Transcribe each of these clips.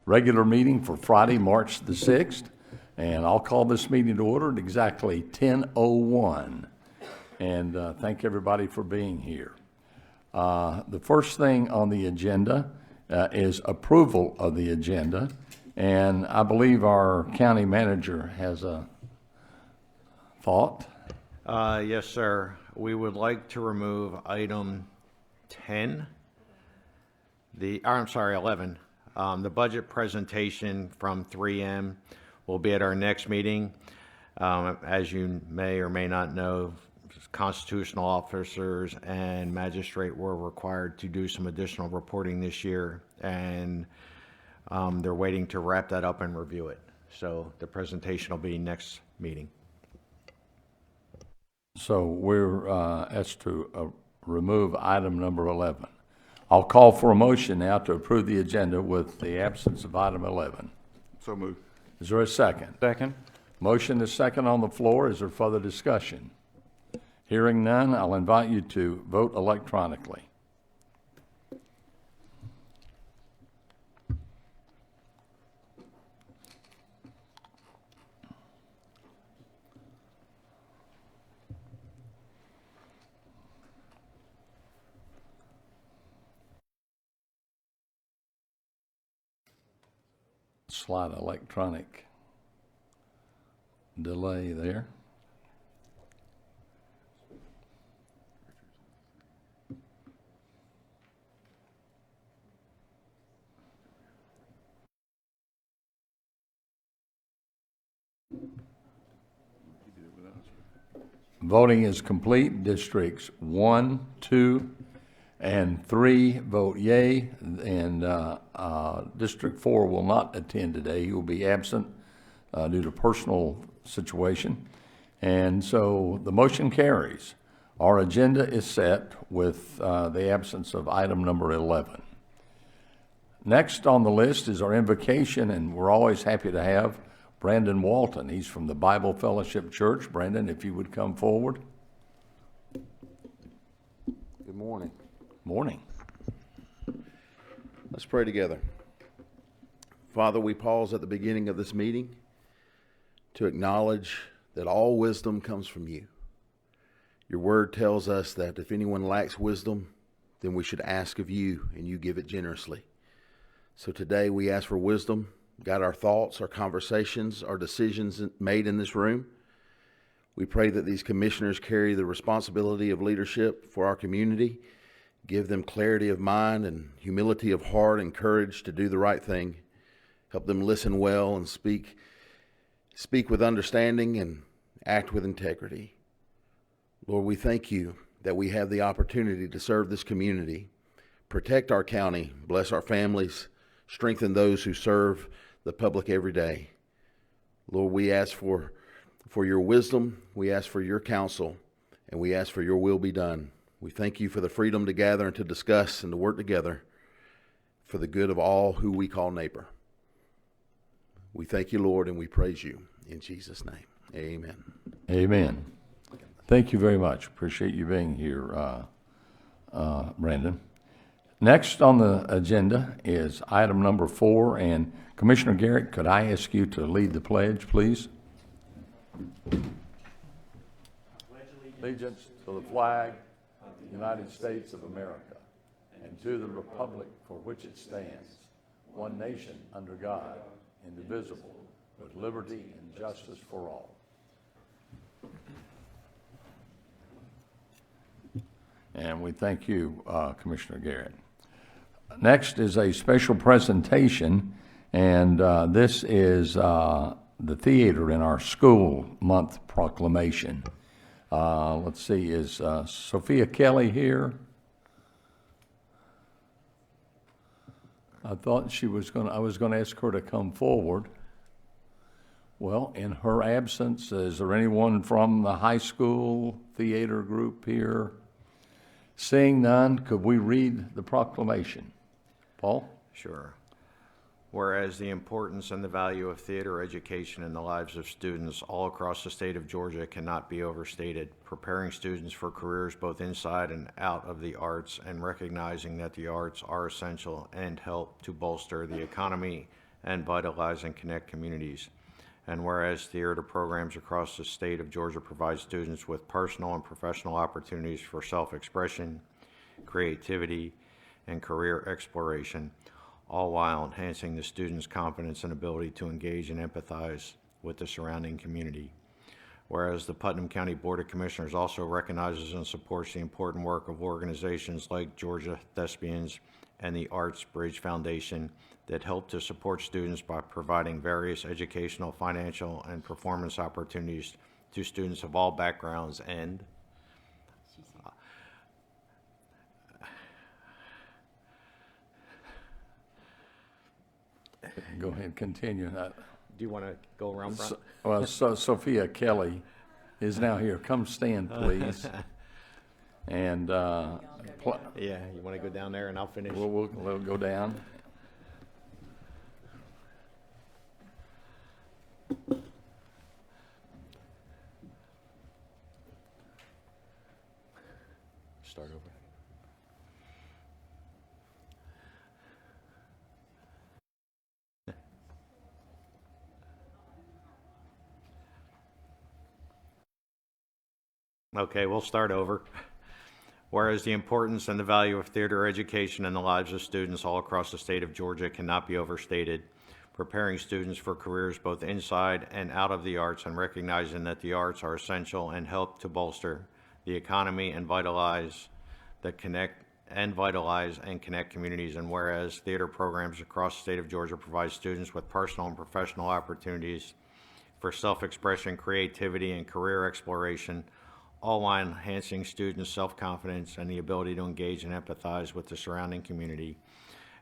regular meeting for Friday, March the 6th. And I'll call this meeting to order at exactly 10:01. And thank everybody for being here. The first thing on the agenda is approval of the agenda. And I believe our county manager has a thought. Yes, sir. We would like to remove item 10, 11. The budget presentation from 3M will be at our next meeting. As you may or may not know, constitutional officers and magistrate were required to do some additional reporting this year, and they're waiting to wrap that up and review it. So the presentation will be next meeting. So we're asked to remove item number 11. I'll call for a motion now to approve the agenda with the absence of item 11. So moved. Is there a second? Second. Motion is second on the floor. Is there further discussion? Hearing none, I'll invite you to vote electronically. Slight electronic delay there. Voting is complete. Districts 1, 2, and 3 vote yea, and District 4 will not attend today. He will be absent due to personal situation. And so the motion carries. Our agenda is set with the absence of item number 11. Next on the list is our invocation, and we're always happy to have Brandon Walton. He's from the Bible Fellowship Church. Brandon, if you would come forward. Good morning. Morning. Let's pray together. Father, we pause at the beginning of this meeting to acknowledge that all wisdom comes from you. Your word tells us that if anyone lacks wisdom, then we should ask of you, and you give it generously. So today we ask for wisdom. Guide our thoughts, our conversations, our decisions made in this room. We pray that these commissioners carry the responsibility of leadership for our community. Give them clarity of mind and humility of heart and courage to do the right thing. Help them listen well and speak with understanding and act with integrity. Lord, we thank you that we have the opportunity to serve this community. Protect our county, bless our families, strengthen those who serve the public every day. Lord, we ask for your wisdom, we ask for your counsel, and we ask for your will be done. We thank you for the freedom to gather and to discuss and to work together for the good of all who we call neighbor. We thank you, Lord, and we praise you. In Jesus' name, amen. Amen. Thank you very much. Appreciate you being here, Brandon. Next on the agenda is item number 4, and Commissioner Garrett, could I ask you to lead the pledge, please? Allegiance to the flag of the United States of America and to the republic for which it stands, one nation under God, indivisible, with liberty and justice for all. And we thank you, Commissioner Garrett. Next is a special presentation, and this is the theater in our school month proclamation. Let's see, is Sophia Kelly here? I thought I was going to ask her to come forward. Well, in her absence, is there anyone from the high school theater group here? Seeing none, could we read the proclamation? Paul? Sure. Whereas the importance and the value of theater education in the lives of students all across the state of Georgia cannot be overstated, preparing students for careers both inside and out of the arts and recognizing that the arts are essential and help to bolster the economy and vitalize and connect communities. And whereas theater programs across the state of Georgia provide students with personal and professional opportunities for self-expression, creativity, and career exploration, all while enhancing the students' confidence and ability to engage and empathize with the surrounding community. Whereas the Putnam County Board of Commissioners also recognizes and supports the important work of organizations like Georgia Thespians and the Arts Bridge Foundation that help to support students by providing various educational, financial, and performance opportunities to students of all backgrounds and Go ahead, continue. do you want to go around front? Sophia Kelly is now here. Come stand, please. And Yeah, you want to go down there and I'll finish? we'll go down. Start over. Okay, we'll start over. Whereas the importance and the value of theater education in the lives of students all across the state of Georgia cannot be overstated, preparing students for careers both inside and out of the arts and recognizing that the arts are essential and help to bolster the economy and vitalize and connect communities. And whereas theater programs across the state of Georgia provide students with personal and professional opportunities for self-expression, creativity, and career exploration, all while enhancing students' self-confidence and the ability to engage and empathize with the surrounding community.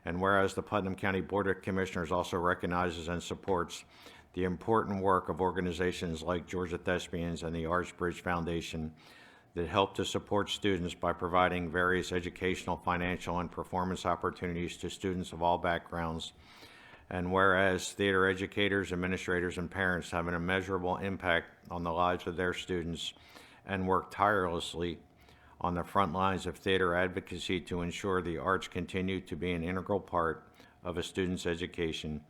And whereas the Putnam County Board of Commissioners also recognizes and supports the important work of organizations like Georgia Thespians and the Arts Bridge Foundation that help to support students by providing various educational, financial, and performance opportunities to students of all backgrounds. And whereas theater educators, administrators, and parents have an immeasurable impact on the lives of their students and work tirelessly on the front lines of theater advocacy to ensure the arts continue to be an integral part of a student's education.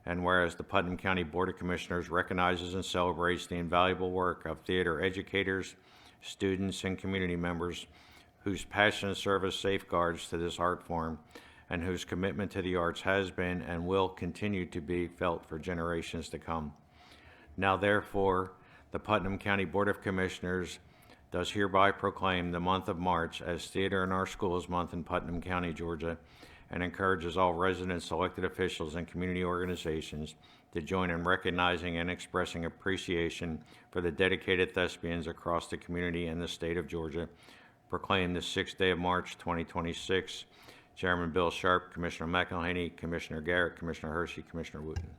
And whereas the Putnam County Board of Commissioners recognizes and celebrates the invaluable work of theater educators, students, and community members whose passion and service safeguards to this art form and whose commitment to the arts has been and will continue to be felt for generations to come. Now therefore, the Putnam County Board of Commissioners does hereby proclaim the month of March as Theater in Our Schools Month in Putnam County, Georgia, and encourages all residents, elected officials, and community organizations to join in recognizing and expressing appreciation for the dedicated thespians across the community and the state of Georgia. Proclaim the 6th day of March, 2026. Chairman Bill Sharp, Commissioner McElhaney, Commissioner Garrett, Commissioner Hershey, Commissioner Wooten.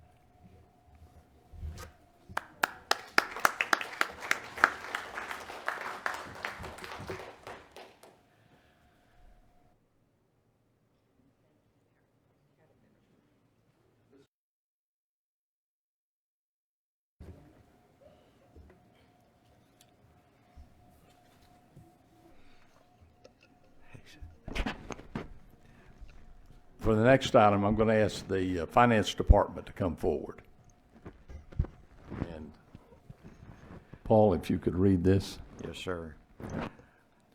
For the next item, I'm going to ask the Finance Department to come forward. And Paul, if you could read this. Yes, sir.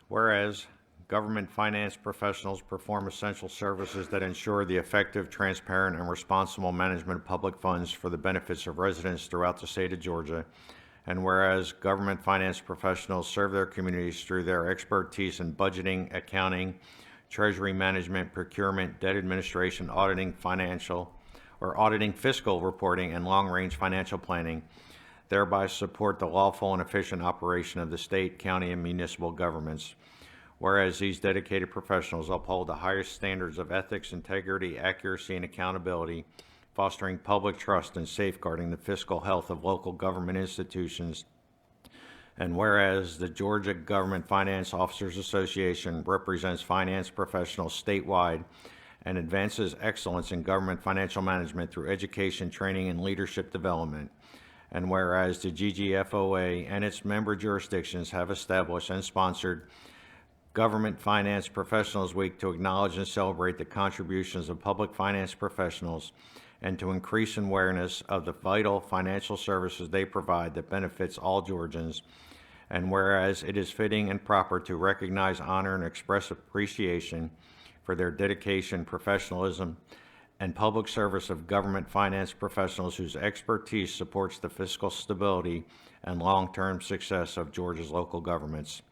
Whereas government finance professionals perform essential services that ensure the effective, transparent, and responsible management of public funds for the benefits of residents throughout the state of Georgia. And whereas government finance professionals serve their communities through their expertise in budgeting, accounting, treasury management, procurement, debt administration, auditing fiscal reporting, and long-range financial planning, thereby support the lawful and efficient operation of the state, county, and municipal governments. Whereas these dedicated professionals uphold the highest standards of ethics, integrity, accuracy, and accountability, fostering public trust and safeguarding the fiscal health of local government institutions. And whereas the Georgia Government Finance Officers Association represents finance professionals statewide and advances excellence in government financial management through education, training, and leadership development. And whereas the GGFOA and its member jurisdictions have established and sponsored Government Finance Professionals Week to acknowledge and celebrate the contributions of public finance professionals. and to increase awareness of the vital financial services they provide that benefits all Georgians. And whereas it is fitting and proper to recognize, honor, and express appreciation for their dedication, professionalism, and public service of government finance professionals whose expertise supports the fiscal stability and long-term success of Georgia's local governments.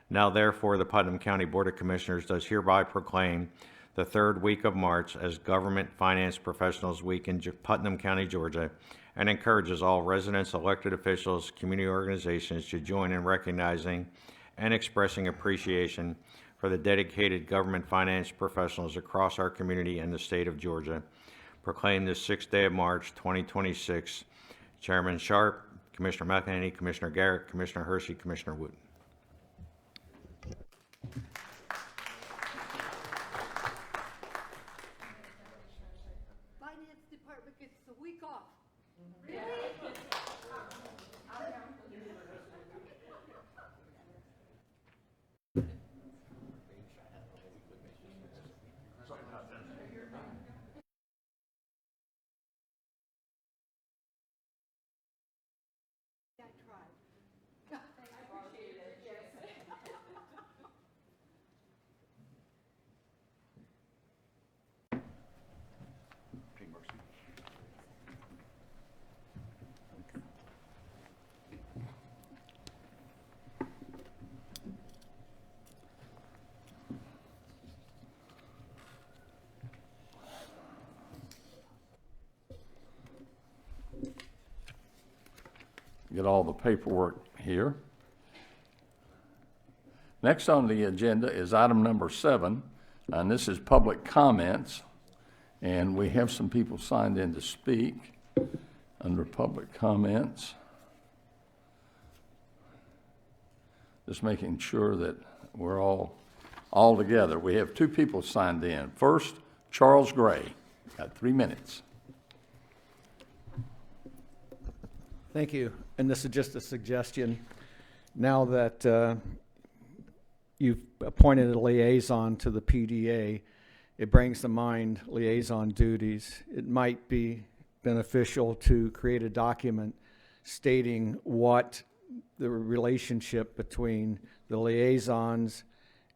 Now therefore, the Putnam County Board of Commissioners does hereby proclaim the third week of March as Government Finance Professionals Week in Putnam County, Georgia, and encourages all residents, elected officials, community organizations to join in recognizing and expressing appreciation for the dedicated government finance professionals across our community and the state of Georgia. Proclaim this 6th day of March, 2026. Chairman Sharp, Commissioner McEnany, Commissioner Garrett, Commissioner Hershey, Commissioner Wooten. Finance Department gets the week off. I tried. Get all the paperwork here. Next on the agenda is item number 7, and this is public comments. And we have some people signed in to speak under public comments. Just making sure that we're all together. We have 2 people signed in. First, Charles Gray, got 3 minutes. Thank you. And this is just a suggestion. Now that you've appointed a liaison to the PDA, it brings to mind liaison duties. It might be beneficial to create a document stating what the relationship between the liaisons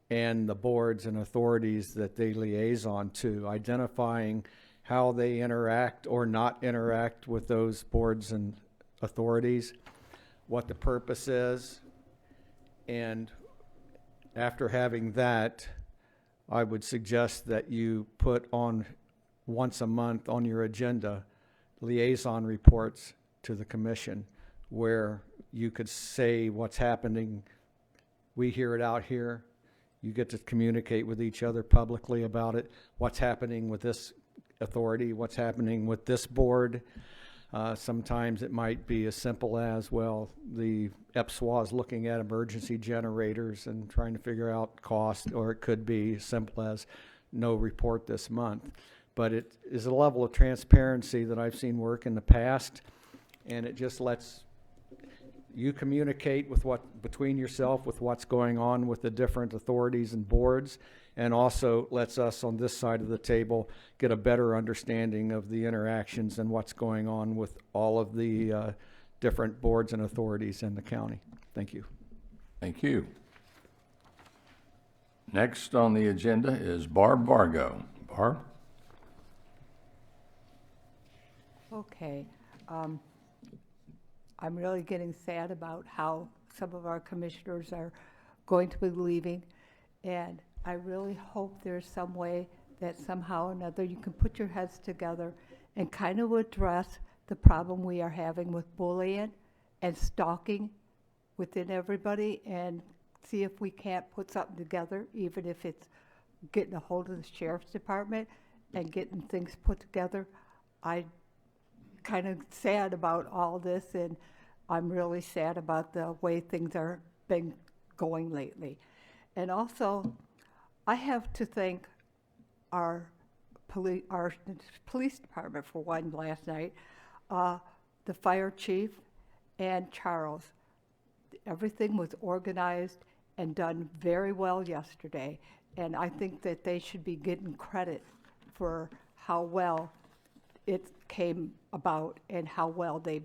and the boards and authorities that they liaison to, identifying how they interact or not interact with those boards and authorities, what the purpose is, and after having that, I would suggest that you put on once a month on your agenda liaison reports to the commission, where you could say what's happening. We hear it out here. You get to communicate with each other publicly about it. What's happening with this authority? What's happening with this board? Sometimes it might be as simple as, well, the EPSWA is looking at emergency generators and trying to figure out cost, or it could be as simple as no report this month. But it is a level of transparency that I've seen work in the past, and it just lets you communicate with between yourself with what's going on with the different authorities and boards, and also lets us on this side of the table get a better understanding of the interactions and what's going on with all of the different boards and authorities in the county. Thank you. Thank you. Next on the agenda is Barb Vargo. Barb? Okay. I'm really getting sad about how some of our commissioners are going to be leaving, and I really hope there's some way that somehow or another you can put your heads together and kind of address the problem we are having with bullying and stalking within everybody, and see if we can't put something together, even if it's getting a hold of the sheriff's department and getting things put together. I kind of sad about all this, and I'm really sad about the way things are been going lately. And also, I have to thank our police department for one last night, the fire chief and Charles. Everything was organized and done very well yesterday, and I think that they should be getting credit for how well it came about and how well they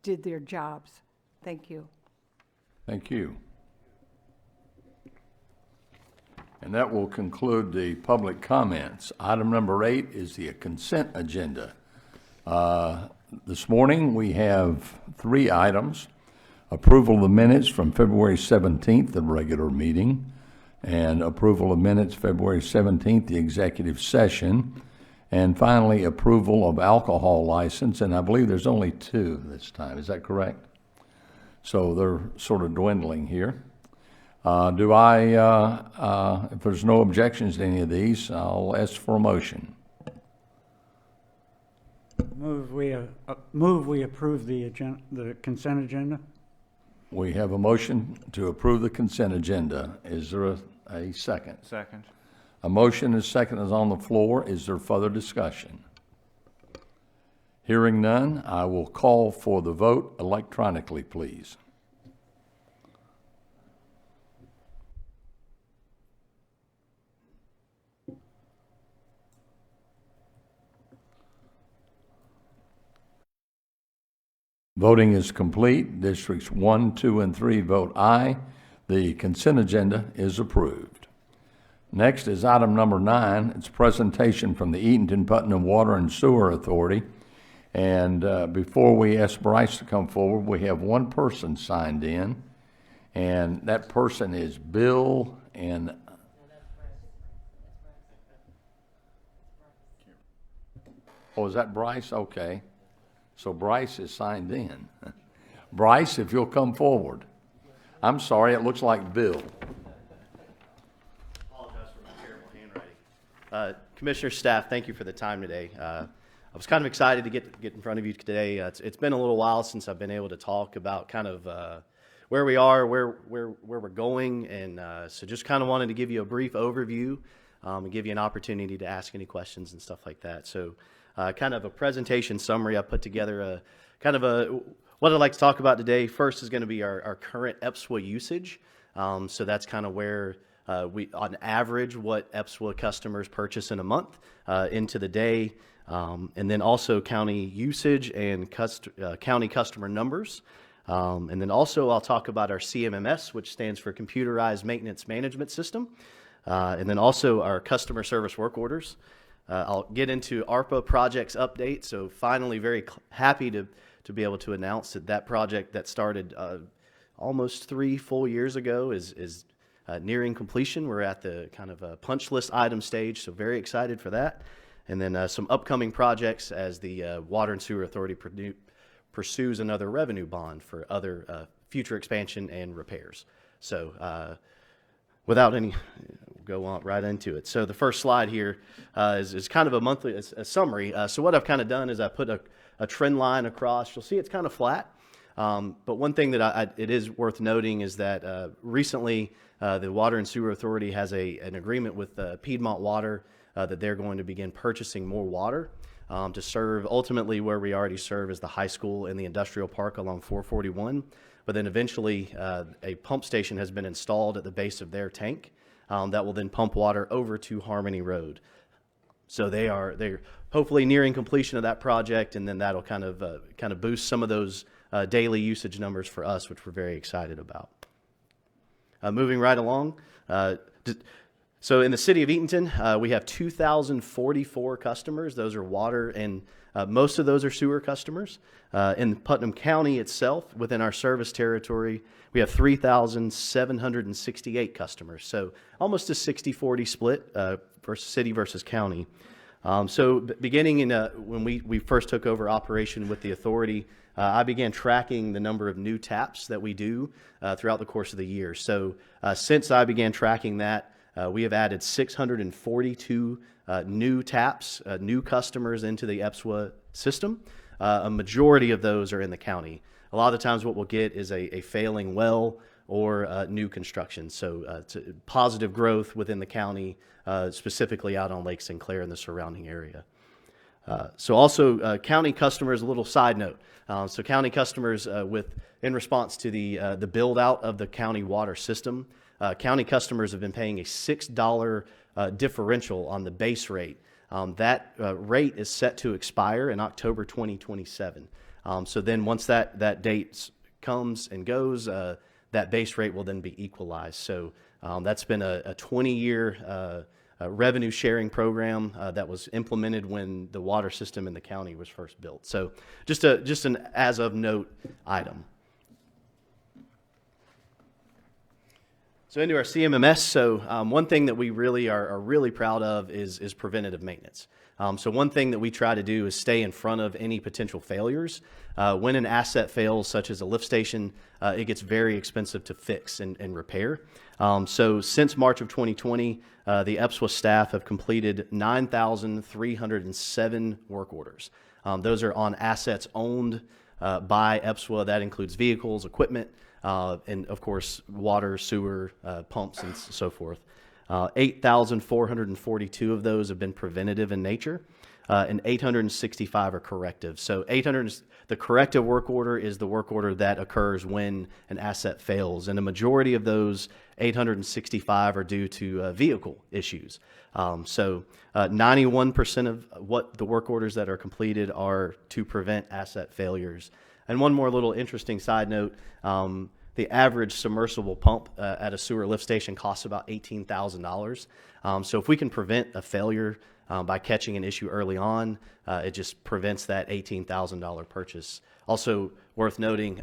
did their jobs. Thank you. Thank you. And that will conclude the public comments. Item number 8 is the consent agenda. This morning, we have 3 items. Approval of the minutes from February 17th, the regular meeting, and approval of minutes February 17th, the executive session, and finally, approval of alcohol license, and I believe there's only 2 this time. Is that correct? So they're sort of dwindling here. If there's no objections to any of these, I'll ask for a motion. Move we approve the consent agenda. We have a motion to approve the consent agenda. Is there a second? Second. A motion and a second is on the floor. Is there further discussion? Hearing none, I will call for the vote electronically, please. Voting is complete. Districts 1, 2, and 3 vote aye. The consent agenda is approved. Next is item number 9. It's presentation from the Eatonton-Putnam Water and Sewer Authority. And before we ask Bryce to come forward, we have one person signed in, and that person is Bill and... Oh, is that Bryce? Okay. So Bryce is signed in. Bryce, if you'll come forward. I'm sorry, it looks like Bill. Apologize for my terrible handwriting. Commissioner, staff, thank you for the time today. I was kind of excited to get in front of you today. It's been a little while since I've been able to talk about kind of where we are, where we're going, and so just kind of wanted to give you a brief overview and give you an opportunity to ask any questions and stuff like that. So kind of a presentation summary. I put together what I'd like to talk about today. First is going to be our current EPSWA usage. So that's kind of where we, on average, what EPSWA customers purchase in a month into the day. And then also county usage and county customer numbers. And then also I'll talk about our CMMS, which stands for Computerized Maintenance Management System. And then also our customer service work orders. I'll get into ARPA projects update. So finally, very happy to be able to announce that project that started almost 3 full years ago is nearing completion. We're at the kind of punch list item stage, so very excited for that. And then some upcoming projects as the Water and Sewer Authority pursues another revenue bond for other future expansion and repairs. So without any, we'll go on right into it. So the first slide here is kind of a monthly a summary. So what I've kind of done is I put a trend line across. You'll see it's kind of flat. But one thing that it is worth noting is that recently the Water and Sewer Authority has an agreement with Piedmont Water that they're going to begin purchasing more water to serve ultimately where we already serve as the high school and the industrial park along 441. But then eventually a pump station has been installed at the base of their tank that will then pump water over to Harmony Road. So they're hopefully nearing completion of that project, and then that'll kind of boost some of those daily usage numbers for us, which we're very excited about. Moving right along. So in the city of Eatonton, we have 2,044 customers. Those are water, and most of those are sewer customers. In Putnam County itself, within our service territory, we have 3,768 customers. So almost a 60-40 split versus city versus county. So beginning in when we first took over operation with the authority, I began tracking the number of new taps that we do throughout the course of the year. So since I began tracking that, we have added 642 new taps, new customers into the EPSWA system. A majority of those are in the county. A lot of the times what we'll get is a failing well or new construction. So it's positive growth within the county, specifically out on Lake Sinclair and the surrounding area. So also county customers, a little side note. So county customers in response to the build out of the county water system, county customers have been paying a $6 differential on the base rate That rate is set to expire in October 2027. So then once that date comes and goes, that base rate will then be equalized. So that's been a 20-year revenue sharing program that was implemented when the water system in the county was first built. So just an as of note item. So into our CMMS, so one thing that we really are really proud of is preventative maintenance. So one thing that we try to do is stay in front of any potential failures. When an asset fails, such as a lift station, it gets very expensive to fix and repair. So since March of 2020, the EPSWA staff have completed 9,307 work orders. Those are on assets owned by EPSWA. That includes vehicles, equipment, and of course, water, sewer, pumps, and so forth. 8,442 of those have been preventative in nature, and 865 are corrective. So the corrective work order is the work order that occurs when an asset fails, and a majority of those 865 are due to vehicle issues. So 91% of what the work orders that are completed are to prevent asset failures. And one more little interesting side note, the average submersible pump at a sewer lift station costs about $18,000. So if we can prevent a failure by catching an issue early on, it just prevents that $18,000 purchase. Also worth noting,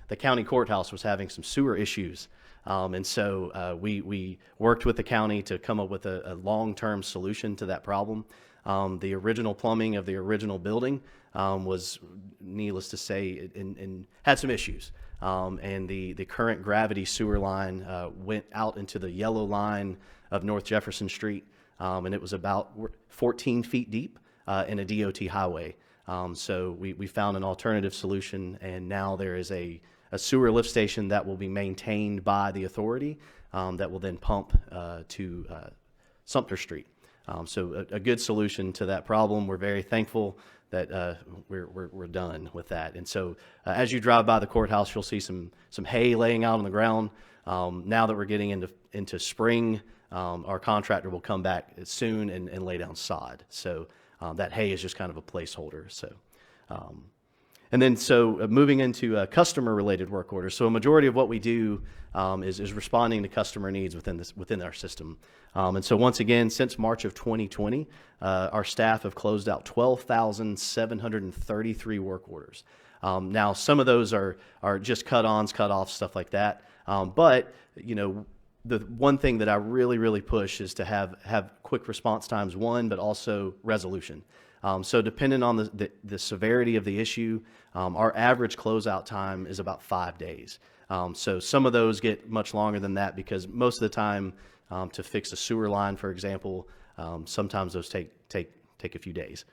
the county courthouse was having some sewer issues. And so we worked with the county to come up with a long-term solution to that problem. The original plumbing of the original building was, needless to say, and had some issues. And the current gravity sewer line went out into the yellow line of North Jefferson Street, and it was about 14 feet deep in a DOT highway. So we found an alternative solution, and now there is a sewer lift station that will be maintained by the authority that will then pump to Sumter Street. So a good solution to that problem. We're very thankful that we're done with that. And so as you drive by the courthouse, you'll see some hay laying out on the ground. Now that we're getting into spring, our contractor will come back soon and lay down sod. So that hay is just kind of a placeholder. So and then moving into customer-related work orders. So a majority of what we do is responding to customer needs within our system. And so once again, since March of 2020, our staff have closed out 12,733 work orders. Now, some of those are just cut-ons, cut-offs, stuff like that. But the one thing that I really push is to have quick response times, but also resolution. So depending on the severity of the issue, our average closeout time is about 5 days. So some of those get much longer than that because most of the time to fix a sewer line, for example, sometimes those take a few days.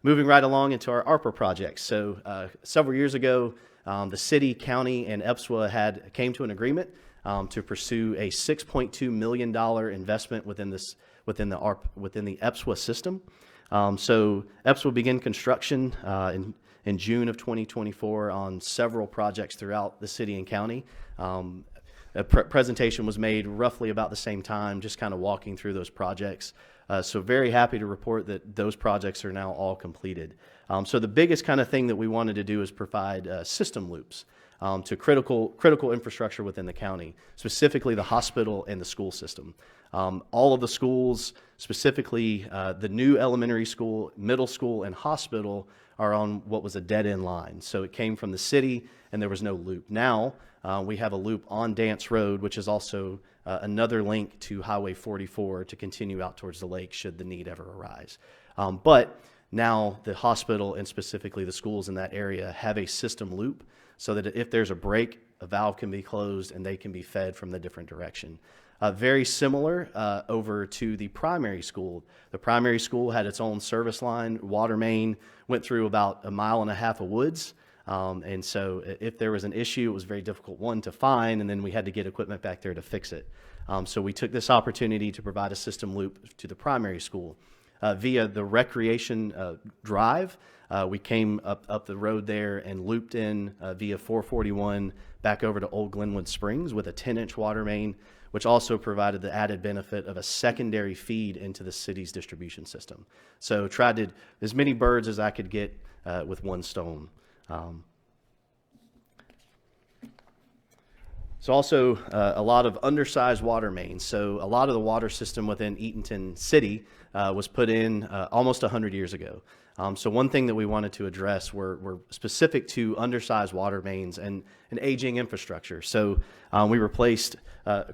Moving right along into our ARPA projects. So several years ago, the city, county, and EPSWA came to an agreement to pursue a $6.2 million investment within the EPSWA system. So EPSWA began construction in June of 2024 on several projects throughout the city and county. A presentation was made roughly about the same time, just kind of walking through those projects. So very happy to report that those projects are now all completed. So the biggest kind of thing that we wanted to do is provide system loops to critical infrastructure within the county, specifically the hospital and the school system. All of the schools, specifically the new elementary school, middle school, and hospital, are on what was a dead-end line. So it came from the city, and there was no loop. Now we have a loop on Dance Road, which is also another link to Highway 44 to continue out towards the lake should the need ever arise. But now the hospital and specifically the schools in that area have a system loop so that if there's a break, a valve can be closed and they can be fed from the different direction. Very similar over to the primary school. The primary school had its own service line, water main, went through about 1.5 miles of woods. And so if there was an issue, it was very difficult, one, to find, and then we had to get equipment back there to fix it. So we took this opportunity to provide a system loop to the primary school. Via the recreation drive, we came up the road there and looped in via 441 back over to Old Glenwood Springs with a 10-inch water main which also provided the added benefit of a secondary feed into the city's distribution system. So tried to, as many birds as I could get with one stone. So also a lot of undersized water mains. So a lot of the water system within Eatonton City was put in almost 100 years ago. So one thing that we wanted to address were specific to undersized water mains and aging infrastructure. So we replaced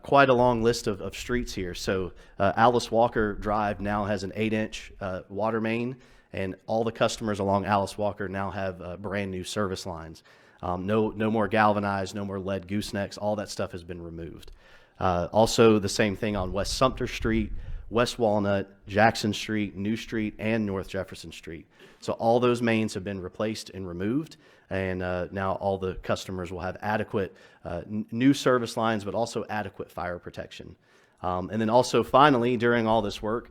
quite a long list of streets here. So Alice Walker Drive now has an 8-inch water main, and all the customers along Alice Walker now have brand new service lines. No more galvanized, no more lead goosenecks. All that stuff has been removed. Also, the same thing on West Sumter Street, West Walnut, Jackson Street, New Street, and North Jefferson Street. So all those mains have been replaced and removed, and now all the customers will have adequate new service lines, but also adequate fire protection. And then also, finally, during all this work,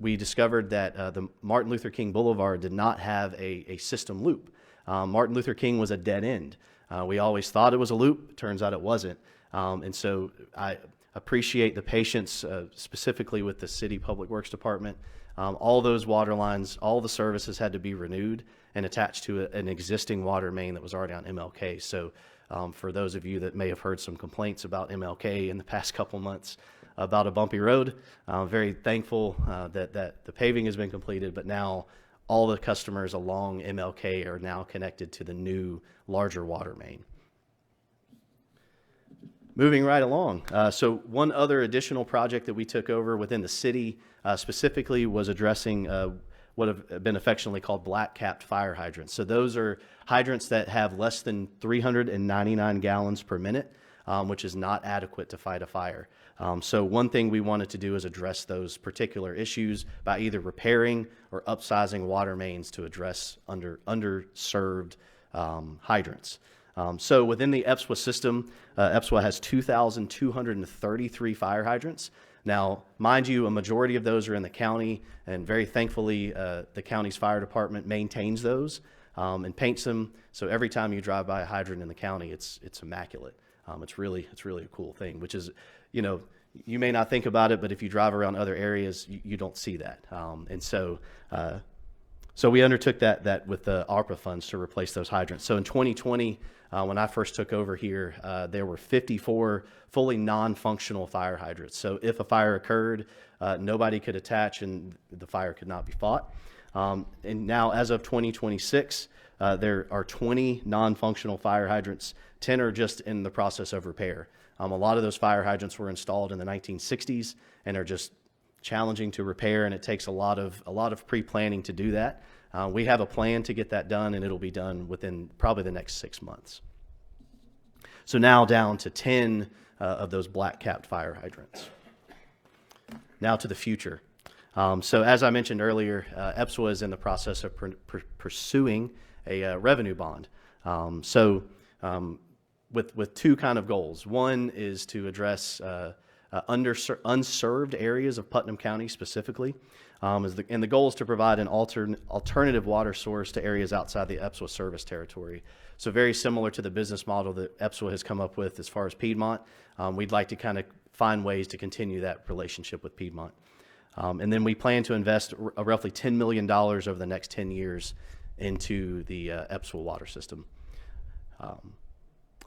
we discovered that the Martin Luther King Boulevard did not have a system loop. Martin Luther King was a dead end. We always thought it was a loop. Turns out it wasn't. And so I appreciate the patience, specifically with the City Public Works Department. All those water lines, all the services had to be renewed and attached to an existing water main that was already on MLK. So for those of you that may have heard some complaints about MLK in the past couple months about a bumpy road, I'm very thankful that the paving has been completed, but now all the customers along MLK are now connected to the new, larger water main. Moving right along. So one other additional project that we took over within the city specifically was addressing what have been affectionately called black-capped fire hydrants. So those are hydrants that have less than 399 gallons per minute, which is not adequate to fight a fire. So one thing we wanted to do is address those particular issues by either repairing or upsizing water mains to address underserved hydrants. So within the EPSWA system, EPSWA has 2,233 fire hydrants. Now, mind you, a majority of those are in the county, and very thankfully, the county's fire department maintains those and paints them. So every time you drive by a hydrant in the county, it's immaculate. It's really a cool thing, which is, you may not think about it, but if you drive around other areas, you don't see that. And so we undertook that with the ARPA funds to replace those hydrants. So in 2020, when I first took over here, there were 54 fully non-functional fire hydrants. So if a fire occurred, nobody could attach and the fire could not be fought. And now, as of 2026, there are 20 non-functional fire hydrants. 10 are just in the process of repair. A lot of those fire hydrants were installed in the 1960s and are just challenging to repair, and it takes a lot of pre-planning to do that. We have a plan to get that done, and it'll be done within probably the next 6 months. So now down to 10 of those black-capped fire hydrants. Now to the future. So as I mentioned earlier, EPSWA is in the process of pursuing a revenue bond. With two kind of goals. One is to address unserved areas of Putnam County specifically, and the goal is to provide an alternative water source to areas outside the EPSWA service territory. So very similar to the business model that EPSWA has come up with as far as Piedmont, we'd like to kind of find ways to continue that relationship with Piedmont. And then we plan to invest roughly $10 million over the next 10 years into the EPSWA water system.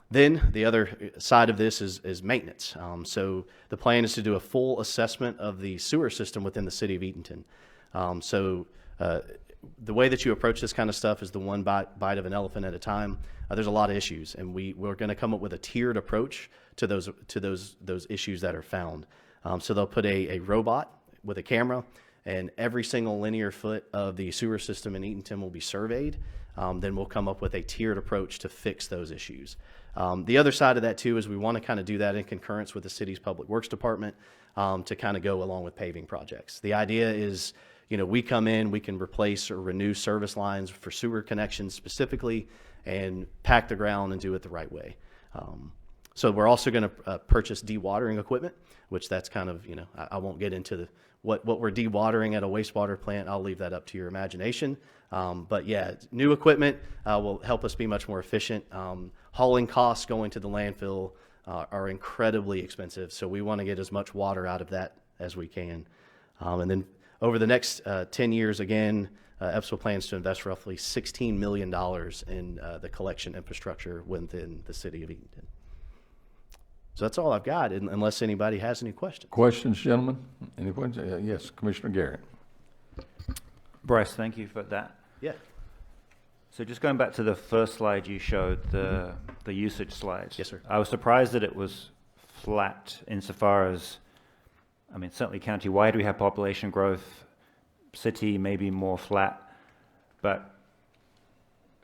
Then the other side of this is maintenance. So the plan is to do a full assessment of the sewer system within the city of Eatonton. The way that you approach this kind of stuff is the one bite of an elephant at a time. There's a lot of issues, and we're going to come up with a tiered approach to those issues that are found. So they'll put a robot with a camera, and every single linear foot of the sewer system in Eatonton will be surveyed. Then we'll come up with a tiered approach to fix those issues. The other side of that too is we want to kind of do that in concurrence with the city's public works department to kind of go along with paving projects. The idea is, we come in, we can replace or renew service lines for sewer connections specifically and pack the ground and do it the right way. So we're also going to purchase dewatering equipment, which that's kind of, I won't get into what we're dewatering at a wastewater plant. I'll leave that up to your imagination. But yeah, new equipment will help us be much more efficient. Hauling costs going to the landfill are incredibly expensive. So we want to get as much water out of that as we can. And then over the next 10 years, again, EPSWA plans to invest roughly $16 million in the collection infrastructure within the city of Eatonton. So that's all I've got, unless anybody has any questions. Questions, gentlemen? Any questions? Yes, Commissioner Garrett. Bryce, thank you for that. Yeah. So just going back to the first slide you showed, the usage slides. Yes, sir. I was surprised that it was flat insofar as, I mean, certainly county-wide we have population growth, city maybe more flat, but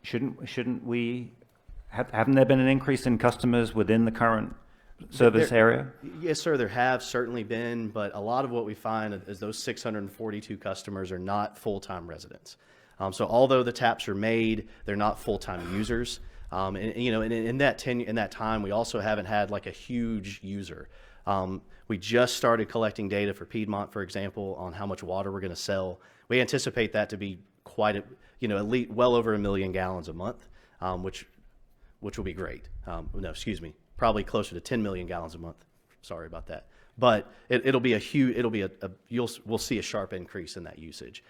shouldn't we, haven't there been an increase in customers within the current service area? Yes, sir, there have certainly been, but a lot of what we find is those 642 customers are not full-time residents. So although the taps are made, they're not full-time users. And in that time, we also haven't had like a huge user. We just started collecting data for Piedmont, for example, on how much water we're going to sell. We anticipate that to be quite at least well over 1 million gallons a month, which will be great. Probably closer to 10 million gallons a month. Sorry about that. But we'll see a sharp increase in that usage.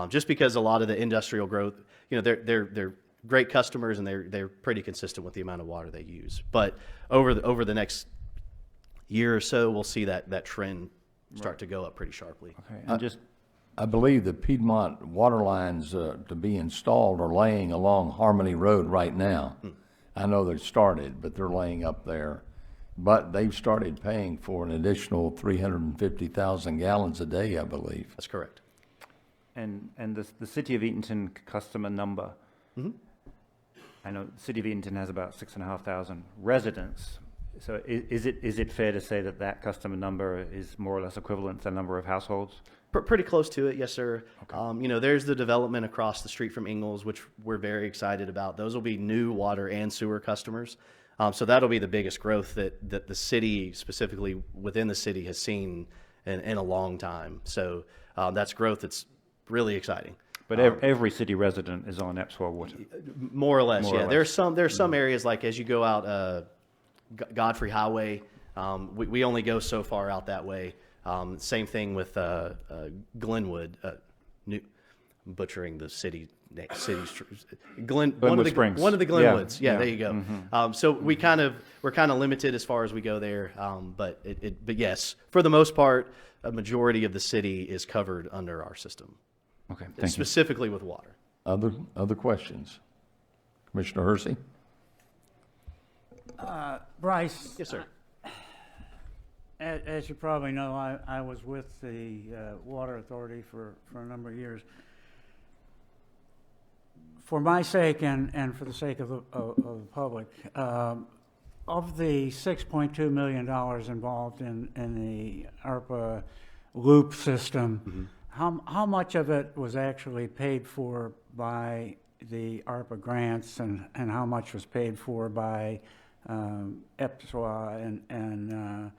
Just because a lot of the industrial growth, they're great customers and they're pretty consistent with the amount of water they use. But over the next year or so, we'll see that trend start to go up pretty sharply. Okay, and I believe the Piedmont water lines to be installed are laying along Harmony Road right now. I know they're started, but they're laying up there. But they've started paying for an additional 350,000 gallons a day, I believe. That's correct. And the City of Eatonton customer number, I know the City of Eatonton has about 6,500 residents. So is it fair to say that customer number is more or less equivalent to the number of households? Pretty close to it, yes, sir. Okay. There's the development across the street from Ingalls, which we're very excited about. Those will be new water and sewer customers. So that'll be the biggest growth that the city, specifically within the city, has seen in a long time. So that's growth that's really exciting. But every city resident is on EPSWA water. More or less, More or yeah. less. There's some areas, like as you go out Godfrey Highway, we only go so far out that way. Same thing with Glenwood, butchering the city Glenwood Springs. One of the Glenwoods. Yeah, Yeah. there you go. Mm-hmm. So we're kind of limited as far as we go there. But yes, for the most part, a majority of the city is covered under our system. Okay, thank you. Specifically with water. Other questions? Commissioner Hersey? Bryce? Yes, sir. As you probably know, I was with the Water Authority for a number of years. For my sake and for the sake of the public, of the $6.2 million involved in the ARPA loop system, how much of it was actually paid for by the ARPA grants and how much was paid for by EPSWA and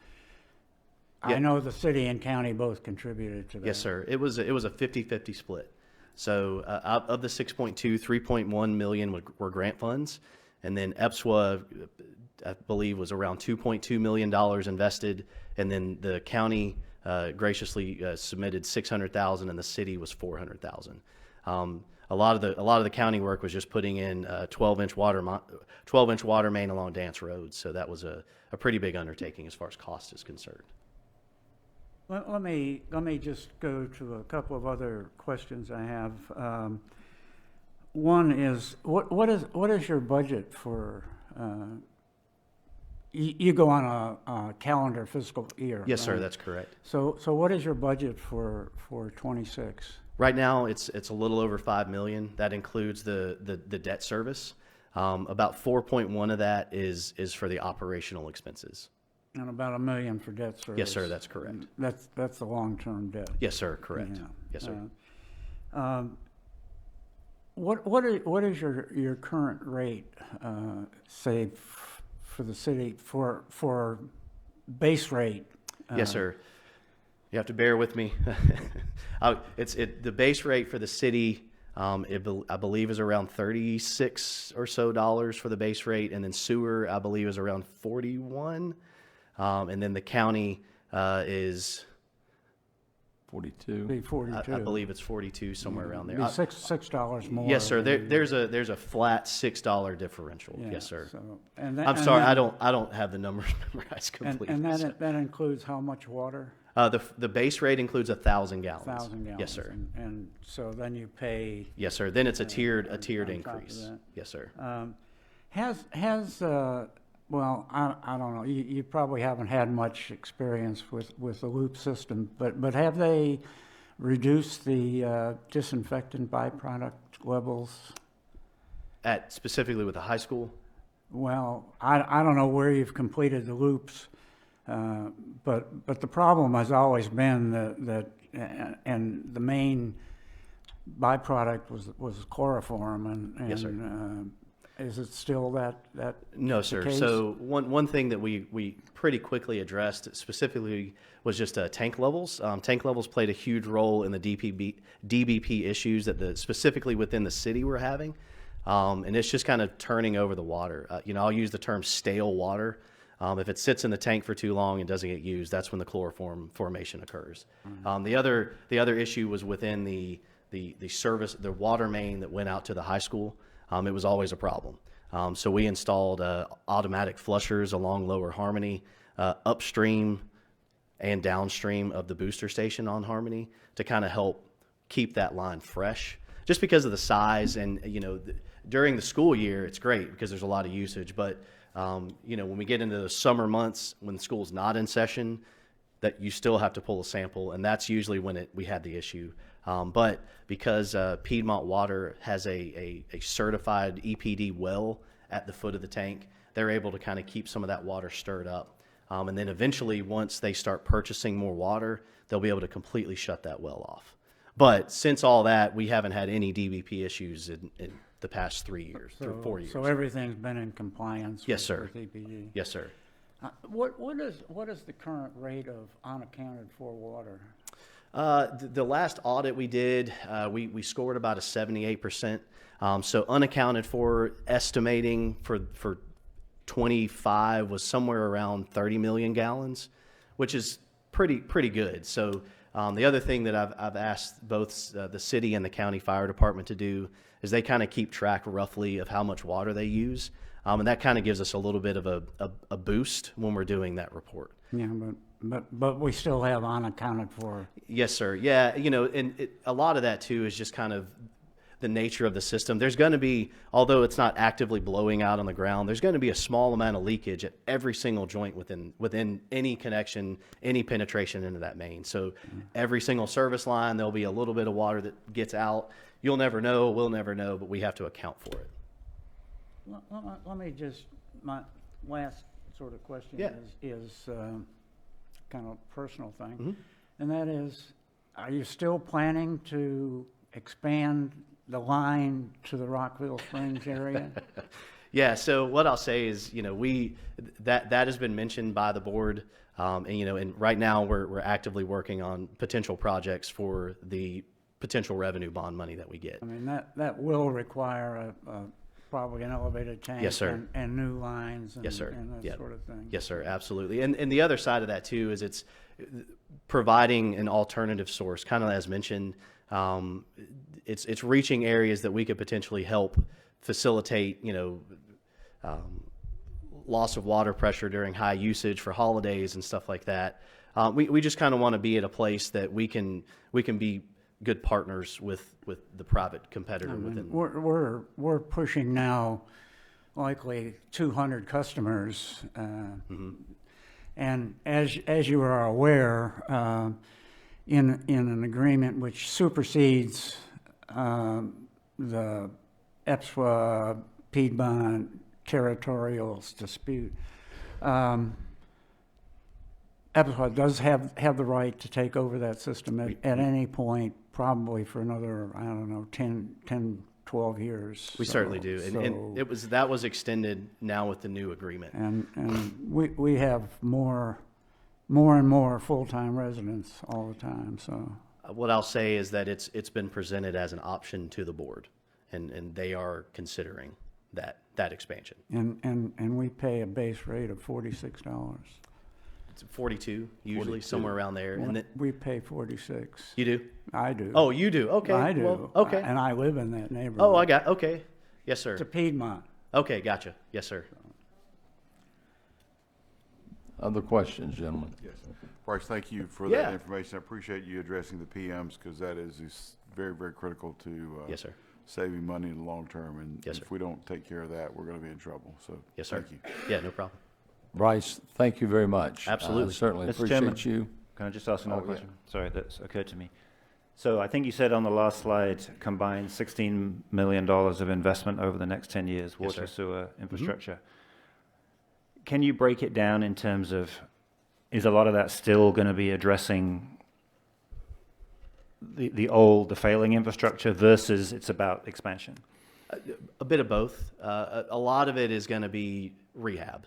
I know the city and county both contributed to that. Yes, sir. It was a 50-50 split. So out of the 6.2, 3.1 million were grant funds, and then EPSWA, I believe, was around $2.2 million invested, and then the county graciously submitted $600,000, and the city was $400,000. A lot of the county work was just putting in 12-inch water main along Dance Road, so that was a pretty big undertaking as far as cost is concerned. Let me just go to a couple of other questions I have. One is what is your budget for? You go on a calendar fiscal year. Yes, right? sir. That's correct. So what is your budget for 26? Right now, it's a little over $5 million. That includes the debt service. About 4.1 of that is for the operational expenses. And about $1 million for debt service. Yes, sir. That's correct. And that's the long-term debt. Yes, sir. Correct. Yeah. Yes, sir. What is your current rate, say, for the city for base rate? Yes, sir. You have to bear with me. The base rate for the city I believe is around $36 or so for the base rate, and then sewer, I believe, is around 41, and then the county is, 42. Be I 42. believe it's 42, somewhere around there. Be $6 more. Yes, sir. than- There's a flat $6 differential. yeah, Yes, sir. so- and that- I'm and sorry, that- I don't have the numbers memorized And, completely. and so. that includes how much water? The base rate includes 1,000 gallons. 1,000 gallons. Yes, sir. And so then you pay, Yes, sir. Then it's a tiered on top of increase. that. Yes, sir. well, I don't know, you probably haven't had much experience with the loop system, but have they reduced the disinfectant byproduct levels? Specifically with the high school. Well, I don't know where you've completed the loops, but the problem has always been that and the main byproduct was chloroform, and Yes, sir. Is it still that No, the sir. case? So one thing that we pretty quickly addressed specifically was just tank levels. Tank levels played a huge role in the DBP issues that specifically within the city we're having. And it's just kind of turning over the water. I'll use the term stale water. If it sits in the tank for too long and doesn't get used, that's when the chloroform formation occurs. Mm-hmm. The other issue was within the water main that went out to the high school. It was always a problem. So we installed automatic flushers along Lower Harmony, upstream and downstream of the booster station on Harmony to kind of help keep that line fresh. Just because of the size and, during the school year, it's great because there's a lot of usage. But, when we get into the summer months when school's not in session, that you still have to pull a sample, and that's usually when we had the issue. But because Piedmont Water has a certified EPD well at the foot of the tank, they're able to kind of keep some of that water stirred up. And then eventually, once they start purchasing more water, they'll be able to completely shut that well off. But since all that, we haven't had any DBP issues in the past 3 years, or 4 years. So everything's been in compliance? Yes, sir. With EPD? Yes, sir. What is the current rate of unaccounted for water? The last audit we did, we scored about a 78%. So unaccounted for, estimating for 25 was somewhere around 30 million gallons, which is pretty good. So the other thing that I've asked both the city and the county fire department to do is they kind of keep track roughly of how much water they use. And that kind of gives us a little bit of a boost when we're doing that report. Yeah, but we still have unaccounted for. Yes, sir. Yeah, and a lot of that too is just kind of the nature of the system. There's going to be, although it's not actively blowing out on the ground, there's going to be a small amount of leakage at every single joint within any connection, any penetration into that main. So every single service line, there'll be a little bit of water that gets out. You'll never know, we'll never know, but we have to account for it. Let me just, my last sort of question Yeah. is kind of a personal thing. Mm-hmm. And that is, are you still planning to expand the line to the Rockville Springs area? Yeah, so what I'll say is, that has been mentioned by the board, and right now we're actively working on potential projects for the potential revenue bond money that we get. I mean, that will require probably an elevated tank. Yes, sir. And new lines and, Yes, sir. and that Yeah. sort of thing. Yes, sir, absolutely. And the other side of that too is it's providing an alternative source, kind of as mentioned. It's reaching areas that we could potentially help facilitate, loss of water pressure during high usage for holidays and stuff like that. We just kind of want to be at a place that we can be good partners with the private competitor within. We're pushing now likely 200 customers. And as you are aware, in an agreement which supersedes the EPSWA Piedmont territorial dispute, EPSWA does have the right to take over that system at any point, probably for another, 10, 12 years. We certainly do, and So- that was extended now with the new agreement. And we have more and more full-time residents all the time, so. What I'll say is that it's been presented as an option to the board, and they are considering that expansion. And we pay a base rate of $46. It's 42, usually, somewhere around there. And then, We pay 46. you do? I do. Oh, you do? Okay. I do. Well, okay. And I live in that neighborhood. Oh, okay. Yes, sir. It's a Piedmont. Okay, gotcha. Yes, sir. Other questions, gentlemen? Yes. Bryce, thank you for Yeah. that information. I appreciate you addressing the PMs because that is very, very critical to Yes, sir. saving money in the long term. And Yes, sir. if we don't take care of that, we're going to be in trouble. So Yes, sir. thank you. Yeah, no problem. Bryce, thank you very much. Absolutely. Certainly Mr. Chairman. appreciate you. Can I just ask another Oh, yeah. question? Sorry, that's occurred to me. So I think you said on the last slide, combined $16 million of investment over the next 10 years, Yes, water, sir. sewer, infrastructure. Can you break it down in terms of, is a lot of that still going to be addressing the failing infrastructure versus it's about expansion? A bit of both. A lot of it is going to be rehab.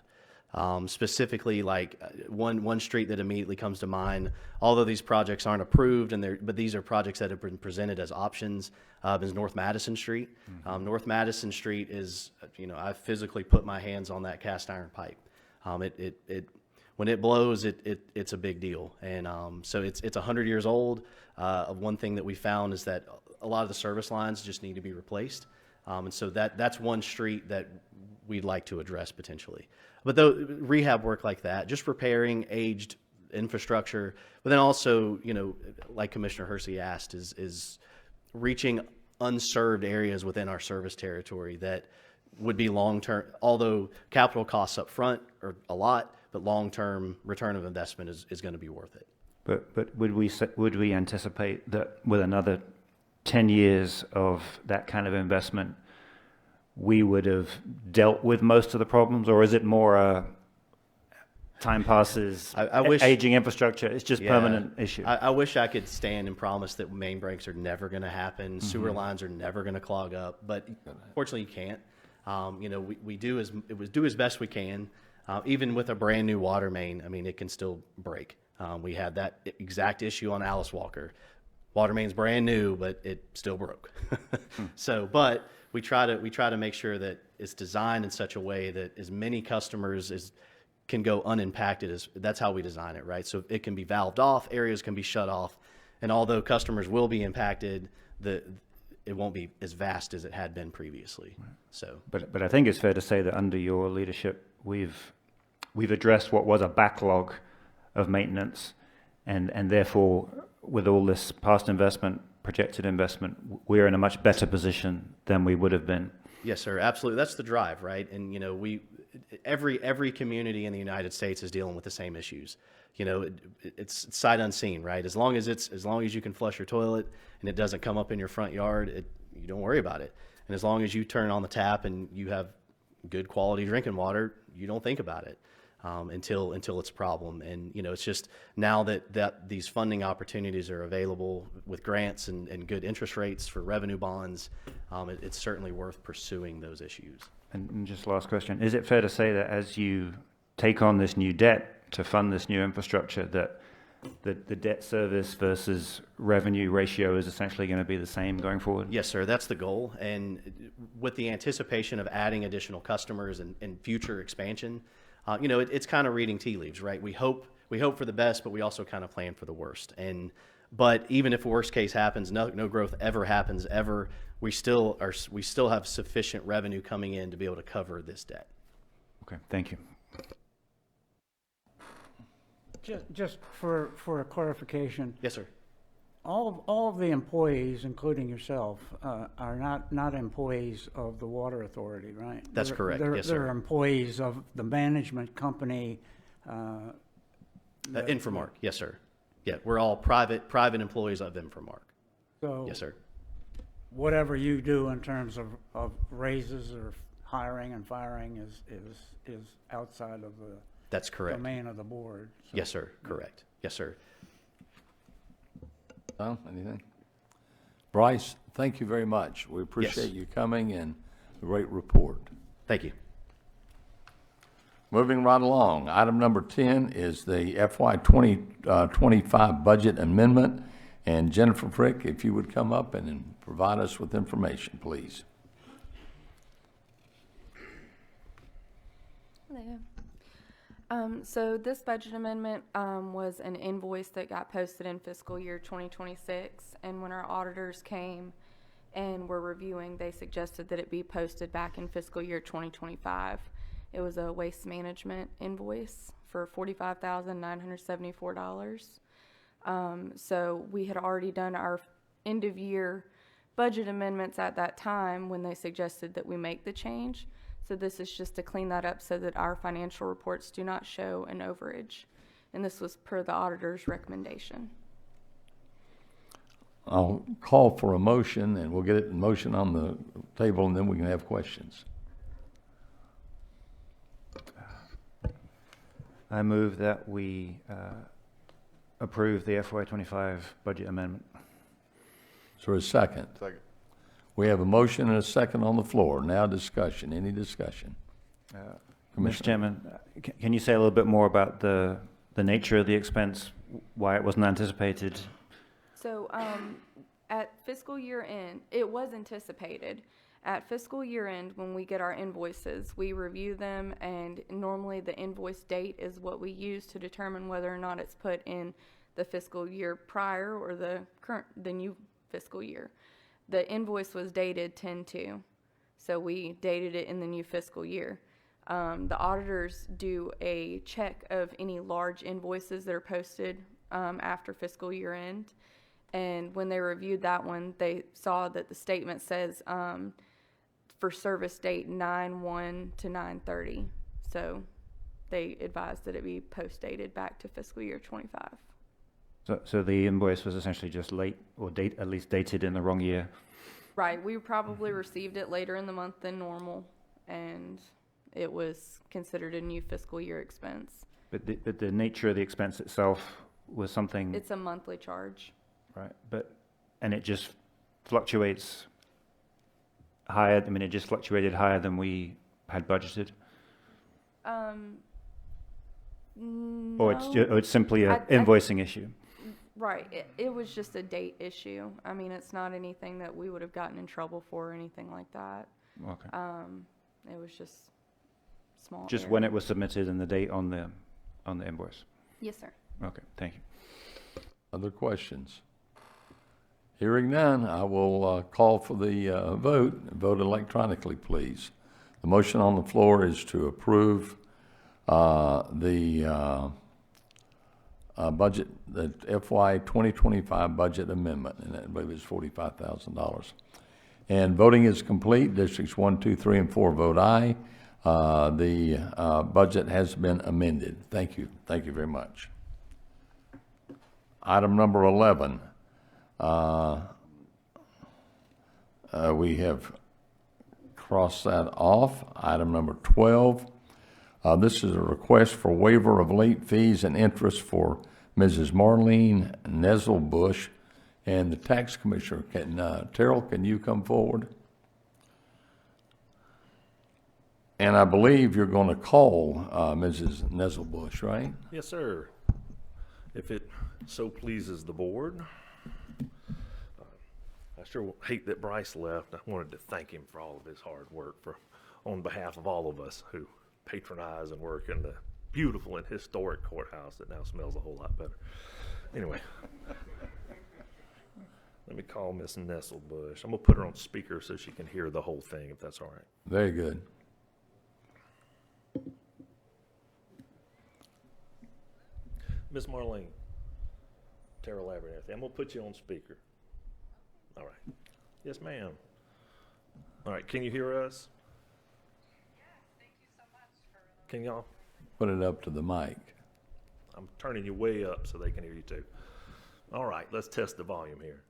Specifically, like one street that immediately comes to mind, although these projects aren't approved, but these are projects that have been presented as options, is North Madison Street. North Madison Street is, I physically put my hands on that cast iron pipe. When it blows, it's a big deal. And so it's 100 years old. One thing that we found is that a lot of the service lines just need to be replaced. And so that's one street that we'd like to address potentially. But though rehab work like that, just repairing aged infrastructure, but then also, like Commissioner Hersey asked, is reaching unserved areas within our service territory that would be long-term, although capital costs up front are a lot, but long-term return of investment is going to be worth it. But would we anticipate that with another 10 years of that kind of investment, we would have dealt with most of the problems, or is it more time passes, I wish- aging infrastructure, it's just Yeah. permanent issue? I wish I could stand and promise that main breaks are never going to happen, sewer lines are never going to clog up, but fortunately you can't. We do as best we can. Even with a brand new water main, it can still break. We had that exact issue on Alice Walker. Water main's brand new, but it still broke. But we try to make sure that it's designed in such a way that as many customers as can go unimpacted. That's how we design it, right? So it can be valved off, areas can be shut off, and although customers will be impacted, it won't be as vast as it had been previously. So, But I think it's fair to say that under your leadership, we've addressed what was a backlog of maintenance, and therefore, with all this past investment, projected investment, we're in a much better position than we would have been. yes, sir, absolutely. That's the drive, right? And every community in the United States is dealing with the same issues. It's sight unseen, right? As long as you can flush your toilet and it doesn't come up in your front yard, you don't worry about it. And as long as you turn on the tap and you have good quality drinking water, you don't think about it until it's a problem. And it's just now that these funding opportunities are available with grants and good interest rates for revenue bonds, it's certainly worth pursuing those issues. And just last question, is it fair to say that as you take on this new debt to fund this new infrastructure, that the debt service versus revenue ratio is essentially going to be the same going forward? Yes, sir, that's the goal. And with the anticipation of adding additional customers and future expansion, it's kind of reading tea leaves, right? We hope for the best, but we also kind of plan for the worst. But even if worst case happens, no growth ever happens ever, we still have sufficient revenue coming in to be able to cover this debt. Okay, thank you. Just for a clarification, Yes, sir. all of the employees, including yourself, are not employees of the Water Authority, right? That's correct. Yes, sir. They're employees of the management company. Infomark, yes, sir. Yeah, we're all private employees of Infomark. So Yes, sir. whatever you do in terms of raises or hiring and firing is outside of the That's correct. domain of the board. So- Yes, sir. Correct. Yes, sir. Tom, anything? Bryce, thank you very much. We appreciate you coming and the great report. Thank you. Moving right along, item number 10 is the FY 2025 budget amendment And Jennifer Frick, if you would come up and provide us with information, please. Hello. So this budget amendment was an invoice that got posted in fiscal year 2026, and when our auditors came and were reviewing, they suggested that it be posted back in fiscal year 2025. It was a waste management invoice for $45,974. So we had already done our end of year budget amendments at that time when they suggested that we make the change. So this is just to clean that up so that our financial reports do not show an overage. And this was per the auditor's recommendation. I'll call for a motion, and we'll get it in motion on the table, and then we can have questions. I move that we approve the FY25 budget amendment. Is there a second? Second. We have a motion and a second on the floor. Now discussion. Any discussion? Mr. Commissioner? Chairman, can you say a little bit more about the nature of the expense, why it wasn't anticipated? So at fiscal year end, it was anticipated. At fiscal year end, when we get our invoices, we review them, and normally the invoice date is what we use to determine whether or not it's put in the fiscal year prior or the new fiscal year. The invoice was dated 10/2, so we dated it in the new fiscal year. The auditors do a check of any large invoices that are posted after fiscal year end, and when they reviewed that one, they saw that the statement says for service date 9/1 to 9/30, so they advised that it be post dated back to fiscal year 25. So the invoice was essentially just late, or at least dated in the wrong year. Right, we probably received it later in the month than normal, and it was considered a new fiscal year expense. But the nature of the expense itself was something, It's a monthly charge. right? And it just fluctuates higher. I mean, it just fluctuated higher than we had budgeted, or it's simply an invoicing issue. Right, it was just a date issue. I mean, it's not anything that we would have gotten in trouble for or anything like that. Okay. It was just small. Just error. when it was submitted and the date on the invoice. Yes, sir. Okay, thank you. Other questions? Hearing none, I will call for the vote. Vote electronically, please. The motion on the floor is to approve the budget, the FY 2025 budget amendment, and I believe it's $45,000. And voting is complete. Districts 1, 2, 3, and 4 vote aye. The budget has been amended. Thank you. Thank you very much. Item number 11. We have crossed that off. Item number 12. This is a request for waiver of late fees and interest for Mrs. Marlene Nesselbush, and the tax commissioner. Terrell, can you come forward? And I believe you're going to call Mrs. Nesselbush, right? Yes, sir. If it so pleases the board. I sure hate that Bryce left. I wanted to thank him for all of his hard work on behalf of all of us who patronize and work in the beautiful and historic courthouse that now smells a whole lot better. Anyway, let me call Miss Nesselbush. I'm going to put her on speaker so she can hear the whole thing, if that's all right. Very good. Miss Marlene, Terrell Abernathy, I'm going to put you on speaker. All right. Yes, ma'am. All right, can you hear us? Yes, thank you so much for Can y'all? Put it up to the mic. I'm turning you way up so they can hear you too. All right, let's test the volume here.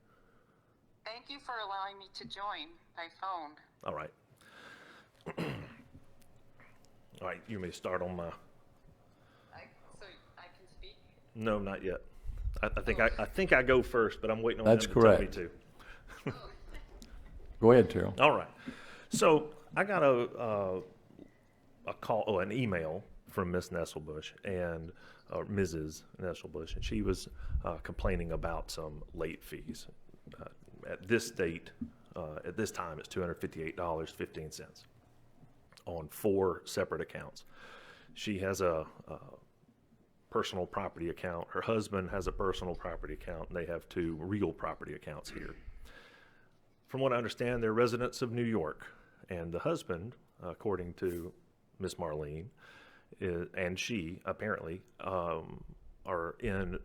Thank you for allowing me to join by phone. All right. All right, you may start on my. So I can speak? No, not yet. I think I go first, but I'm waiting on That's them to tell me correct. to. Go ahead, Terrell. All right. So I got a call, an email from Miss Nesselbush and or Mrs. Nesselbush, and she was complaining about some late fees. At this date, at this time, it's $258.15 on 4 separate accounts. She has a personal property account. Her husband has a personal property account, and they have 2 real property accounts here. From what I understand, they're residents of New York, and the husband, according to Miss Marlene, and she apparently are in,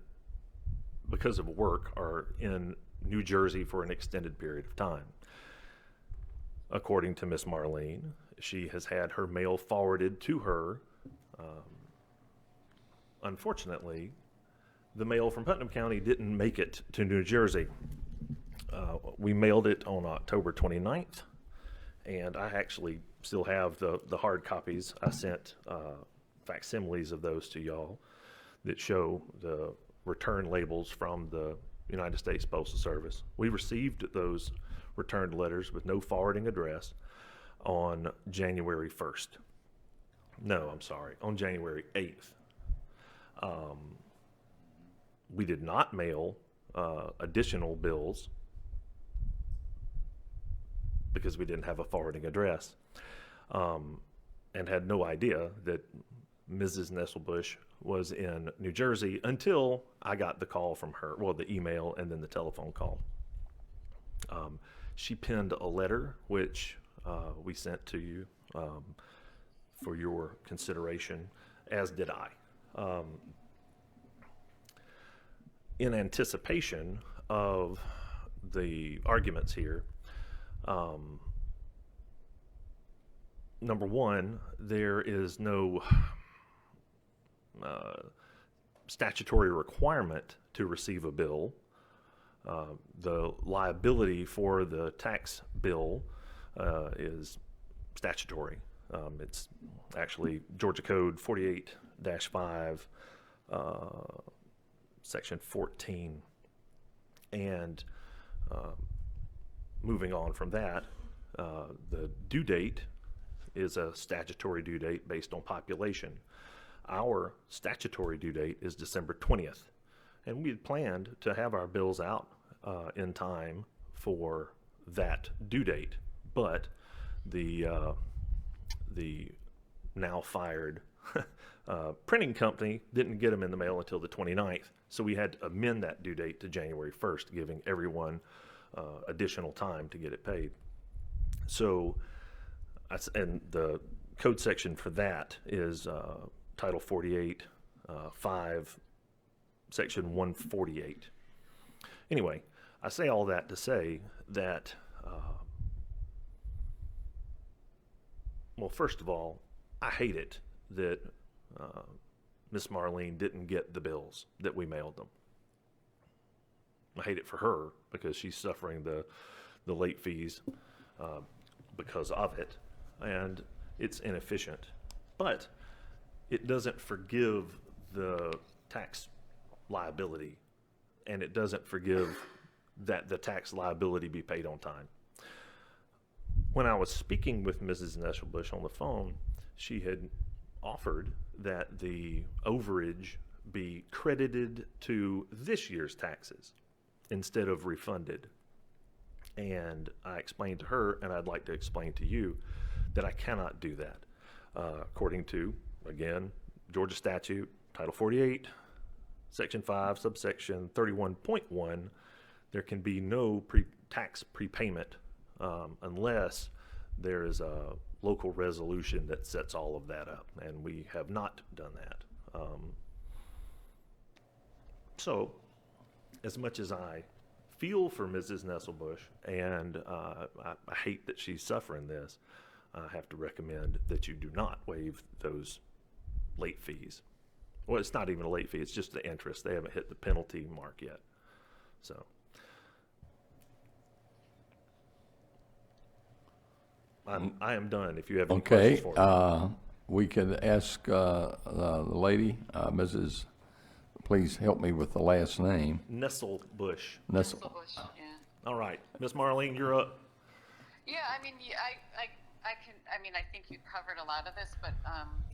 because of work, are in New Jersey for an extended period of time. According to Miss Marlene, she has had her mail forwarded to her. Unfortunately, the mail from Putnam County didn't make it to New Jersey. We mailed it on October 29th, and I actually still have the hard copies. I sent facsimiles of those to y'all that show the return labels from the United States Postal Service. We received those returned letters with no forwarding address on January 1st. No, I'm sorry, on January 8th. We did not mail additional bills because we didn't have a forwarding address, and had no idea that Mrs. Nesselbush was in New Jersey until I got the call from her, well, the email and then the telephone call. She penned a letter which we sent to you for your consideration, as did I. In anticipation of the arguments here, number one, there is no statutory requirement to receive a bill. The liability for the tax bill is statutory. It's actually Georgia Code 48-5, Section 14. And moving on from that, the due date is a statutory due date based on population. Our statutory due date is December 20th, and we had planned to have our bills out in time for that due date, but the now fired printing company didn't get them in the mail until the 29th, so we had to amend that due date to January 1st, giving everyone additional time to get it paid. So, and the code section for that is Title 48, 5, Section 148. Anyway, I say all that to say that, well, first of all, I hate it that Miss Marlene didn't get the bills that we mailed them. I hate it for her because she's suffering the late fees because of it, and it's inefficient. But it doesn't forgive the tax liability, and it doesn't forgive that the tax liability be paid on time. When I was speaking with Mrs. Nesselbush on the phone, she had offered that the overage be credited to this year's taxes instead of refunded. And I explained to her, and I'd like to explain to you, that I cannot do that. According to, again, Georgia statute, Title 48, Section 5, subsection 31.1, there can be no tax prepayment unless there is a local resolution that sets all of that up, and we have not done that. So, as much as I feel for Mrs. Nesselbush, and I hate that she's suffering this, I have to recommend that you do not waive those late fees. Well, it's not even a late fee, it's just the interest. They haven't hit the penalty mark yet. So, I am done if you have any questions for me. We could ask the lady, Mrs., please help me with the last name. Nesselbush. Bush, yeah. All right, Miss Marlene, you're up. Yeah, I mean, I mean, I think you covered a lot of this, but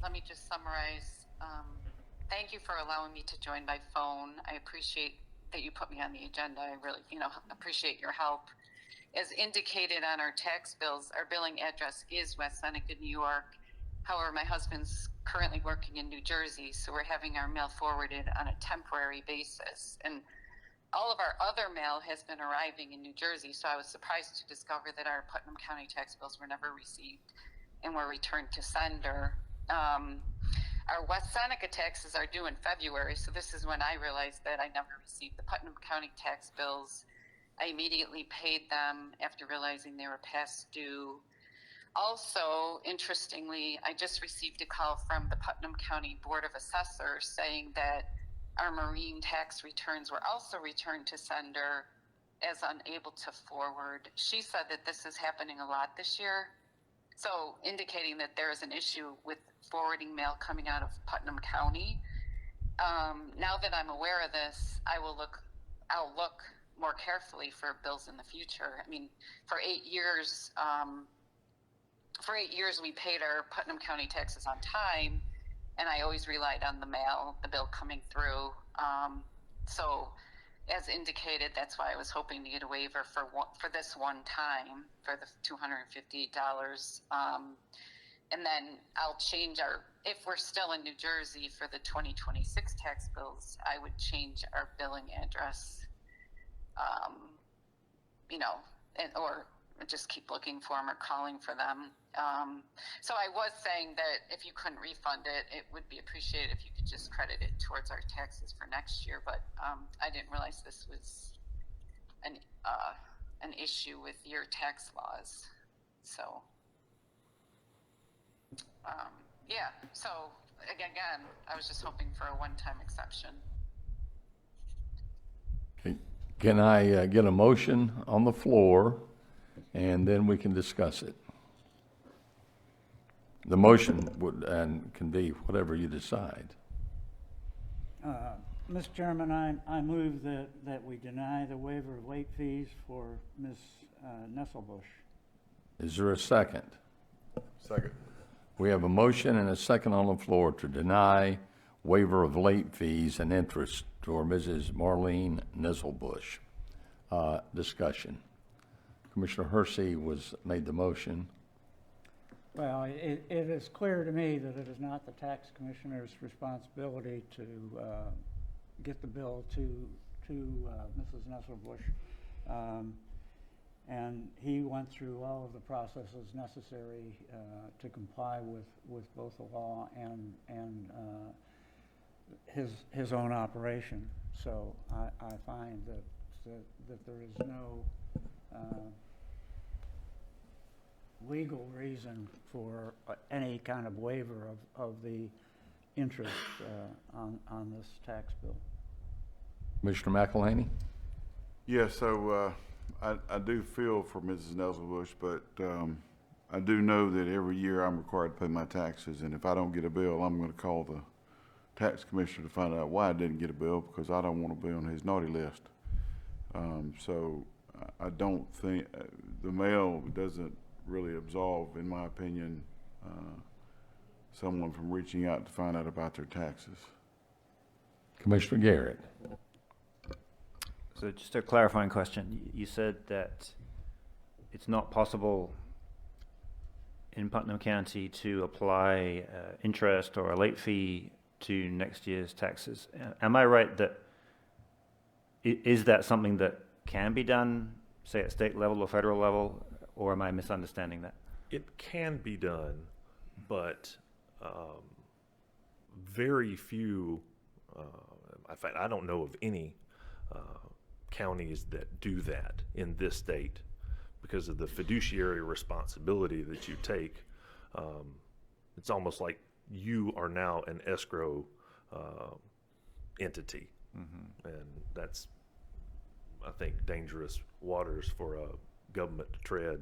let me just summarize. Thank you for allowing me to join by phone. I appreciate that you put me on the agenda. I really, appreciate your help. As indicated on our tax bills, our billing address is West Seneca, New York. However, my husband's currently working in New Jersey, so we're having our mail forwarded on a temporary basis. And all of our other mail has been arriving in New Jersey, so I was surprised to discover that our Putnam County tax bills were never received and were returned to sender. Our West Seneca taxes are due in February, so this is when I realized that I never received the Putnam County tax bills. I immediately paid them after realizing they were past due. Also, interestingly, I just received a call from the Putnam County Board of Assessors saying that our marine tax returns were also returned to sender as unable to forward. She said that this is happening a lot this year, so indicating that there is an issue with forwarding mail coming out of Putnam County. Now that I'm aware of this, I'll look more carefully for bills in the future. I mean, for 8 years, we paid our Putnam County taxes on time, and I always relied on the mail, the bill coming through. So, as indicated, that's why I was hoping to get a waiver for this one time for the $258. And then I'll change if we're still in New Jersey for the 2026 tax bills, I would change our billing address, or just keep looking for them or calling for them. So I was saying that if you couldn't refund it, it would be appreciated if you could just credit it towards our taxes for next year. But I didn't realize this was an issue with your tax laws. So, yeah. So again, I was just hoping for a one-time exception. Can I get a motion on the floor, and then we can discuss it? The motion can be whatever you decide. Mr. Chairman, I move that we deny the waiver of late fees for Ms. Nesselbush. Is there a second? Second. We have a motion and a second on the floor to deny waiver of late fees and interest for Mrs. Marlene Nesselbush. Discussion. Commissioner Hersey made the motion. Well, it is clear to me that it is not the tax commissioner's responsibility to get the bill to Mrs. Nesselbush. And he went through all of the processes necessary to comply with both the law and his own operation. So I find that there is no legal reason for any kind of waiver of the interest on this tax bill. Commissioner McElhaney? Yeah, so I do feel for Mrs. Nesselbush, but I do know that every year I'm required to pay my taxes, and if I don't get a bill, I'm going to call the tax commissioner to find out why I didn't get a bill, because I don't want to be on his naughty list. So I don't think the mail doesn't really absolve, in my opinion, someone from reaching out to find out about their taxes. Commissioner Garrett? So just a clarifying question. You said that it's not possible in Putnam County to apply interest or a late fee to next year's taxes. Am I right that, is that something that can be done, say at state level or federal level, or am I misunderstanding that? It can be done, but very few, in fact, I don't know of any counties that do that in this state because of the fiduciary responsibility that you take. It's almost like you are now an escrow entity. Mm-hmm. And that's, I think, dangerous waters for a government to tread.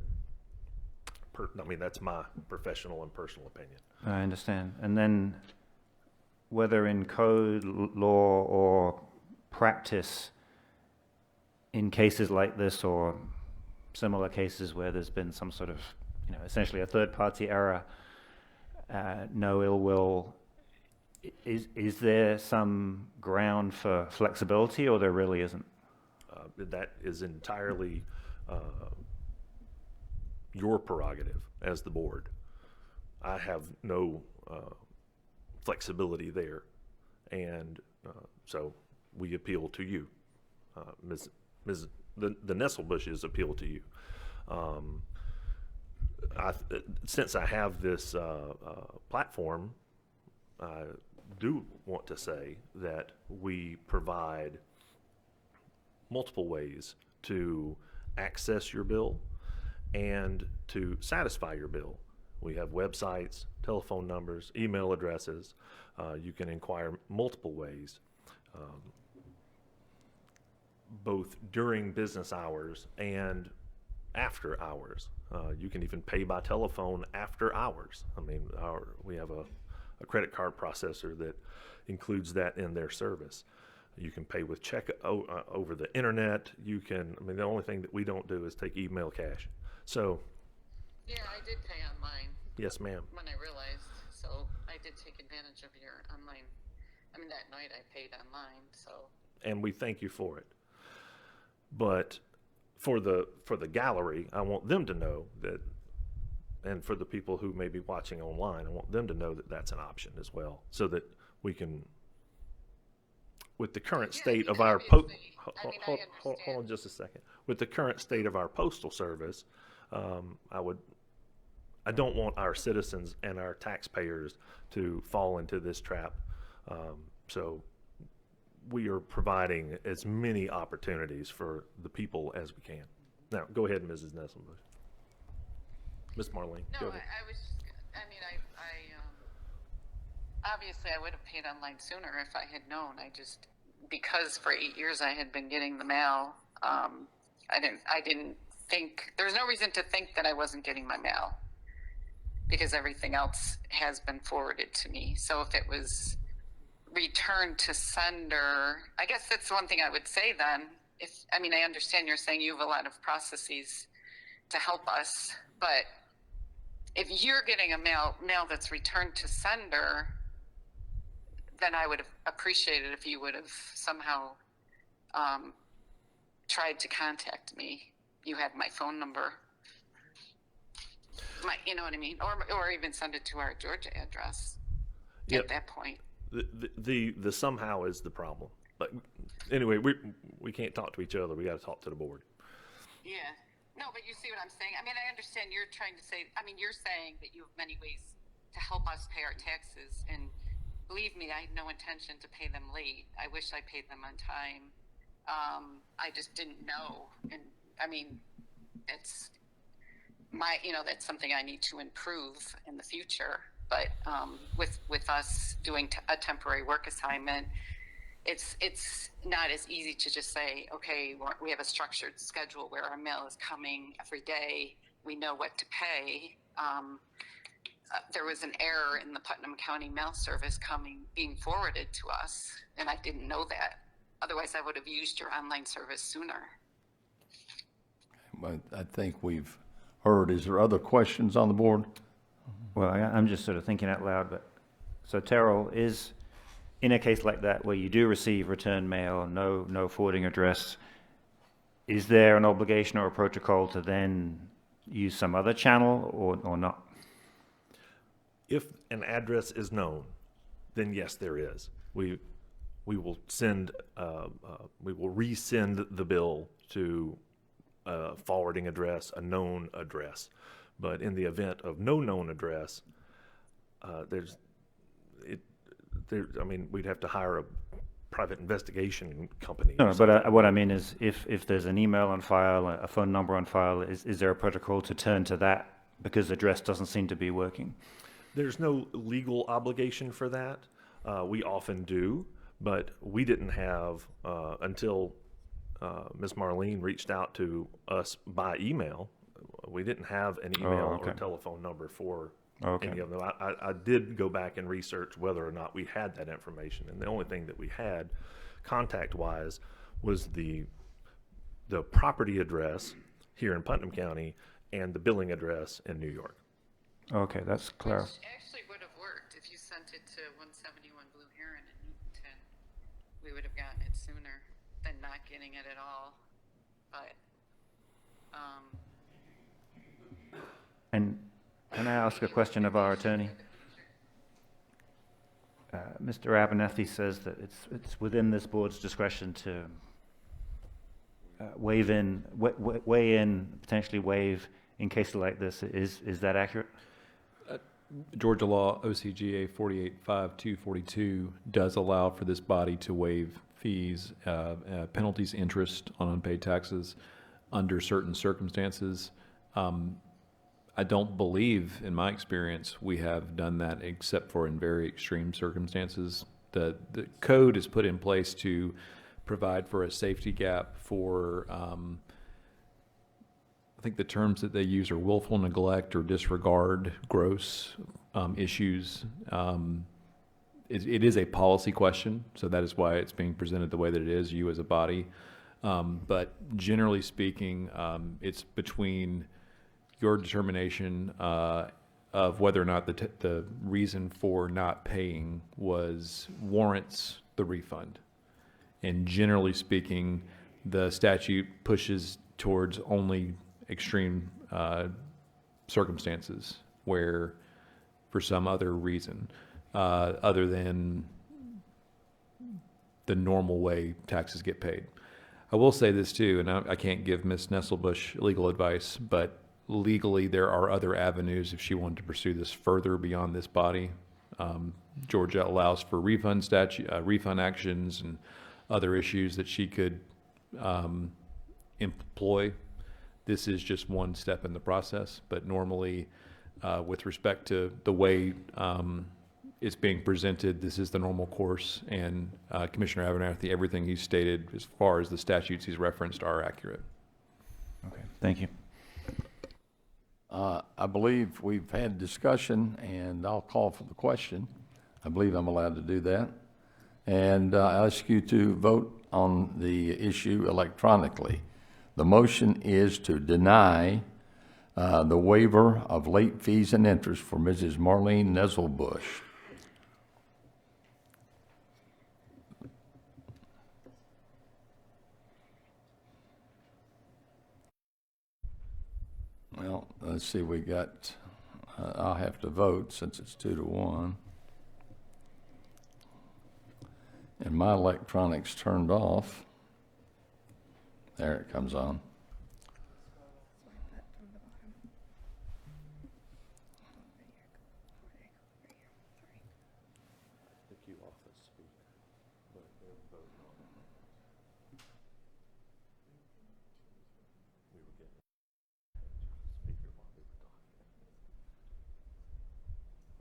I mean, that's my professional and personal opinion. I understand. And then whether in code, law, or practice, in cases like this or similar cases where there's been some sort of essentially a third-party error, no ill will. Is there some ground for flexibility, or there really isn't? That is entirely your prerogative as the board. I have no flexibility there, and so we appeal to you. The Nestlebushes appeal to you. Since I have this platform, I do want to say that we provide multiple ways to access your bill and to satisfy your bill. We have websites, telephone numbers, email addresses. You can inquire multiple ways, both during business hours and after hours. You can even pay by telephone after hours. I mean, we have a credit card processor that includes that in their service. You can pay with check over the internet. The only thing that we don't do is take email cash. So. Yeah, I did pay online. Yes, ma'am. When I realized, so I did take advantage of your online. That night I paid online, so. And we thank you for it. But for the gallery, I want them to know that, and for the people who may be watching online, I want them to know that that's an option as well, so that we can, with the current state of our hold on just a second. With the current state of our postal service, I don't want our citizens and our taxpayers to fall into this trap. So we are providing as many opportunities for the people as we can. Now, go ahead, Mrs. Nesselbush. Ms. Marlene, go ahead. Obviously I would have paid online sooner if I had known. Because for 8 years I had been getting the mail, I didn't think, there was no reason to think that I wasn't getting my mail, because everything else has been forwarded to me. So if it was returned to sender, I guess that's one thing I would say then. I understand you're saying you have a lot of processes to help us, but if you're getting a mail that's returned to sender, then I would have appreciated if you would have somehow tried to contact me. You had my phone number. You know what I mean? Or even send it to our Georgia address at that point. The somehow is the problem. But anyway, we can't talk to each other. We got to talk to the board. Yeah. No, but you see what I'm saying? I understand you're trying to say, you're saying that you have many ways to help us pay our taxes. And believe me, I had no intention to pay them late. I wish I paid them on time. I just didn't know. And it's that's something I need to improve in the future. But with us doing a temporary work assignment, it's not as easy to just say, okay, we have a structured schedule where our mail is coming every day. We know what to pay. There was an error in the Putnam County mail service being forwarded to us, and I didn't know that. Otherwise, I would have used your online service sooner. But I think we've heard. Is there other questions on the board? Well, I'm just sort of thinking out loud, but so Terrell, is in a case like that where you do receive return mail, no forwarding address, is there an obligation or a protocol to then use some other channel or not? If an address is known, then yes, there is. We will send, we will resend the bill to a forwarding address, a known address. But in the event of no known address, we'd have to hire a private investigation company. No, but what I mean is, if there's an email on file, a phone number on file, is there a protocol to turn to that because the address doesn't seem to be working? There's no legal obligation for that. We often do, but we didn't have until Ms. Marlene reached out to us by email. We didn't have an email or telephone number for any of them. I did go back and research whether or not we had that information, and the only thing that we had contact-wise was the property address here in Putnam County and the billing address in New York. Okay, that's clear. Which actually would have worked if you sent it to 171 Blue Heron in Eatonton. We would have gotten it sooner than not getting it at all. But, And can I ask a question of our attorney? Mr. Abernathy says that it's within this board's discretion to weigh in, potentially waive in cases like this. Is that accurate? Georgia law OCGA 485242 does allow for this body to waive fees, penalties, interest on unpaid taxes under certain circumstances. I don't believe, in my experience, we have done that except for in very extreme circumstances. The code is put in place to provide for a safety gap for, I think the terms that they use are willful neglect or disregard, gross issues. It is a policy question, so that is why it's being presented the way that it is, you as a body. But generally speaking, it's between your determination of whether or not the reason for not paying warrants the refund. And generally speaking, the statute pushes towards only extreme circumstances where, for some other reason, other than the normal way taxes get paid. I will say this too, and I can't give Ms. Nesselbush legal advice, but legally there are other avenues if she wanted to pursue this further beyond this body. Georgia allows for refund actions and other issues that she could employ. This is just one step in the process, but normally with respect to the way it's being presented, this is the normal course, and Commissioner Abernathy, everything he's stated as far as the statutes he's referenced are accurate. Okay, thank you. I believe we've had discussion, and I'll call for the question. I believe I'm allowed to do that. And I ask you to vote on the issue electronically. The motion is to deny the waiver of late fees and interest for Mrs. Marlene Nesselbush. Well, let's see, we got, I'll have to vote since it's 2-1. And my electronics turned off. There it comes on.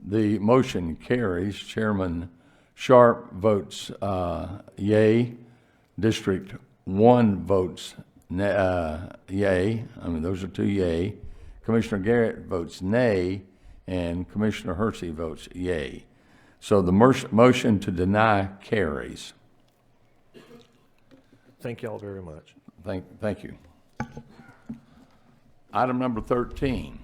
The motion carries. Chairman Sharp votes yay. District 1 votes yay. I mean, those are 2 yay. Commissioner Garrett votes nay, and Commissioner Hersey votes yay. So the motion to deny carries. Thank y'all very much. Thank you. Item number 13.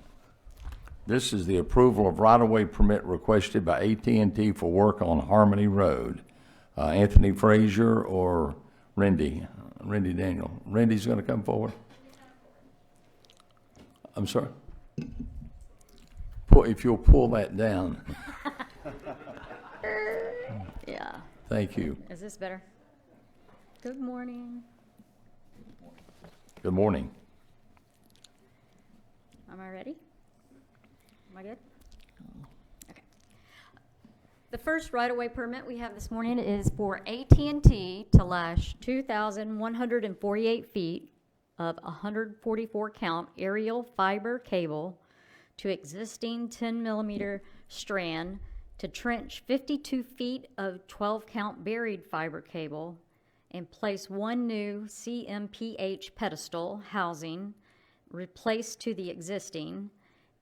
This is the approval of right-of-way permit requested by AT&T for work on Harmony Road. Anthony Frazier or Rendy Daniel. Rendy's going to come forward. I'm sorry? If you'll pull that down. Yeah. Thank you. Is this better? Good morning. Good morning. Am I ready? Am I good? Okay. The first right-of-way permit we have this morning is for AT&T to lash 2,148 feet of 144 count aerial fiber cable to existing 10 millimeter strand, to trench 52 feet of 12 count buried fiber cable, and place one new CMPH pedestal housing replaced to the existing,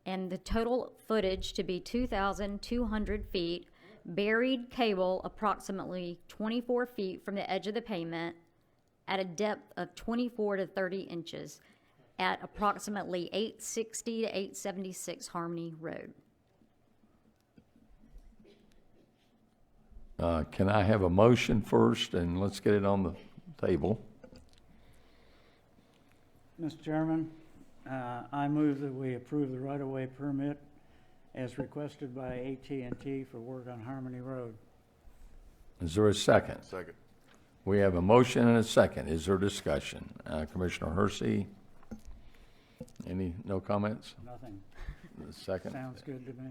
and the total footage to be 2,200 feet, buried cable approximately 24 feet from the edge of the pavement at a depth of 24 to 30 inches, at approximately 860 to 876 Harmony Road. Can I have a motion first, and let's get it on the table? Mr. Chairman, I move that we approve the right-of-way permit as requested by AT&T for work on Harmony Road. Is there a second? Second. We have a motion and a second. Is there discussion? Commissioner Hersey? No comments? Nothing. The second? Sounds good to me.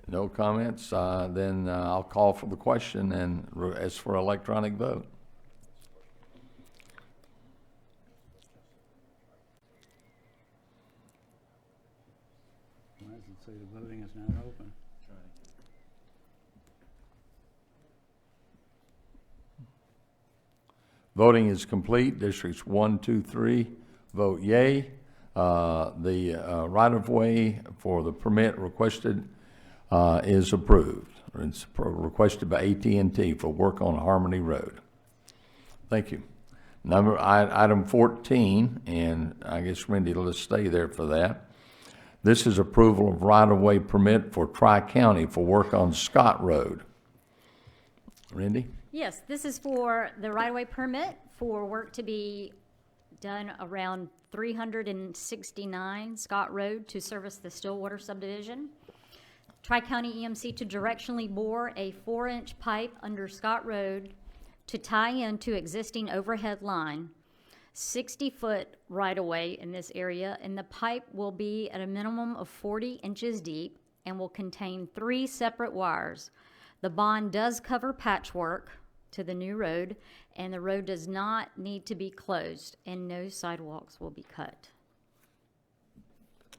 No comments? Then I'll call for the question and ask for electronic vote. Why does it say the voting is not open? Voting is complete. Districts 1, 2, 3 vote yea. The right-of-way for the permit requested is approved. It's requested by AT&T for work on Harmony Road. Thank you. Item 14, and I guess Randy, let's stay there for that. This is approval of right-of-way permit for Tri-County for work on Scott Road. Randy? Yes, this is for the right-of-way permit for work to be done around 369 Scott Road to service the Stillwater subdivision. Tri-County EMC to directionally bore a 4-inch pipe under Scott Road to tie into existing overhead line, 60-foot right-of-way in this area, and the pipe will be at a minimum of 40 inches deep and will contain 3 separate wires. The bond does cover patchwork to the new road, and the road does not need to be closed, and no sidewalks will be cut.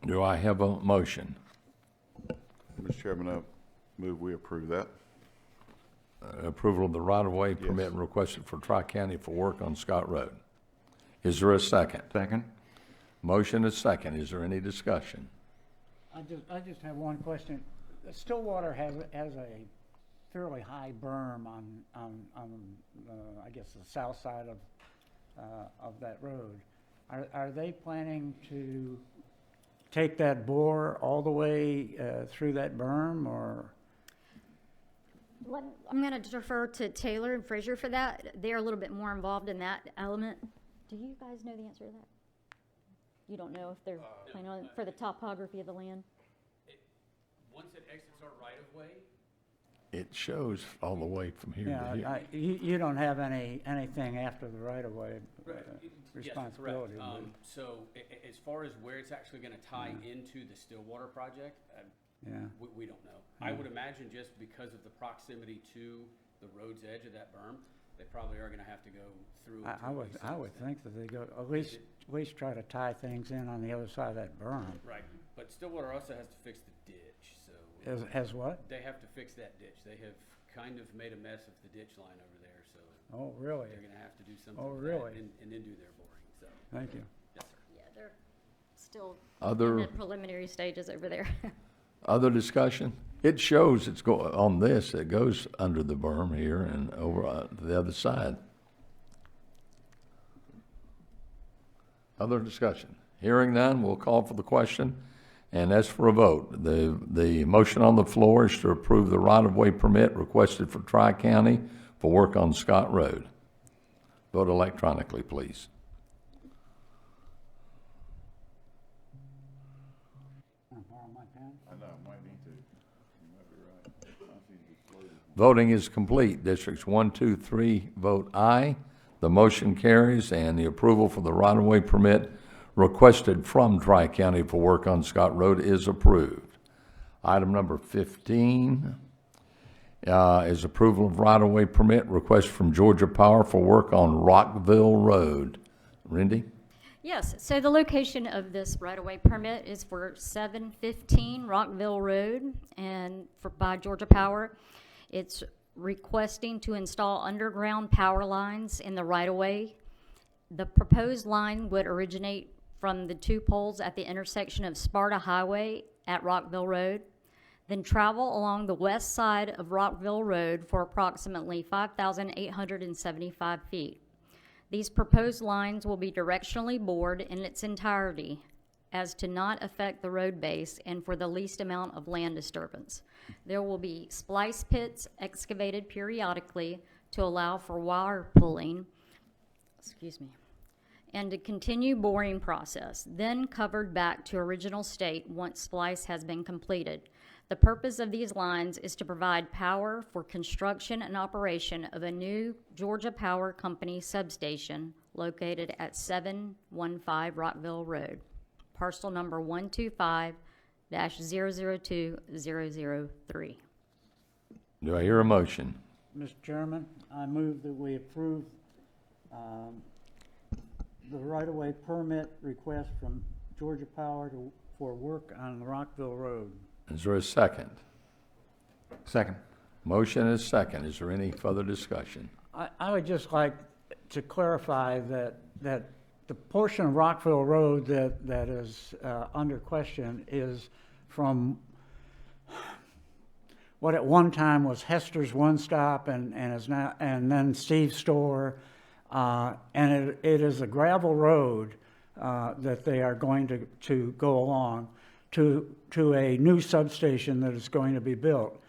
Do I have a motion? Mr. Chairman, I move we approve that. Approval of the right-of-way permit requested for Tri-County for work on Scott Road. Is there a second? Second. Motion is second. Is there any discussion? I just have one question. Stillwater has a fairly high berm on I guess the south side of that road. Are they planning to take that bore all the way through that berm, or? I'm going to defer to Taylor and Frazier for that. They're a little bit more involved in that element. Do you guys know the answer to that? You don't know if they're planning on for the topography of the land? Once it exits our right-of-way, It shows all the way from here to here. Yeah, you don't have anything after the right-of-way responsibility. Yes, do correct. you? So as far as where it's actually going to tie into the Stillwater project, Yeah. we don't know. I would imagine just because of the proximity to the road's edge of that berm, they probably are going to have to go through. I would think that they go, at least try to tie things in on the other side of that berm. Right, but Stillwater also has to fix the ditch, so. Has what? They have to fix that ditch. They have kind of made a mess of the ditch line over there, so. Oh, really? They're going to have to do something. Oh, with really? that and then do their boring, so. Thank you. Yes, sir. Yeah, they're still Other- in the preliminary stages over there. Other discussion? It shows it's on this, it goes under the berm here and over to the other side. Other discussion? Hearing none, we'll call for the question and ask for a vote. The motion on the floor is to approve the right-of-way permit requested for Tri-County for work on Scott Road. Vote electronically, please. Borrow my pen? I know, might need to. You might be right. I think it's closed. Voting is complete. Districts 1, 2, 3 vote aye. The motion carries, and the approval for the right-of-way permit requested from Tri-County for work on Scott Road is approved. Item number 15 is approval of right-of-way permit request from Georgia Power for work on Rockville Road. Randy? Yes, so the location of this right-of-way permit is for 715 Rockville Road and by Georgia Power. It's requesting to install underground power lines in the right-of-way. The proposed line would originate from the 2 poles at the intersection of Sparta Highway at Rockville Road, then travel along the west side of Rockville Road for approximately 5,875 feet. These proposed lines will be directionally bored in its entirety as to not affect the road base and for the least amount of land disturbance. There will be splice pits excavated periodically to allow for wire pulling, and to continue boring process, then covered back to original state once splice has been completed. The purpose of these lines is to provide power for construction and operation of a new Georgia Power Company substation located at 715 Rockville Road, parcel number 125-002003. Do I hear a motion? Mr. Chairman, I move that we approve the right-of-way permit request from Georgia Power for work on Rockville Road. Is there a second? Second. Motion is second. Is there any further discussion? I would just like to clarify that the portion of Rockville Road that is under question is from what at one time was Hester's One Stop and is now, and then Steve's Store, and it is a gravel road that they are going to go along to a new substation that is going to be built.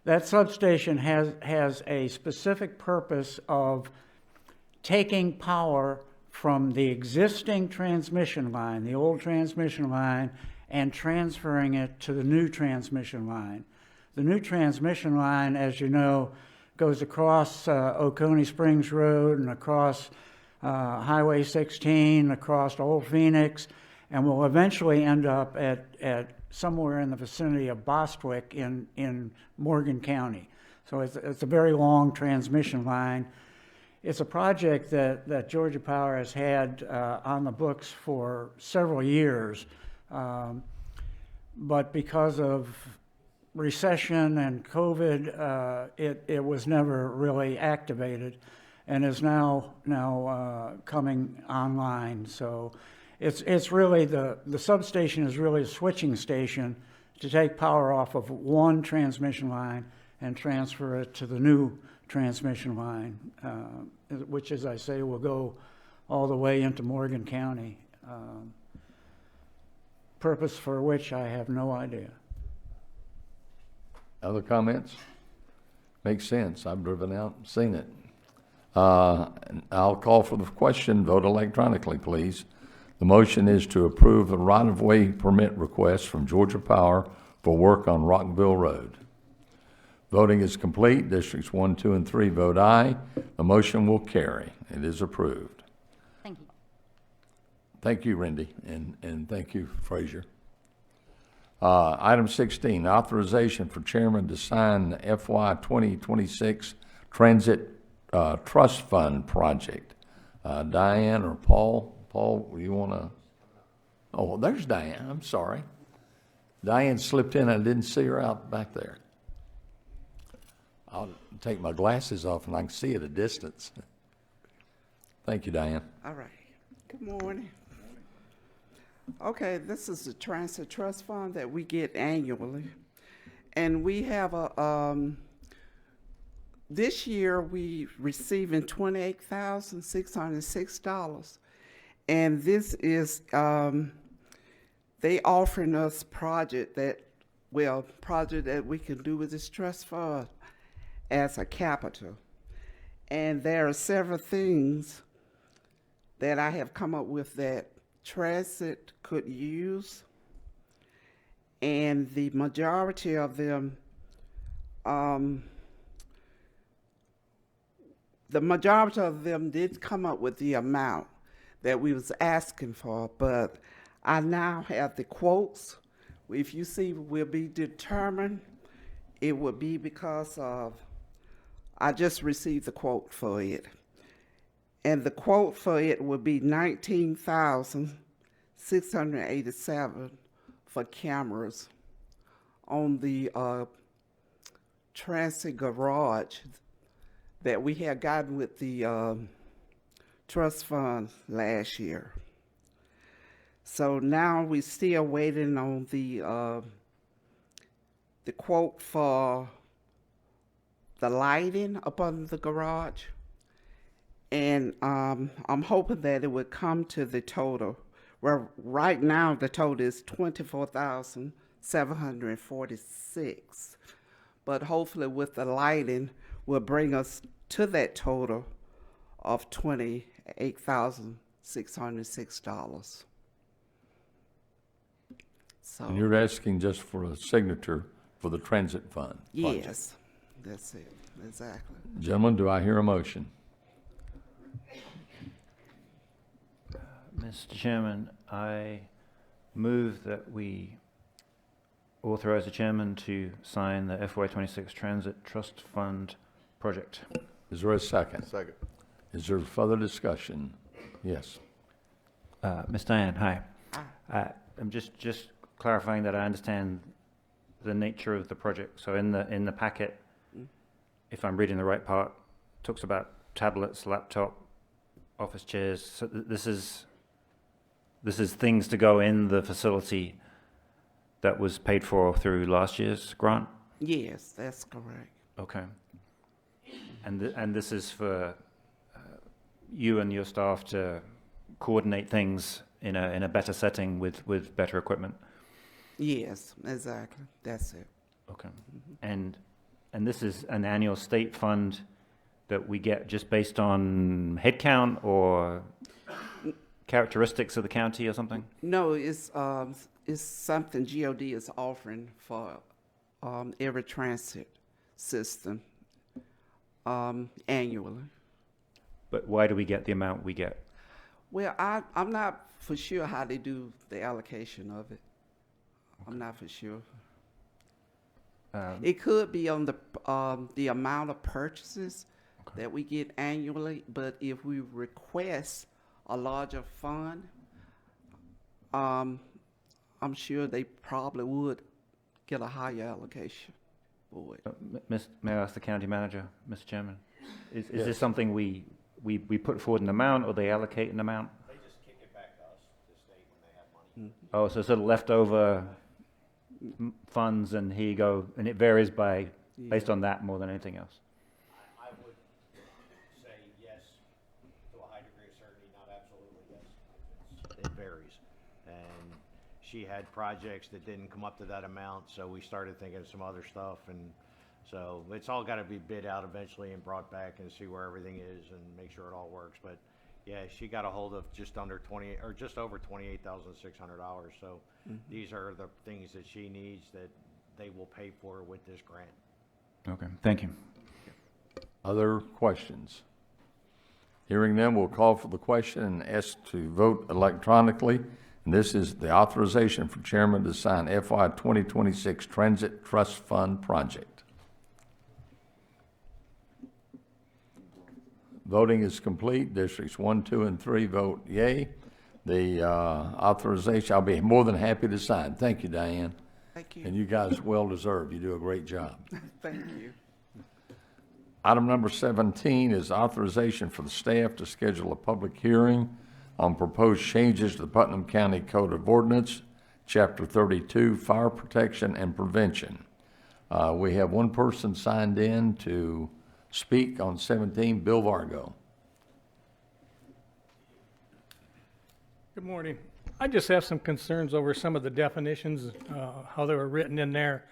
That substation has a specific purpose of taking power from the existing transmission line, the old transmission line, and transferring it to the new transmission line. The new transmission line, as you know, goes across Oconee Springs Road and across Highway 16, across Old Phoenix, and will eventually end up at somewhere in the vicinity of Bostwick in Morgan County. So it's a very long transmission line. It's a project that Georgia Power has had on the books for several years, but because of recession and COVID, it was never really activated, and is now coming online. So it's really the substation is really a switching station to take power off of one transmission line and transfer it to the new transmission line, which, as I say, will go all the way into Morgan County. Purpose for which I have no idea. Other comments? Makes sense. I've driven out and seen it. I'll call for the question. Vote electronically, please. The motion is to approve the right-of-way permit request from Georgia Power for work on Rockville Road. Voting is complete. Districts 1, 2, and 3 vote aye. The motion will carry. It is approved. Thank you. Thank you, Rendy, and thank you, Frazier. Item 16, authorization for chairman to sign the FY 2026 Transit Trust Fund project. Diane or Paul? Paul, you want to? Oh, there's Diane. I'm sorry. Diane slipped in. I didn't see her out back there. I'll take my glasses off and I can see at a distance. Thank you, Diane. All right. Good morning. Okay, this is the Transit Trust Fund that we get annually. And we have this year we receiving $28,606. And this is, they offering us project that we can do with this trust fund as a capital. And there are several things that I have come up with that transit could use, and the majority of them, did come up with the amount that we was asking for, but I now have the quotes. If you see will be determined, it would be because of, I just received the quote for it. And the quote for it would be $19,687 for cameras on the transit garage that we had gotten with the trust fund last year. So now we're still waiting on the quote for the lighting up on the garage. And I'm hoping that it would come to the total. Well, right now the total is 24,746, but hopefully with the lighting will bring us to that total of $28,606. So And you're asking just for a signature for the transit fund project. yes, that's it, exactly. Gentlemen, do I hear a motion? Mr. Chairman, I move that we authorize the chairman to sign the FY26 Transit Trust Fund project. Is there a second? Second. Is there further discussion? Yes. Ms. Diane, hi. I'm just clarifying that I understand the nature of the project. So in the packet, if I'm reading the right part, talks about tablets, laptop, office chairs. So this is things to go in the facility that was paid for through last year's grant? Yes, that's correct. Okay. And this is for you and your staff to coordinate things in a better setting with better equipment? Yes, exactly. That's it. Okay. And this is an annual state fund that we get just based on headcount or characteristics of the county or something? No, it's something GOD is offering for every transit system annually. But why do we get the amount we get? Well, I'm not for sure how they do the allocation of it. I'm not for sure. It could be on the amount of purchases that we get annually, but if we request a larger fund, I'm sure they probably would get a higher allocation for it. May I ask the county manager, Mr. Chairman? Is this something we put forward an amount or they allocate an amount? They just kick it back to us, the state, when they have money. Oh, so sort of leftover funds and here you go, and it varies based on that more than anything else? I would say yes to a high degree of certainty, not absolutely yes. It varies. And she had projects that didn't come up to that amount, so we started thinking of some other stuff. And so it's all got to be bid out eventually and brought back and see where everything is and make sure it all works. But yeah, she got a hold of just under just over $28,600. So these are the things that she needs that they will pay for with this grant. Okay, thank you. Other questions? Hearing none, we'll call for the question and ask to vote electronically. And this is the authorization for chairman to sign FY 2026 Transit Trust Fund project. Voting is complete. Districts 1, 2, and 3 vote yea. The authorization, I'll be more than happy to sign. Thank you, Diane. Thank you. And you guys well deserved. You do a great job. Thank you. Item number 17 is authorization for the staff to schedule a public hearing on proposed changes to the Putnam County Code of Ordinance, Chapter 32, Fire Protection and Prevention. We have one person signed in to speak on 17, Bill Vargo. Good morning. I just have some concerns over some of the definitions, how they were written in there,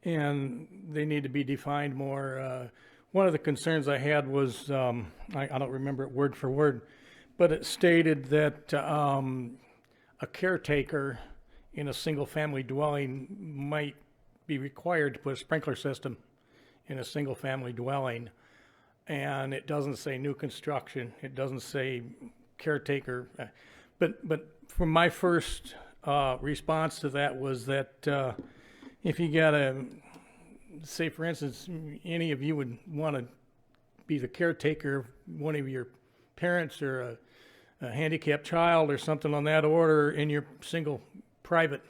and they need to be defined more. One of the concerns I had was, I don't remember it word for word, but it stated that a caretaker in a single-family dwelling might be required to put a sprinkler system in a single-family dwelling. And it doesn't say new construction. It doesn't say caretaker. But from my first response to that was that if you got say for instance, any of you would want to be the caretaker of one of your parents or a handicapped child or something on that order in your single private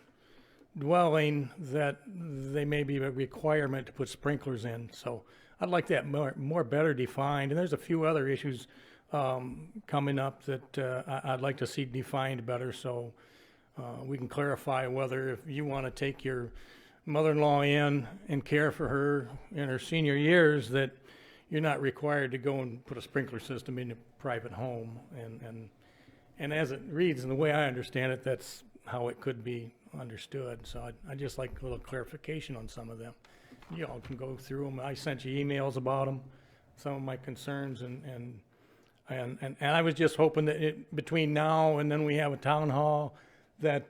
dwelling, that they may be a requirement to put sprinklers in. So I'd like that more better defined. And there's a few other issues coming up that I'd like to see defined better, so we can clarify whether if you want to take your mother-in-law in and care for her in her senior years, that you're not required to go and put a sprinkler system in a private home. And as it reads, and the way I understand it, that's how it could be understood. So I'd just like a little clarification on some of them. You all can go through them. I sent you emails about them, some of my concerns, and I was just hoping that between now and then we have a town hall, that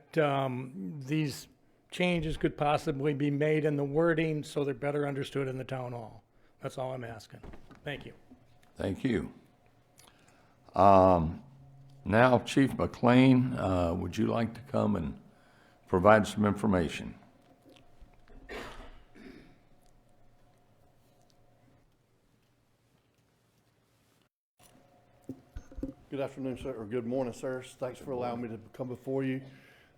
these changes could possibly be made in the wording so they're better understood in the town hall. That's all I'm asking. Thank you. Thank you. Now, Chief McLean, would you like to come and provide some information? Good afternoon, sir, or good morning, sir. Thanks for allowing me to come before you.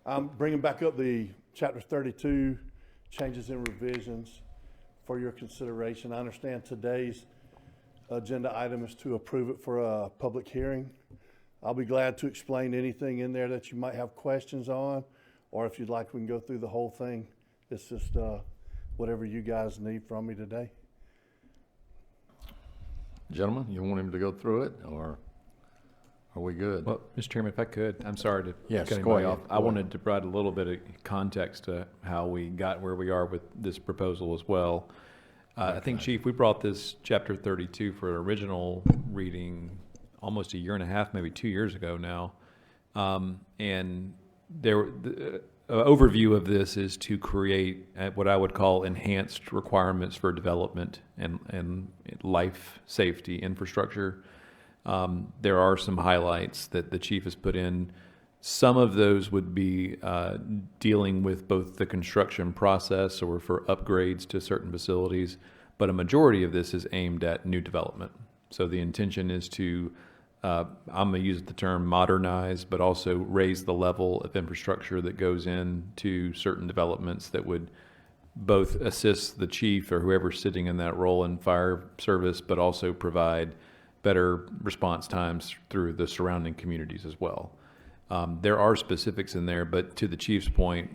I'm bringing back up the Chapter 32 changes and revisions for your consideration. I understand today's agenda item is to approve it for a public hearing. I'll be glad to explain anything in there that you might have questions on, or if you'd like, we can go through the whole thing. It's just whatever you guys need from me today. Gentlemen, you want him to go through it, or are we good? Well, Mr. Chairman, if I could, I'm sorry to Yes, cut go anybody ahead. off. I wanted to provide a little bit of context to how we got where we are with this proposal as well. I think, Chief, we brought this Chapter 32 for an original reading almost a year and a half, maybe 2 years ago now. And the overview of this is to create what I would call enhanced requirements for development and life safety infrastructure. There are some highlights that the chief has put in. Some of those would be dealing with both the construction process or for upgrades to certain facilities, but a majority of this is aimed at new development. So the intention is to, I'm going to use the term modernize, but also raise the level of infrastructure that goes into certain developments that would both assist the chief or whoever's sitting in that role in fire service, but also provide better response times through the surrounding communities as well. There are specifics in there, but to the chief's point,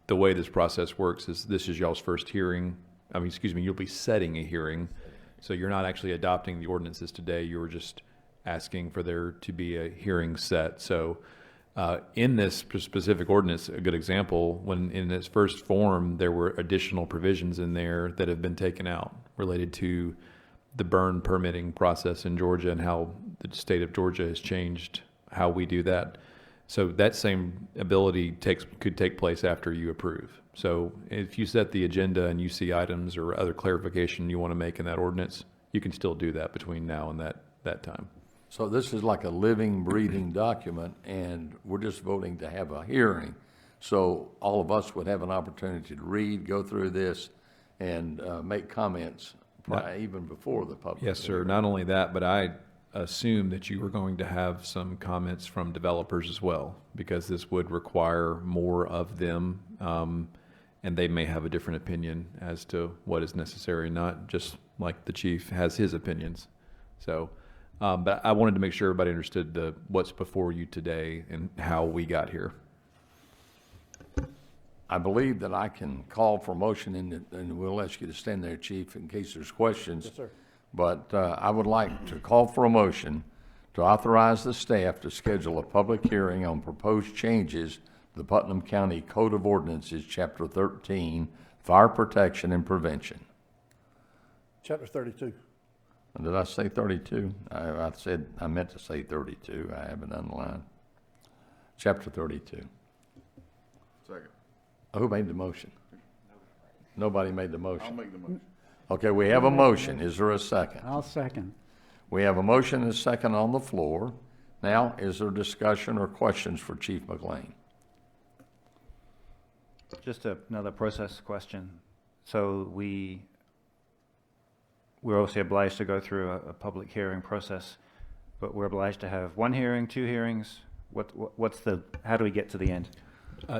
the way this process works is this is y'all's first hearing. You'll be setting a hearing. So you're not actually adopting the ordinances today. You were just asking for there to be a hearing set. So in this specific ordinance, a good example, when in its first form, there were additional provisions in there that have been taken out related to the burn permitting process in Georgia and how the state of Georgia has changed how we do that. So that same ability could take place after you approve. So if you set the agenda and you see items or other clarification you want to make in that ordinance, you can still do that between now and that time. So this is like a living, breathing document, and we're just voting to have a hearing. So all of us would have an opportunity to read, go through this, and make comments even before the public. Yes, sir. Not only that, but I assume that you were going to have some comments from developers as well, because this would require more of them, and they may have a different opinion as to what is necessary, not just like the chief has his opinions. So, but I wanted to make sure everybody understood what's before you today and how we got here. I believe that I can call for motion, and we'll ask you to stand there, Chief, in case there's questions. Yes, sir. But I would like to call for a motion to authorize the staff to schedule a public hearing on proposed changes to the Putnam County Code of Ordinances, Chapter 13, Fire Protection and Prevention. Chapter 32. Did I say 32? I meant to say 32. I have it underlined. Chapter 32. Second. Who made the motion? Nobody made the motion. I'll make the motion. Okay, we have a motion. Is there a second? I'll second. We have a motion and a second on the floor. Now, is there discussion or questions for Chief McLean? Just another process question. So we're obviously obliged to go through a public hearing process, but we're obliged to have one hearing, two hearings. How do we get to the end?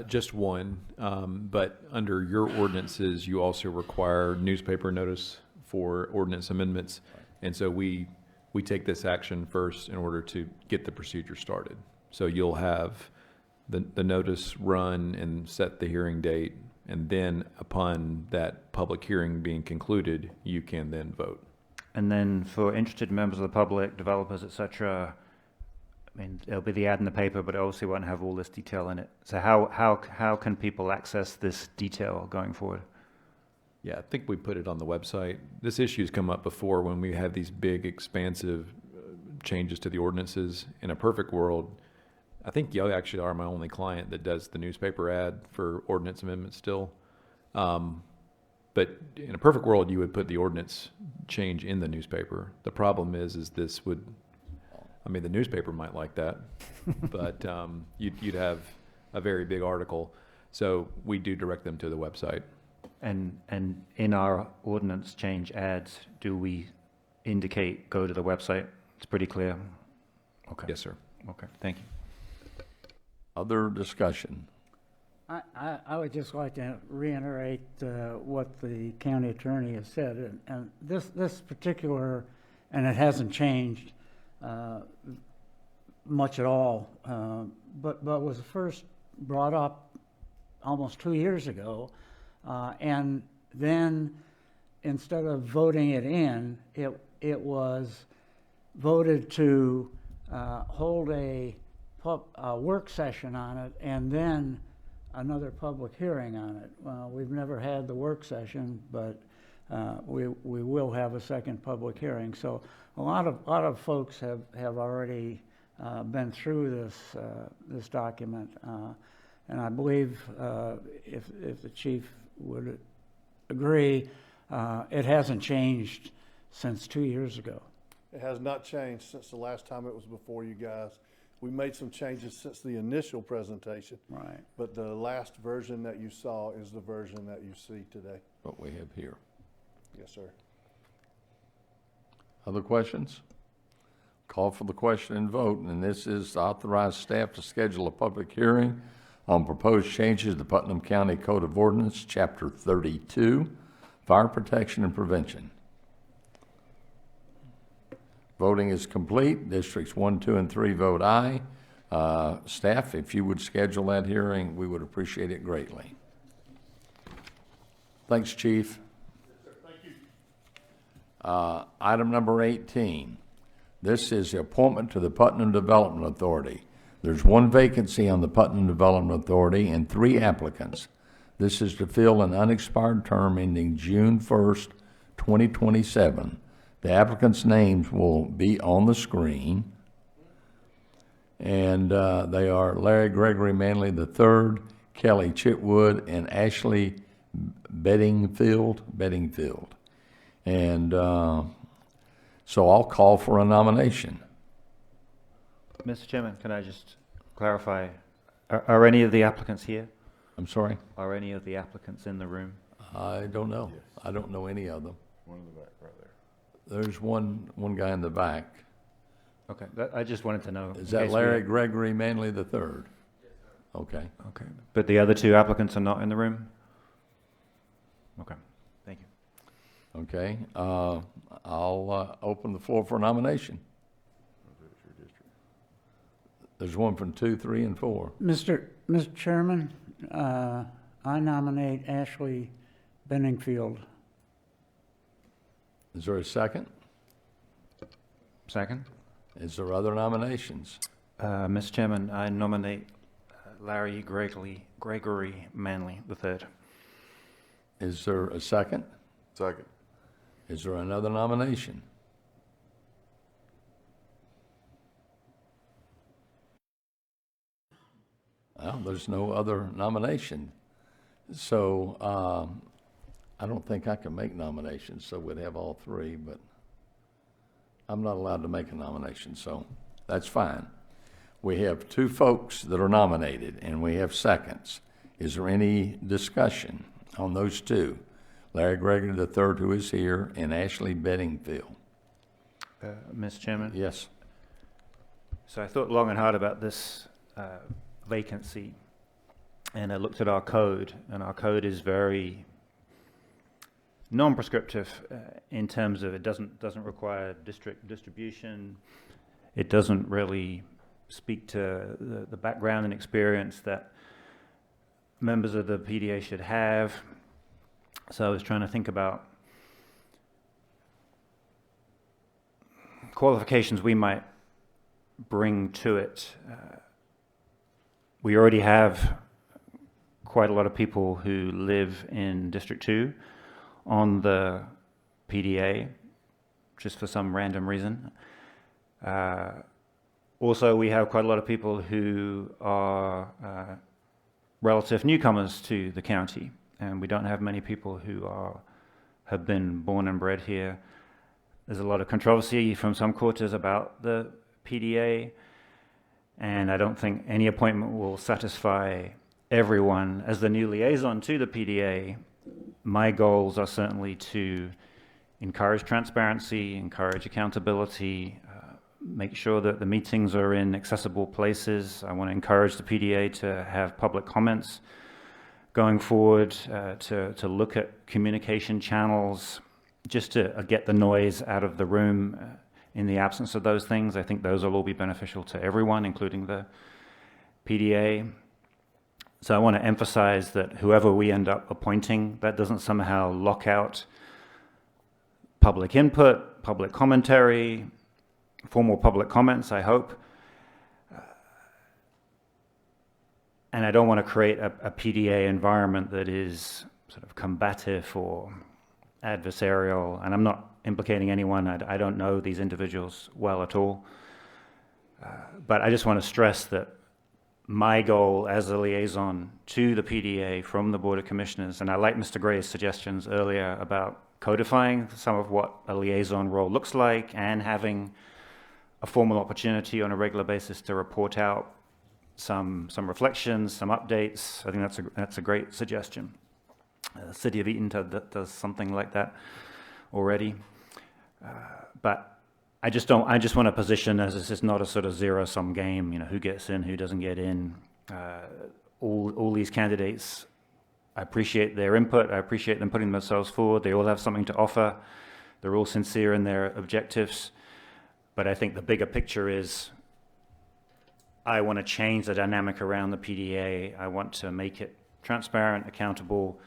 Just one, but under your ordinances, you also require newspaper notice for ordinance amendments. And so we take this action first in order to get the procedure started. So you'll have the notice run and set the hearing date, and then upon that public hearing being concluded, you can then vote. And then for interested members of the public, developers, etc., I mean, it'll be the ad in the paper, but it also won't have all this detail in it. So how can people access this detail going forward? Yeah, I think we put it on the website. This issue's come up before when we have these big, expansive changes to the ordinances. In a perfect world, I think you actually are my only client that does the newspaper ad for ordinance amendments still. But in a perfect world, you would put the ordinance change in the newspaper. The problem is this would, I mean, the newspaper might like that, but you'd have a very big article. So we do direct them to the website. And in our ordinance change ads, do we indicate go to the website? It's pretty clear. Okay. Yes, sir. Okay, thank you. Other discussion? I would just like to reiterate what the county attorney has said, and this particular, and it hasn't changed much at all, but was first brought up almost 2 years ago, and then instead of voting it in, it was voted to hold a work session on it, and then another public hearing on it. We've never had the work session, but we will have a second public hearing. So a lot of folks have already been through this document, and I believe if the chief would agree, it hasn't changed since 2 years ago. It has not changed since the last time it was before you guys. We made some changes since the initial presentation. Right. But the last version that you saw is the version that you see today. What we have here. Yes, sir. Other questions? Call for the question and vote, and this is to authorize staff to schedule a public hearing on proposed changes to Putnam County Code of Ordinance, Chapter 32, Fire Protection and Prevention. Voting is complete. Districts 1, 2, and 3 vote aye. Staff, if you would schedule that hearing, we would appreciate it greatly. Thanks, Chief. Thank you. Item number 18. This is the appointment to the Putnam Development Authority. There's one vacancy on the Putnam Development Authority and 3 applicants. This is to fill an unexpired term ending June 1st, 2027. The applicants' names will be on the screen. And they are Larry Gregory Manley III, Kelly Chitwood, and Ashley Bedingfield. And so I'll call for a nomination. Mr. Chairman, can I just clarify? Are any of the applicants here? I'm sorry? Are any of the applicants in the room? I don't know. I don't know any of them. One in the back right there. There's one guy in the back. Okay, I just wanted to know. Is that Larry Gregory Manley III? Yes, sir. Okay. Okay, but the other 2 applicants are not in the room? Okay, thank you. Okay. I'll open the floor for nomination. There's one from 2, 3, and 4. Mr. Chairman, I nominate Ashley Bedingfield. Is there a second? Second. Is there other nominations? Mr. Chairman, I nominate Larry Gregory Manley III. Is there a second? Second. Is there another nomination? Well, there's no other nomination. So I don't think I can make nominations, so we'd have all 3, but I'm not allowed to make a nomination, so that's fine. We have 2 folks that are nominated, and we have seconds. Is there any discussion on those 2? Larry Gregory III, who is here, and Ashley Bedingfield. Mr. Chairman? Yes. So I thought long and hard about this vacancy, and I looked at our code, and our code is very non-prescriptive in terms of it doesn't require district distribution. It doesn't really speak to the background and experience that members of the PDA should have. So I was trying to think about qualifications we might bring to it. We already have quite a lot of people who live in District 2 on the PDA, just for some random reason. Also, we have quite a lot of people who are relative newcomers to the county, and we don't have many people who have been born and bred here. There's a lot of controversy from some quarters about the PDA, and I don't think any appointment will satisfy everyone. As the new liaison to the PDA, my goals are certainly to encourage transparency, encourage accountability, make sure that the meetings are in accessible places. I want to encourage the PDA to have public comments going forward, to look at communication channels, just to get the noise out of the room. In the absence of those things, I think those will all be beneficial to everyone, including the PDA. So I want to emphasize that whoever we end up appointing, that doesn't somehow lock out public input, public commentary, formal public comments, I hope. And I don't want to create a PDA environment that is sort of combative or adversarial. And I'm not implicating anyone. I don't know these individuals well at all. But I just want to stress that my goal as a liaison to the PDA from the Board of Commissioners, and I like Mr. Gray's suggestions earlier about codifying some of what a liaison role looks like and having a formal opportunity on a regular basis to report out some reflections, some updates. I think that's a great suggestion. The City of Eaton does something like that already. But I just want to position as this is not a sort of zero-sum game, who gets in, who doesn't get in. All these candidates, I appreciate their input, I appreciate them putting themselves forward, they all have something to offer, they're all sincere in their objectives, but I think the bigger picture is I want to change the dynamic around the PDA, I want to make it transparent, accountable,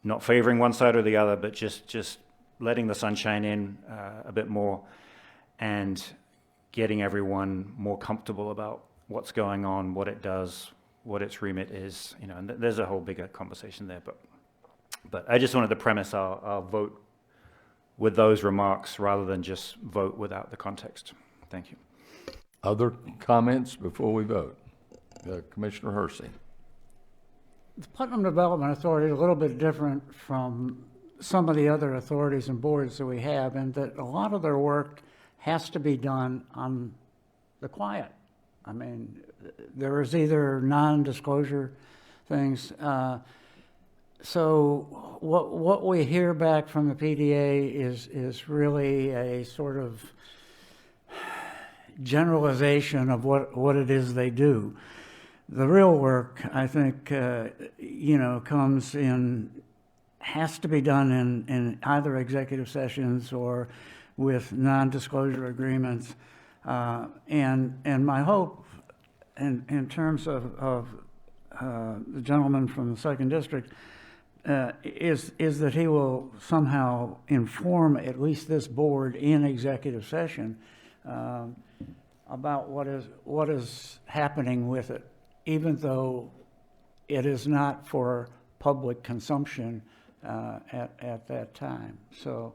not favoring one side or the other, but just letting the sunshine in a bit more and getting everyone more comfortable about what's going on, what it does, what its remit is, and there's a whole bigger conversation there. But I just wanted to premise I'll vote with those remarks rather than just vote without the context. Thank you. Other comments before we vote? Commissioner Hersey. The Putnam Development Authority is a little bit different from some of the other authorities and boards that we have, in that a lot of their work has to be done on the quiet. I mean, there is either non-disclosure things. So what we hear back from the PDA is really a sort of generalization of what it is they do. The real work, I think, has to be done in either executive sessions or with non-disclosure agreements. And my hope, in terms of the gentleman from the 2nd District, is that he will somehow inform at least this board in executive session about what is happening with it, even though it is not for public consumption at that time. So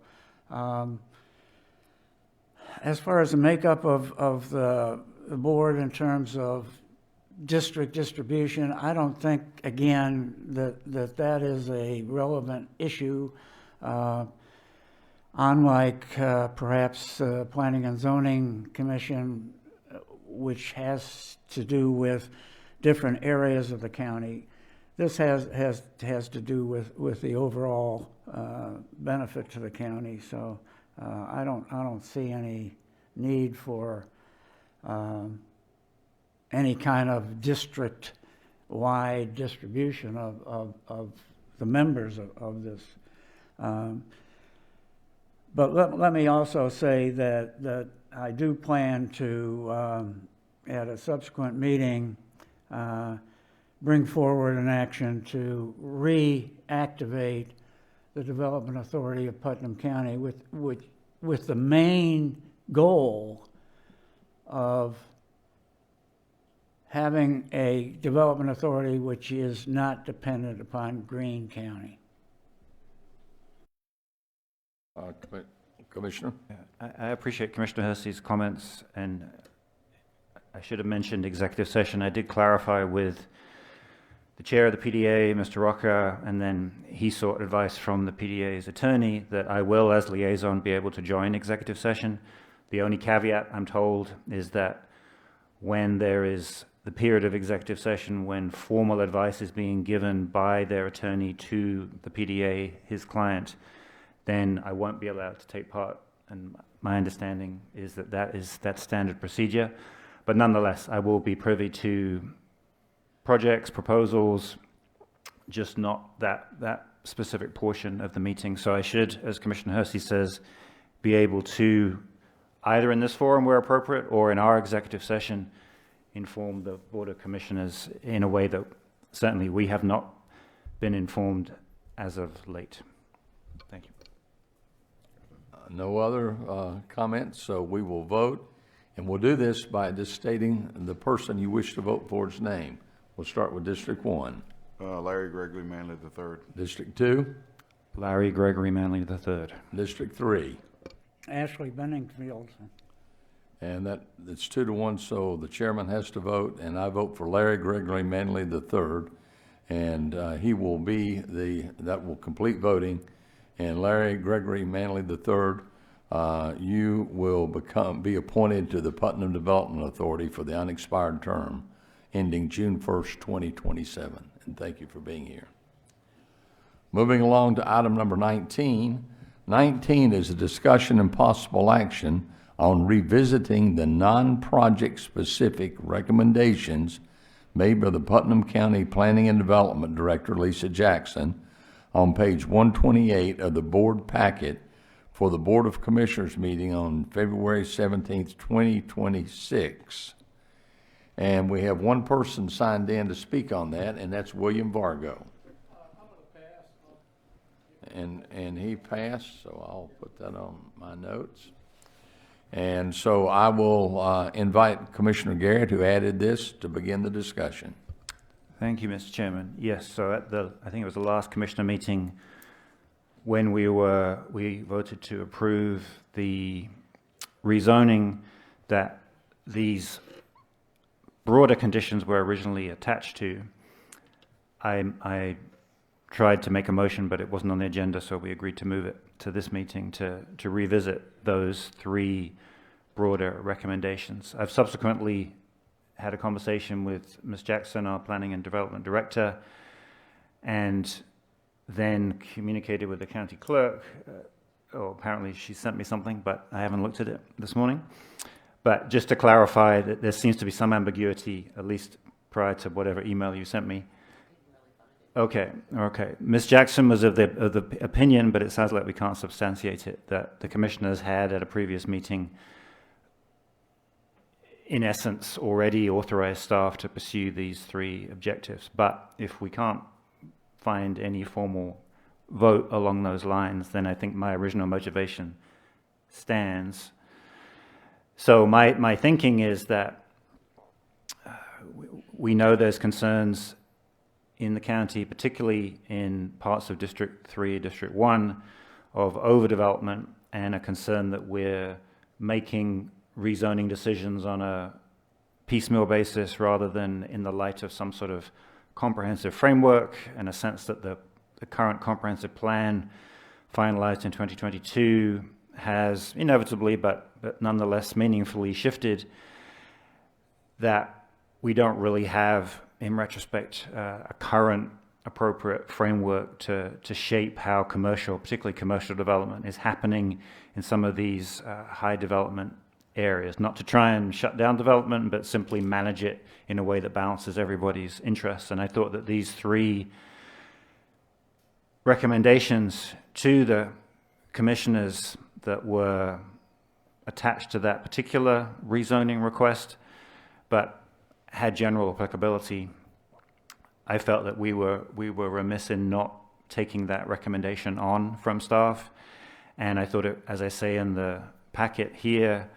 as far as the makeup of the board in terms of district distribution, I don't think, again, that is a relevant issue. Unlike perhaps Planning and Zoning Commission, which has to do with different areas of the county, this has to do with the overall benefit to the county. So I don't see any need for any kind of district-wide distribution of the members of this. But let me also say that I do plan to, at a subsequent meeting, bring forward an action to reactivate the Development Authority of Putnam County with the main goal of having a development authority which is not dependent upon Greene County. Commissioner? I appreciate Commissioner Hersey's comments, and I should have mentioned executive session. I did clarify with the chair of the PDA, Mr. Rocker, and then he sought advice from the PDA's attorney that I will, as liaison, be able to join executive session. The only caveat, I'm told, is that when there is the period of executive session when formal advice is being given by their attorney to the PDA, his client, then I won't be allowed to take part. And my understanding is that that's standard procedure. But nonetheless, I will be privy to projects, proposals, just not that specific portion of the meeting. So I should, as Commissioner Hersey says, be able to, either in this forum where appropriate or in our executive session, inform the Board of Commissioners in a way that certainly we have not been informed as of late. Thank you. No other comments, so we will vote. And we'll do this by just stating the person you wish to vote for's name. We'll start with District 1. Larry Gregory Manley III. District 2. Larry Gregory Manley III. District 3. Ashley Benningfield. And it's 2-1, so the chairman has to vote, and I vote for Larry Gregory Manley III, and he will be that will complete voting. And Larry Gregory Manley III, you will be appointed to the Putnam Development Authority for the unexpired term ending June 1st, 2027. And thank you for being here. Moving along to item number 19. 19 is a discussion and possible action on revisiting the non-project specific recommendations made by the Putnam County Planning and Development Director, Lisa Jackson, on page 128 of the board packet for the Board of Commissioners meeting on February 17th, 2026. And we have one person signed in to speak on that, and that's William Vargo. And he passed, so I'll put that on my notes. And so I will invite Commissioner Garrett, who added this, to begin the discussion. Thank you, Mr. Chairman. Yes, so at I think it was the last commissioner meeting when we voted to approve the rezoning that these broader conditions were originally attached to. I tried to make a motion, but it wasn't on the agenda, so we agreed to move it to this meeting to revisit those three broader recommendations. I've subsequently had a conversation with Ms. Jackson, our Planning and Development Director, and then communicated with the county clerk. Apparently she sent me something, but I haven't looked at it this morning. But just to clarify that there seems to be some ambiguity, at least prior to whatever email you sent me. Okay. Ms. Jackson was of the opinion, but it sounds like we can't substantiate it, that the commissioners had at a previous meeting, in essence, already authorized staff to pursue these three objectives. But if we can't find any formal vote along those lines, then I think my original motivation stands. So my thinking is that we know there's concerns in the county, particularly in parts of District 3, District 1, of overdevelopment, and a concern that we're making rezoning decisions on a piecemeal basis rather than in the light of some sort of comprehensive framework, and a sense that the current comprehensive plan finalized in 2022 has inevitably, but nonetheless meaningfully shifted, that we don't really have, in retrospect, a current appropriate framework to shape how commercial, particularly commercial development, is happening in some of these high development areas. Not to try and shut down development, but simply manage it in a way that balances everybody's interests. And I thought that these three recommendations to the commissioners that were attached to that particular rezoning request, but had general applicability, I felt that we were remiss in not taking that recommendation on from staff. And I thought it, as I say in the packet here,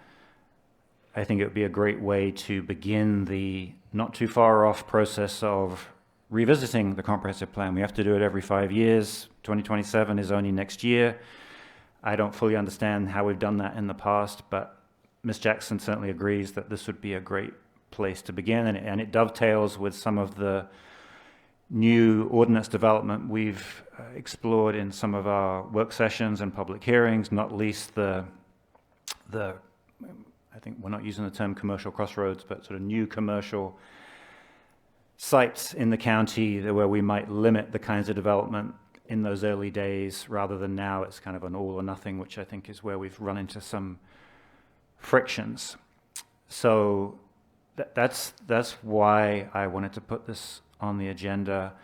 I think it would be a great way to begin the not too far off process of revisiting the comprehensive plan. We have to do it every 5 years. 2027 is only next year. I don't fully understand how we've done that in the past, but Ms. Jackson certainly agrees that this would be a great place to begin, and it dovetails with some of the new ordinance development we've explored in some of our work sessions and public hearings, not least the I think we're not using the term commercial crossroads, but sort of new commercial sites in the county where we might limit the kinds of development in those early days, rather than now it's kind of an all or nothing, which I think is where we've run into some frictions. So that's why I wanted to put this on the agenda.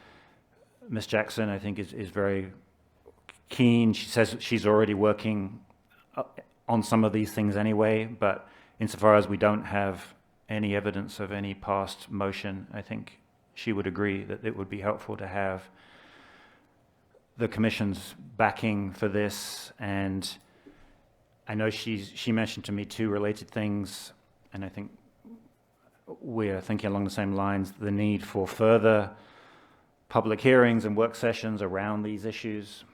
Ms. Jackson, I think, is very keen. She says she's already working on some of these things anyway, but insofar as we don't have any evidence of any past motion, I think she would agree that it would be helpful to have the Commission's backing for this. And I know she mentioned to me two related things, and I think we're thinking along the same lines: the need for further public hearings and work sessions around these issues,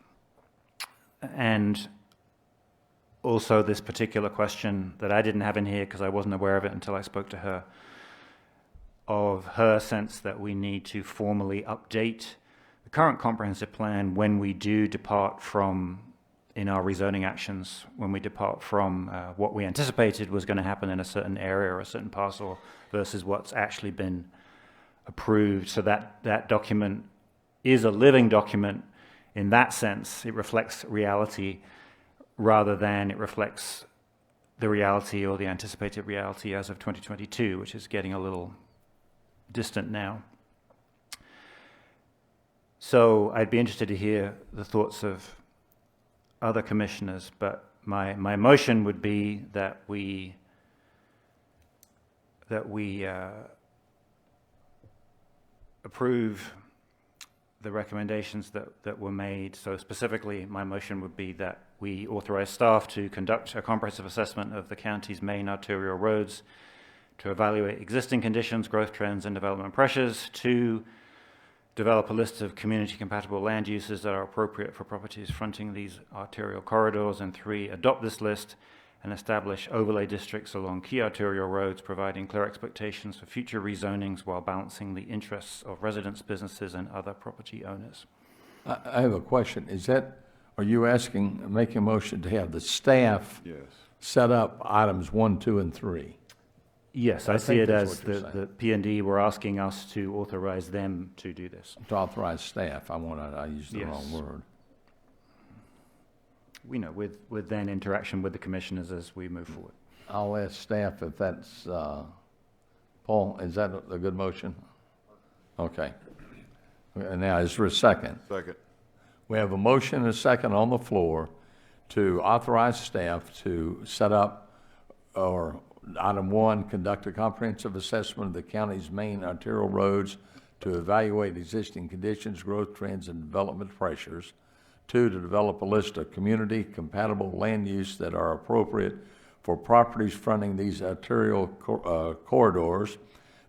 and also this particular question that I didn't have in here because I wasn't aware of it until I spoke to her, of her sense that we need to formally update the current comprehensive plan when we do depart from, in our rezoning actions, when we depart from what we anticipated was going to happen in a certain area or a certain parcel versus what's actually been approved. So that document is a living document in that sense. It reflects reality rather than it reflects the reality or the anticipated reality as of 2022, which is getting a little distant now. So I'd be interested to hear the thoughts of other commissioners, but my motion would be that we approve the recommendations that were made. So specifically, my motion would be that we authorize staff to conduct a comprehensive assessment of the county's main arterial roads to evaluate existing conditions, growth trends, and development pressures, to develop a list of community-compatible land uses that are appropriate for properties fronting these arterial corridors, and 3, adopt this list and establish overlay districts along key arterial roads, providing clear expectations for future rezonings while balancing the interests of residents, businesses, and other property owners. I have a question. Are you making a motion to have the staff set up items 1, 2, and 3? Yes, I see it as the P&D were asking us to authorize them to do this. To authorize staff. I used the wrong word. We know, with then interaction with the commissioners as we move forward. I'll ask staff if that's, Paul, is that a good motion? Okay. And now, is there a second? Second. We have a motion and a second on the floor to authorize staff to set up, or item 1, conduct a comprehensive assessment of the county's main arterial roads to evaluate existing conditions, growth trends, and development pressures. 2, to develop a list of community-compatible land use that are appropriate for properties fronting these arterial corridors.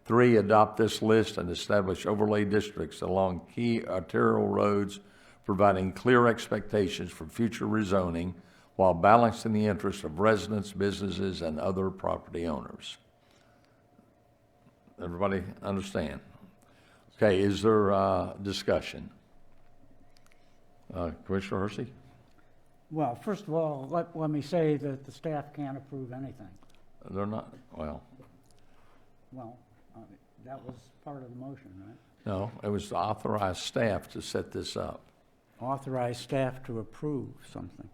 3, adopt this list and establish overlay districts along key arterial roads, providing clear expectations for future rezoning while balancing the interests of residents, businesses, and other property owners. Everybody understand? Okay, is there discussion? Commissioner Hersey? Well, first of all, let me say that the staff can't approve anything. They're not, well. Well, that was part of the motion, right? No, it was to authorize staff to set this up. Authorize staff to approve something.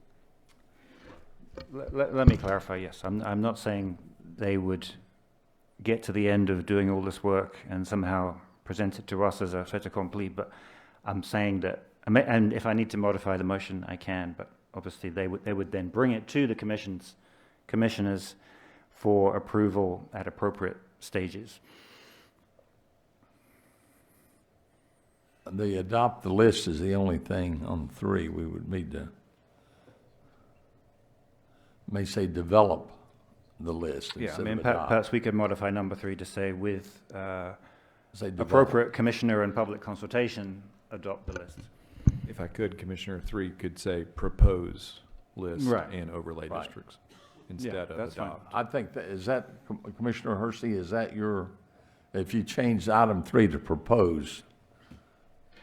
Let me clarify, yes. I'm not saying they would get to the end of doing all this work and somehow present it to us as a fait accompli, but I'm saying that, and if I need to modify the motion, I can, but obviously they would then bring it to the commissioners for approval at appropriate stages. The adopt the list is the only thing on 3 we would need to. may say develop the list Yeah, I instead mean, of adopt. perhaps we could modify number 3 to say with Say develop. appropriate commissioner and public consultation, adopt the list. If I could, Commissioner 3 could say propose list Right. and overlay Right. districts instead of that's fine. adopt. I think that, is that, Commissioner Hersey, is that your, if you change item 3 to propose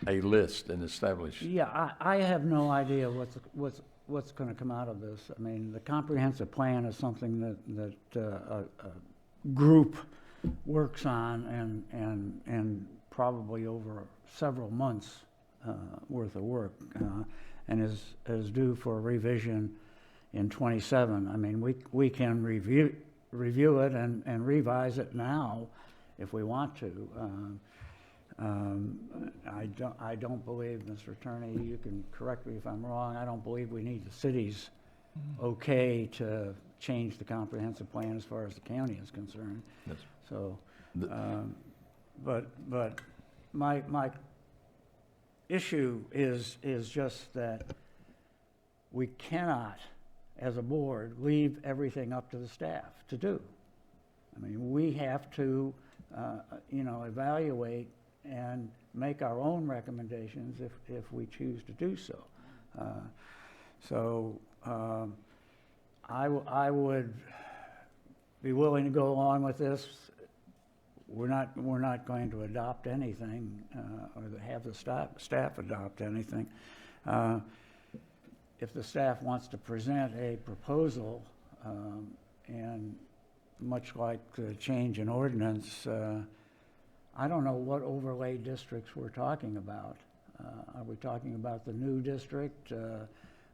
a list and establish? Yeah, I have no idea what's going to come out of this. I mean, the comprehensive plan is something that a group works on and probably over several months worth of work, and is due for revision in '27. I mean, we can review it and revise it now if we want to. I don't believe, Mr. Attorney, you can correct me if I'm wrong, I don't believe we need the city's okay to change the comprehensive plan as far as the county is concerned. Yes. So, but my issue is just that we cannot, as a board, leave everything up to the staff to do. I mean, we have to, evaluate and make our own recommendations if we choose to do so. I would be willing to go along with this. We're not going to adopt anything or to have the staff adopt anything. If the staff wants to present a proposal, and much like the change in ordinance, I don't know what overlay districts we're talking about. Are we talking about the new district, the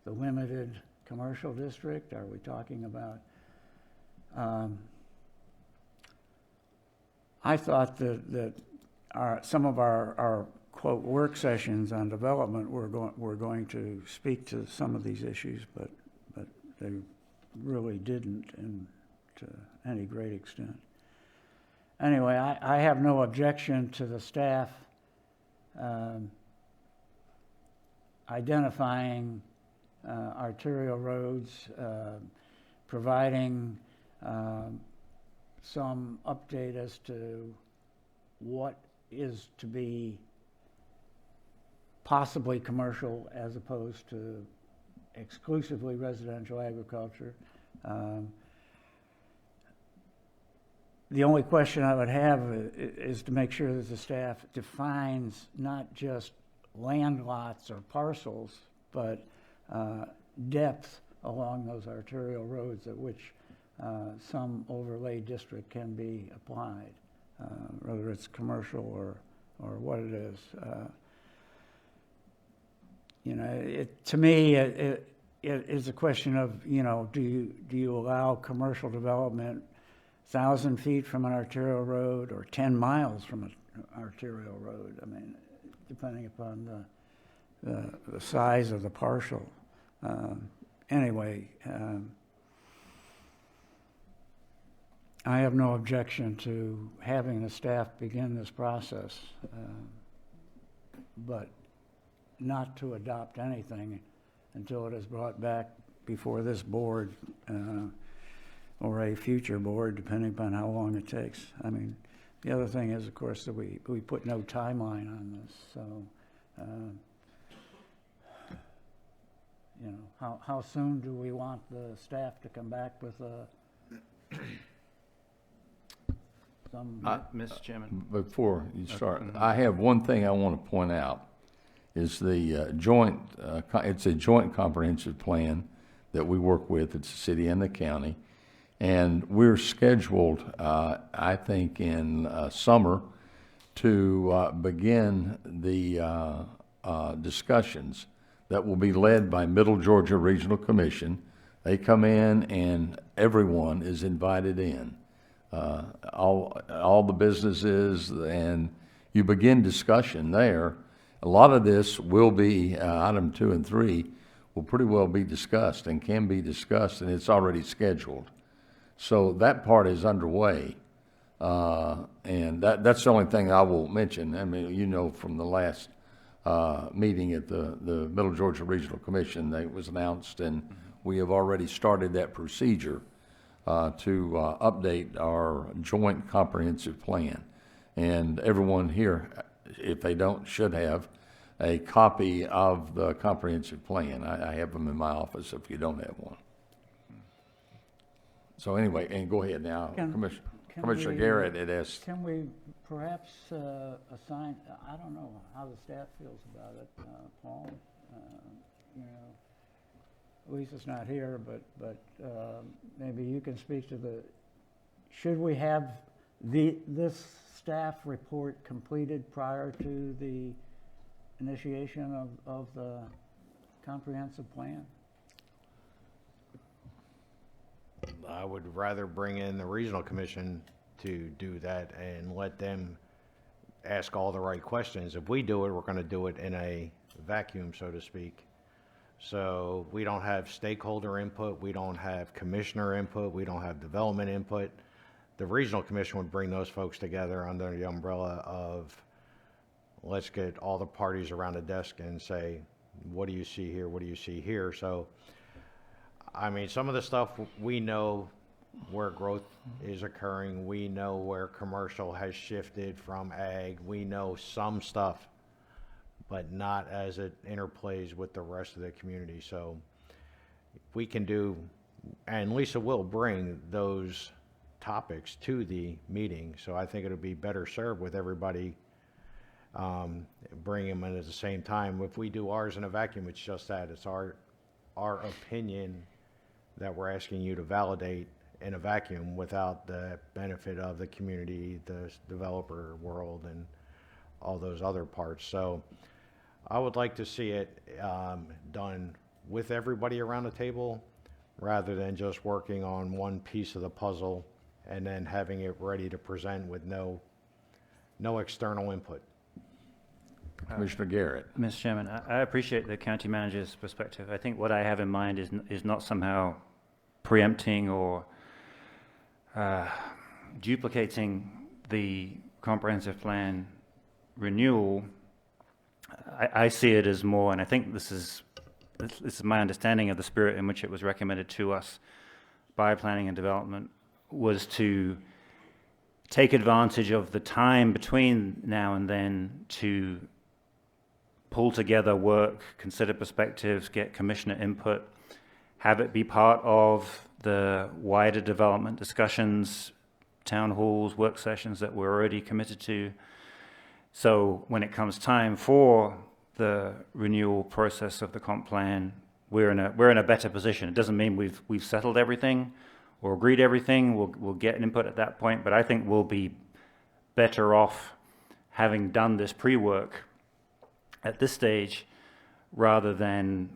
limited commercial district? Are we talking about... I thought that some of our quote work sessions on development were going to speak to some of these issues, but they really didn't, and to any great extent. Anyway, I have no objection to the staff identifying arterial roads, providing some update as to what is to be possibly commercial as opposed to exclusively residential agriculture. The only question I would have is to make sure that the staff defines not just land lots or parcels, but depth along those arterial roads at which some overlay district can be applied, whether it's commercial or what it is. To me, it is a question of, do you allow commercial development 1,000 feet from an arterial road or 10 miles from an arterial road? I mean, depending upon the size of the parcel. Anyway, I have no objection to having the staff begin this process, but not to adopt anything until it is brought back before this board or a future board, depending upon how long it takes. I mean, the other thing is, of course, that we put no timeline on this, so how soon do we want the staff to come back with some... Mr. Chairman. Before you start, I have one thing I want to point out, is the joint, it's a joint comprehensive plan that we work with, it's the city and the county, and we're scheduled, I think, in summer to begin the discussions that will be led by Middle Georgia Regional Commission. They come in and everyone is invited in. All the businesses, and you begin discussion there. A lot of this will be, item 2 and 3 will pretty well be discussed and can be discussed, and it's already scheduled. So that part is underway. And that's the only thing I will mention. I mean, from the last meeting at the Middle Georgia Regional Commission, that was announced, and we have already started that procedure to update our joint comprehensive plan. And everyone here, if they don't, should have a copy of the comprehensive plan. I have them in my office if you don't have one. So anyway, and go ahead now, Commissioner Garrett had asked. Can we perhaps assign, I don't know how the staff feels about it, Paul, you know, Lisa's not here, but maybe you can speak to should we have this staff report completed prior to the initiation of the comprehensive plan? I would rather bring in the regional commission to do that and let them ask all the right questions. If we do it, we're going to do it in a vacuum, so to speak. So we don't have stakeholder input, we don't have commissioner input, we don't have development input. The regional commission would bring those folks together under the umbrella of, let's get all the parties around the desk and say, what do you see here, what do you see here? So I mean, some of the stuff we know where growth is occurring. We know where commercial has shifted from ag. We know some stuff, but not as it interplays with the rest of the community. So we can do, and Lisa will bring those topics to the meeting. So I think it'll be better served with everybody bring them in at the same time. If we do ours in a vacuum, it's just that. It's our opinion that we're asking you to validate in a vacuum without the benefit of the community, the developer world, and all those other parts. So I would like to see it done with everybody around the table rather than just working on one piece of the puzzle and then having it ready to present with no external input. Commissioner Garrett. Mr. Chairman, I appreciate the county manager's perspective. I think what I have in mind is not somehow preempting or duplicating the comprehensive plan renewal. I see it as more, and I think this is my understanding of the spirit in which it was recommended to us by planning and development, was to take advantage of the time between now and then to pull together work, consider perspectives, get commissioner input, have it be part of the wider development discussions, town halls, work sessions that we're already committed to. So when it comes time for the renewal process of the comp plan, we're in a better position. It doesn't mean we've settled everything or agreed everything. We'll get input at that point, but I think we'll be better off having done this pre-work at this stage rather than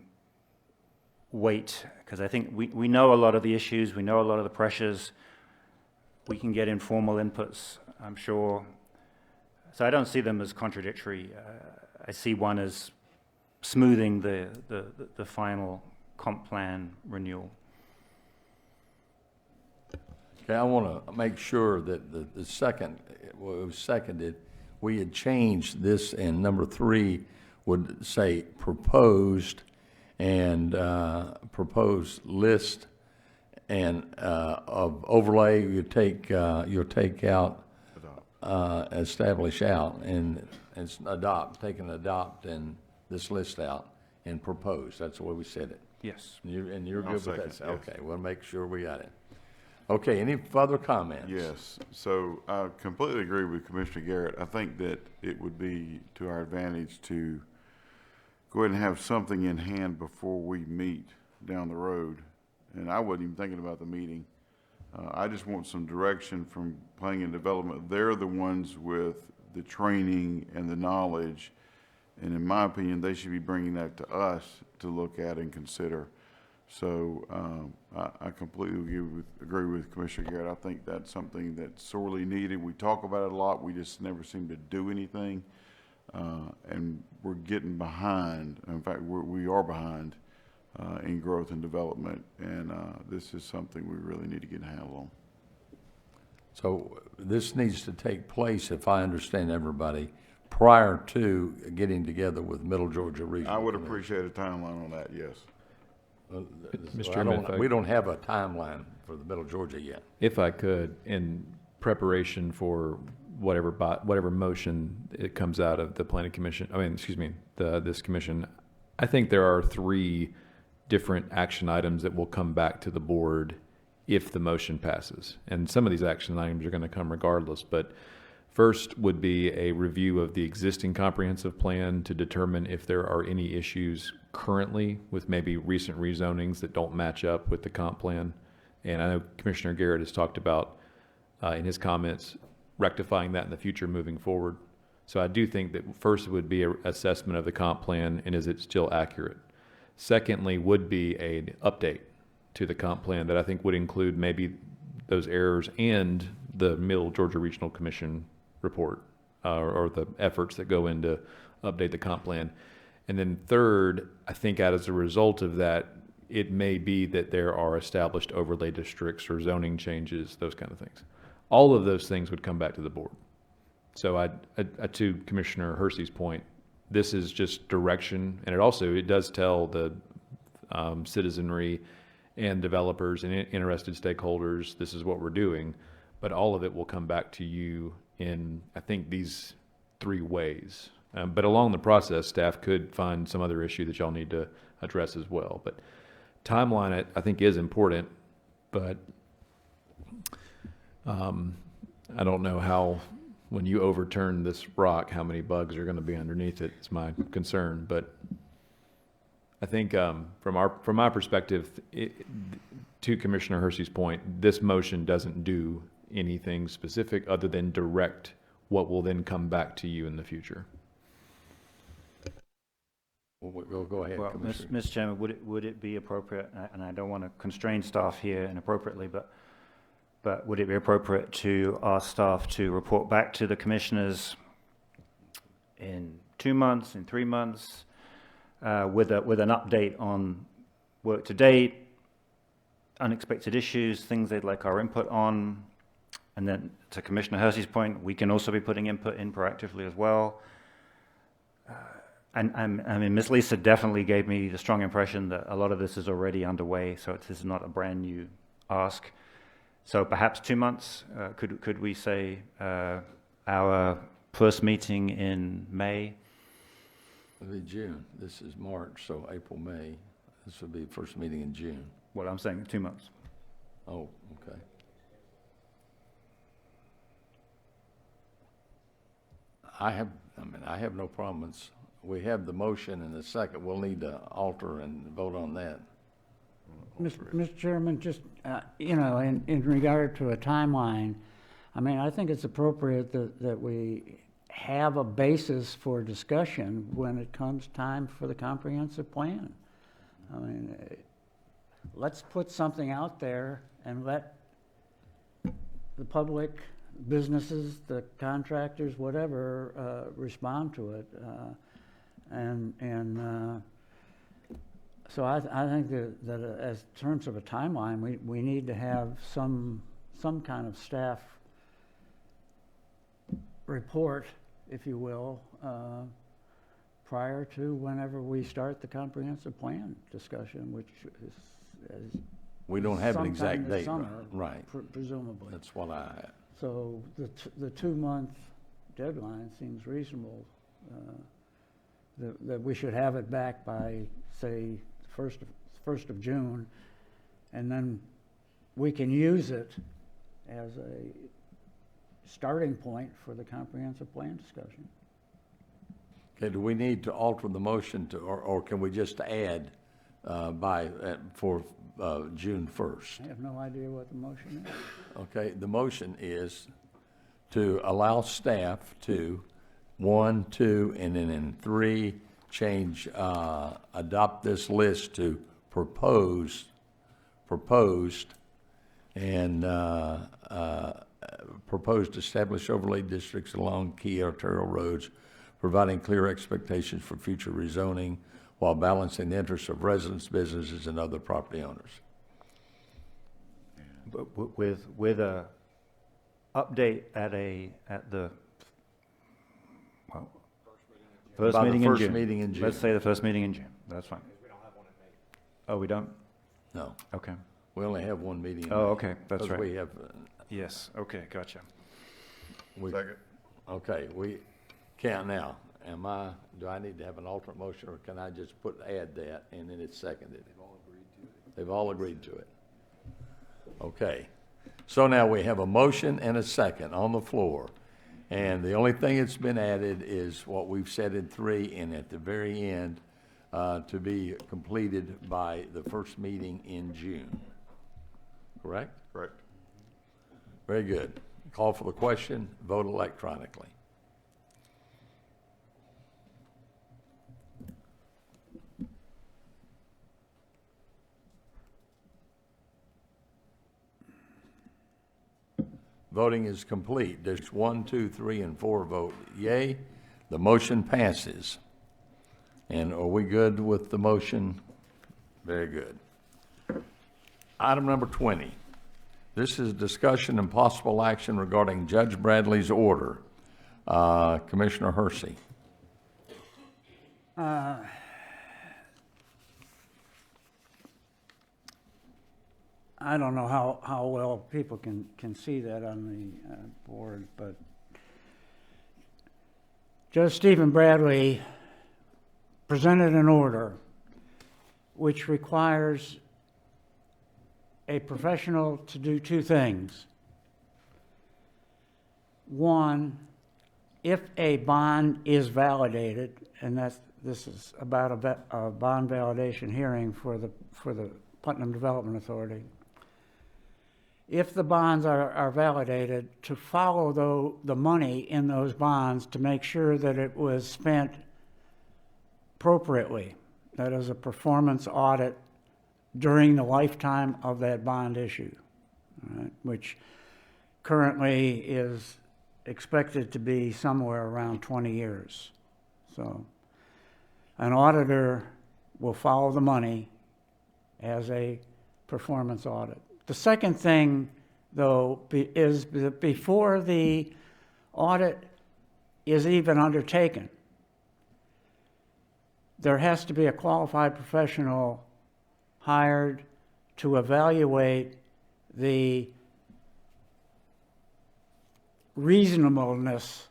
wait, because I think we know a lot of the issues, we know a lot of the pressures. We can get informal inputs, I'm sure. So I don't see them as contradictory. I see one as smoothing the final comp plan renewal. Okay, I want to make sure that the second, well, it was seconded, we had changed this, and number 3 would say proposed, and proposed list and of overlay. You'll take out establish out, and it's adopt, take an adopt and this list out and propose. That's the way we said it. Yes. And you're I'll good with second, that? yes. Okay, we'll make sure we got it. Okay, any further comments? Yes, so I completely agree with Commissioner Garrett. I think that it would be to our advantage to go ahead and have something in hand before we meet down the road. And I wasn't even thinking about the meeting. I just want some direction from planning and development. They're the ones with the training and the knowledge. And in my opinion, they should be bringing that to us to look at and consider. So I completely agree with Commissioner Garrett. I think that's something that's sorely needed. We talk about it a lot. We just never seem to do anything. And we're getting behind. In fact, we are behind in growth and development. And this is something we really need to get a handle on. So this needs to take place, if I understand everybody, prior to getting together with Middle Georgia Regional I would Commission. appreciate a timeline on that, yes. Mr. I Chairman, don't- we don't have a timeline for the Middle Georgia yet. If I could, in preparation for whatever motion it comes out of the planning commission, this commission, I think there are 3 different action items that will come back to the board if the motion passes. And some of these action items are going to come regardless, but first would be a review of the existing comprehensive plan to determine if there are any issues currently with maybe recent rezonings that don't match up with the comp plan. And I know Commissioner Garrett has talked about, in his comments, rectifying that in the future moving forward. So I do think that first would be an assessment of the comp plan and is it still accurate. Secondly would be an update to the comp plan that I think would include maybe those errors and the Middle Georgia Regional Commission report, or the efforts that go into update the comp plan. And then third, I think as a result of that, it may be that there are established overlay districts or zoning changes, those kind of things. All of those things would come back to the board. So to Commissioner Hersey's point, this is just direction, and it does tell the citizenry and developers and interested stakeholders, this is what we're doing, but all of it will come back to you in, I think, these 3 ways. But along the process, staff could find some other issue that y'all need to address as well. But timeline, I think, is important, but I don't know how, when you overturn this rock, how many bugs are going to be underneath it is my concern. But I think from my perspective, to Commissioner Hersey's point, this motion doesn't do anything specific other than direct what will then come back to you in the future. We'll go ahead, Well, Commissioner. Mr. Chairman, would it be appropriate, and I don't want to constrain staff here inappropriately, but would it be appropriate to ask staff to report back to the commissioners in 2 months, in 3 months, with an update on work to date, unexpected issues, things they'd like our input on, and then to Commissioner Hersey's point, we can also be putting input in proactively as well. And I mean, Ms. Lisa definitely gave me the strong impression that a lot of this is already underway, so this is not a brand new ask. So perhaps 2 months, could we say our first meeting in May? It'll be June. This is March, so April, May. This will be the first meeting in June. Well, I'm saying 2 months. Oh, okay. I have no problems. We have the motion and the second. We'll need to alter and vote on that. Mr. Chairman, just, in regard to a timeline, I mean, I think it's appropriate that we have a basis for discussion when it comes time for the comprehensive plan. I mean, let's put something out there and let the public, businesses, the contractors, whatever, respond to it. So I think that as terms of a timeline, we need to have some kind of staff report, if you will, prior to whenever we start the comprehensive plan discussion, which is We don't have an sometime exact this date, summer, right? presumably. That's what I. So the 2-month deadline seems reasonable. That we should have it back by, say, first of June, and then we can use it as a starting point for the comprehensive plan discussion. Okay, do we need to alter the motion or can we just add for June 1st? I have no idea what the motion is. Okay, the motion is to allow staff to 1, 2, and then in 3, change, adopt this list to proposed, and proposed established overlay districts along key arterial roads, providing clear expectations for future rezoning while balancing the interests of residents, businesses, and other property owners. But with a update at the first By the meeting in first June. meeting in June. Let's say the first meeting in June. That's fine. Oh, we don't? No, Okay. we only have one meeting. in Oh, May, okay, that's 'cause right. we have, Yes, okay, gotcha. Second. okay, we can't now. Do I need to have an alternate motion, or can I just add that, and then it's seconded? They've all agreed to it. Okay. So now we have a motion and a second on the floor. And the only thing that's been added is what we've said in 3, and at the very end, to be completed by the first meeting in June. Correct? Correct. Very good. Call for the question, vote electronically. Voting is complete. There's 1, 2, 3, and 4 vote yay. The motion passes. And are we good with the motion? Very good. Item number 20. This is discussion and possible action regarding Judge Bradley's order. Commissioner Hersey. I don't know how well people can see that on the board, but Judge Stephen Bradley presented an order which requires a professional to do 2 things. One, if a bond is validated, and this is about a bond validation hearing for the Putnam Development Authority. If the bonds are validated, to follow the money in those bonds to make sure that it was spent appropriately. That is a performance audit during the lifetime of that bond issue, right, which currently is expected to be somewhere around 20 years. So an auditor will follow the money as a performance audit. The second thing, though, is that before the audit is even undertaken, there has to be a qualified professional hired to evaluate the reasonableness,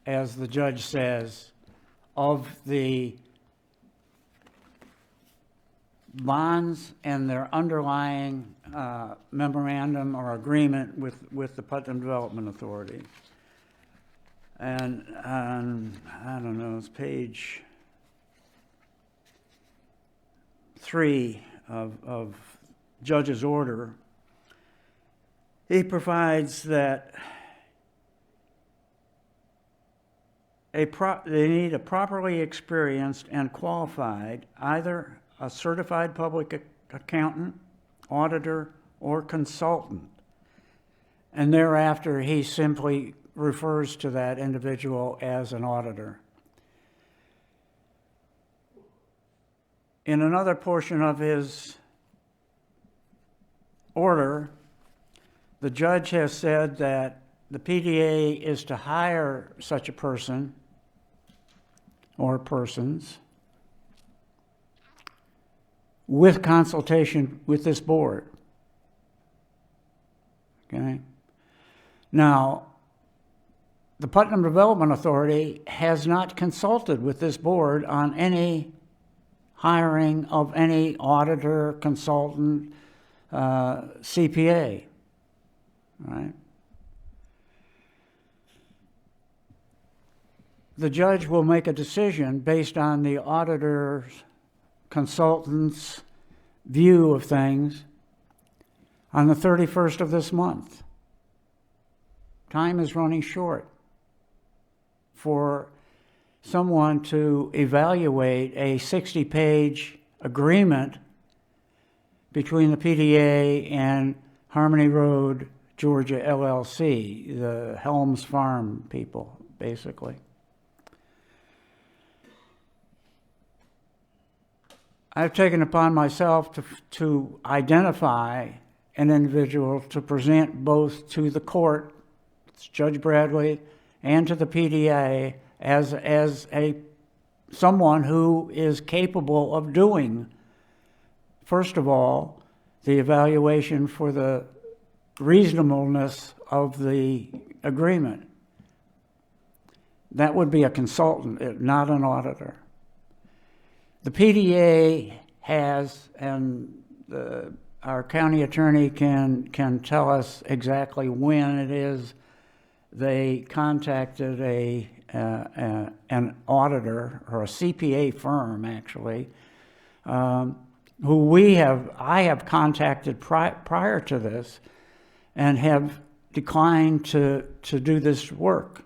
as the judge says, of the bonds and their underlying memorandum or agreement with the Putnam Development Authority. And I don't know, it's page 3 of judge's order. He provides that they need a properly experienced and qualified, either a certified public accountant, auditor, or consultant. And thereafter, he simply refers to that individual as an auditor. In another portion of his order, the judge has said that the PDA is to hire such a person or persons with consultation with this board. Okay? Now, the Putnam Development Authority has not consulted with this board on any hiring of any auditor, consultant, CPA, right? The judge will make a decision based on the auditor's, consultant's view of things on the 31st of this month. Time is running short for someone to evaluate a 60-page agreement between the PDA and Harmony Road, Georgia LLC, the Helms Farm people, basically. I've taken upon myself to identify an individual to present both to the court, Judge Bradley, and to the PDA as someone who is capable of doing first of all, the evaluation for the reasonableness of the agreement. That would be a consultant, not an auditor. The PDA has, and our county attorney can tell us exactly when it is they contacted an auditor, or a CPA firm actually, who I have contacted prior to this and have declined to do this work.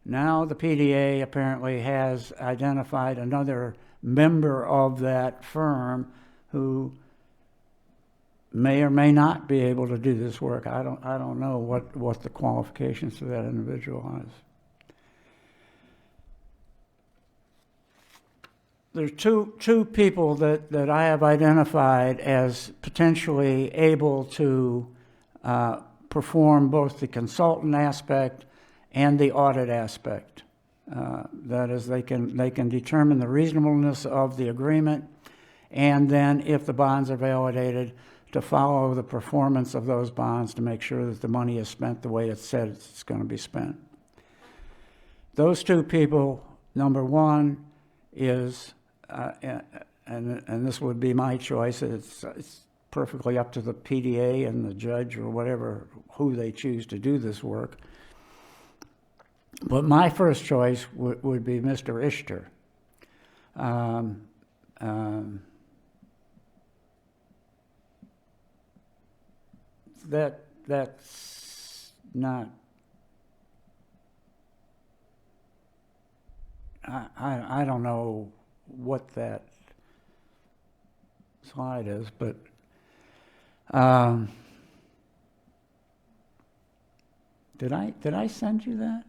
Now the PDA apparently has identified another member of that firm who may or may not be able to do this work. I don't know what the qualifications for that individual is. There's two people that I have identified as potentially able to perform both the consultant aspect and the audit aspect. That is, they can determine the reasonableness of the agreement, and then if the bonds are validated, to follow the performance of those bonds to make sure that the money is spent the way it said it's going to be spent. Those two people, number one is, and this would be my choice, it's perfectly up to the PDA and the judge or whatever, who they choose to do this work. But my first choice would be Mr. Ishter. That's not. I don't know what that slide is, but did I send you that?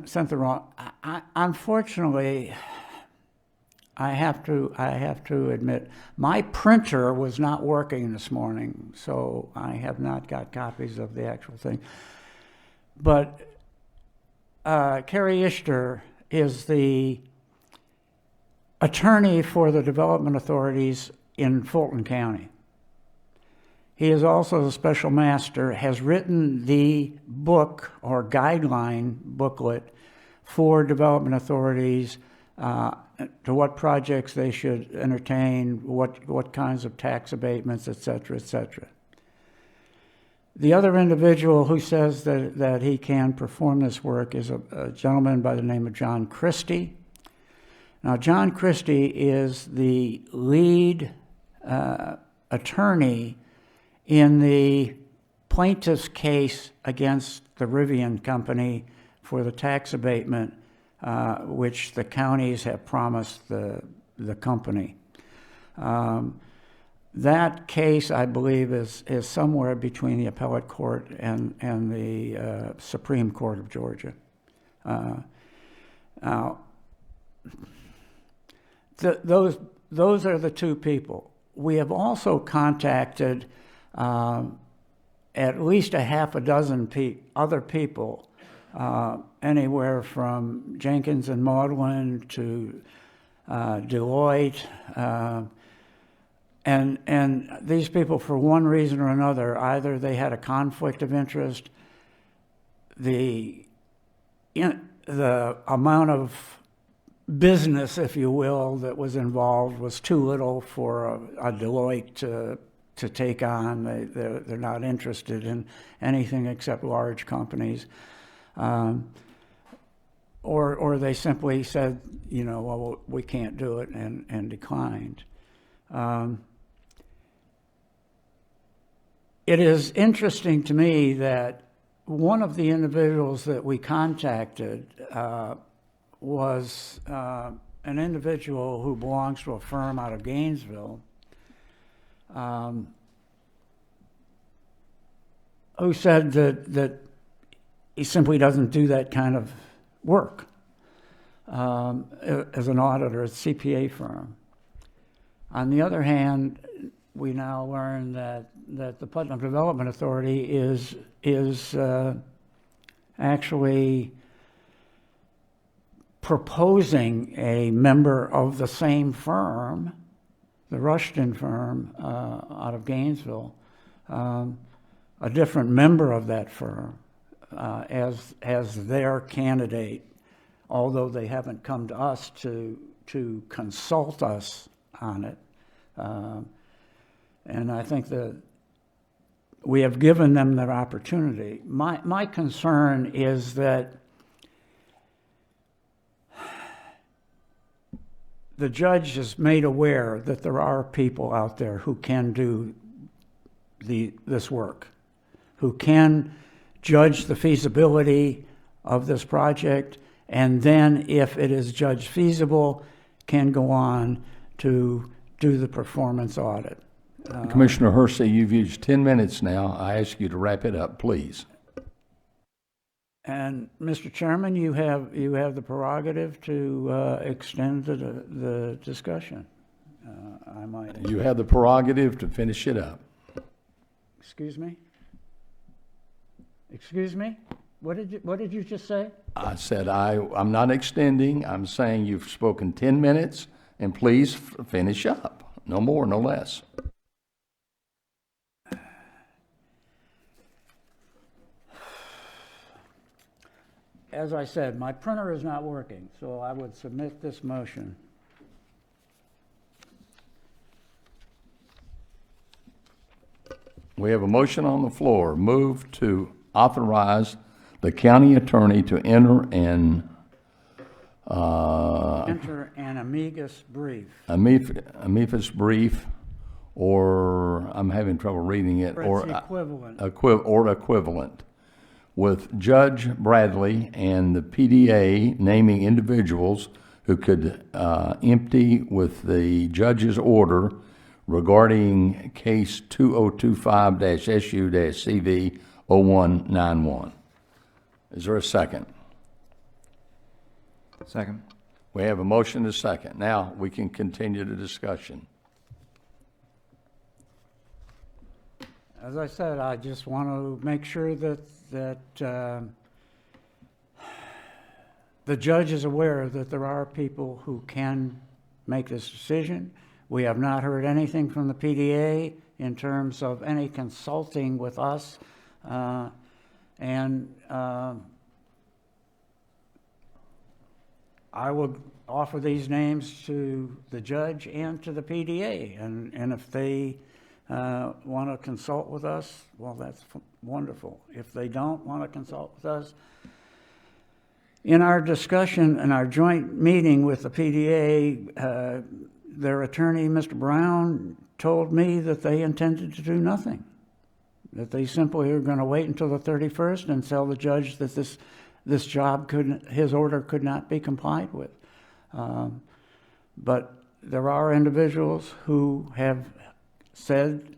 Sent the wrong. Unfortunately, I have to admit, my printer was not working this morning, so I have not got copies of the actual thing. But Kerry Ishter is the attorney for the development authorities in Fulton County. He is also the special master, has written the book or guideline booklet for development authorities to what projects they should entertain, what kinds of tax abatements, et cetera, et cetera. The other individual who says that he can perform this work is a gentleman by the name of John Christie. Now, John Christie is the lead attorney in the plaintiff's case against the Rivian Company for the tax abatement which the counties have promised the company. That case, I believe, is somewhere between the appellate court and the Supreme Court of Georgia. Now, those are the two people. We have also contacted at least a half a dozen other people, anywhere from Jenkins and Maudlin to Deloitte, and these people, for one reason or another, either they had a conflict of interest, the amount of business, if you will, that was involved was too little for a Deloitte to take on. They're not interested in anything except large companies. Or they simply said, well, we can't do it, and declined. It is interesting to me that one of the individuals that we contacted was an individual who belongs to a firm out of Gainesville, who said that he simply doesn't do that kind of work as an auditor at a CPA firm. On the other hand, we now learn that the Putnam Development Authority is actually proposing a member of the same firm, the Rushton firm out of Gainesville, a different member of that firm as their candidate, although they haven't come to us to consult us on it. And I think that we have given them that opportunity. My concern is that the judge is made aware that there are people out there who can do this work, who can judge the feasibility of this project, and then, if it is judged feasible, can go on to do the performance audit. Commissioner Hersey, you've used 10 minutes now. I ask you to wrap it up, please. And Mr. Chairman, you have the prerogative to extend the discussion. I might. You have the prerogative to finish it up. Excuse me? Excuse me? What did you just say? I said I'm not extending. I'm saying you've spoken 10 minutes, and please finish up. No more, no less. As I said, my printer is not working, so I would submit this motion. We have a motion on the floor. Move to authorize the county attorney to enter an amicus brief. Amicus brief, or I'm having trouble reading it, or equivalent. Or equivalent, with Judge Bradley and the PDA naming individuals who could empty with the judge's order regarding case 2025-SU-CV0191. Is there a second? Second. We have a motion and a second. Now we can continue the discussion. As I said, I just want to make sure that the judge is aware that there are people who can make this decision. We have not heard anything from the PDA in terms of any consulting with us, and I will offer these names to the judge and to the PDA, and if they want to consult with us, well, that's wonderful. If they don't want to consult with us, in our discussion, in our joint meeting with the PDA, their attorney, Mr. Brown, told me that they intended to do nothing, that they simply are going to wait until the 31st and tell the judge that this job his order could not be complied with. But there are individuals who have said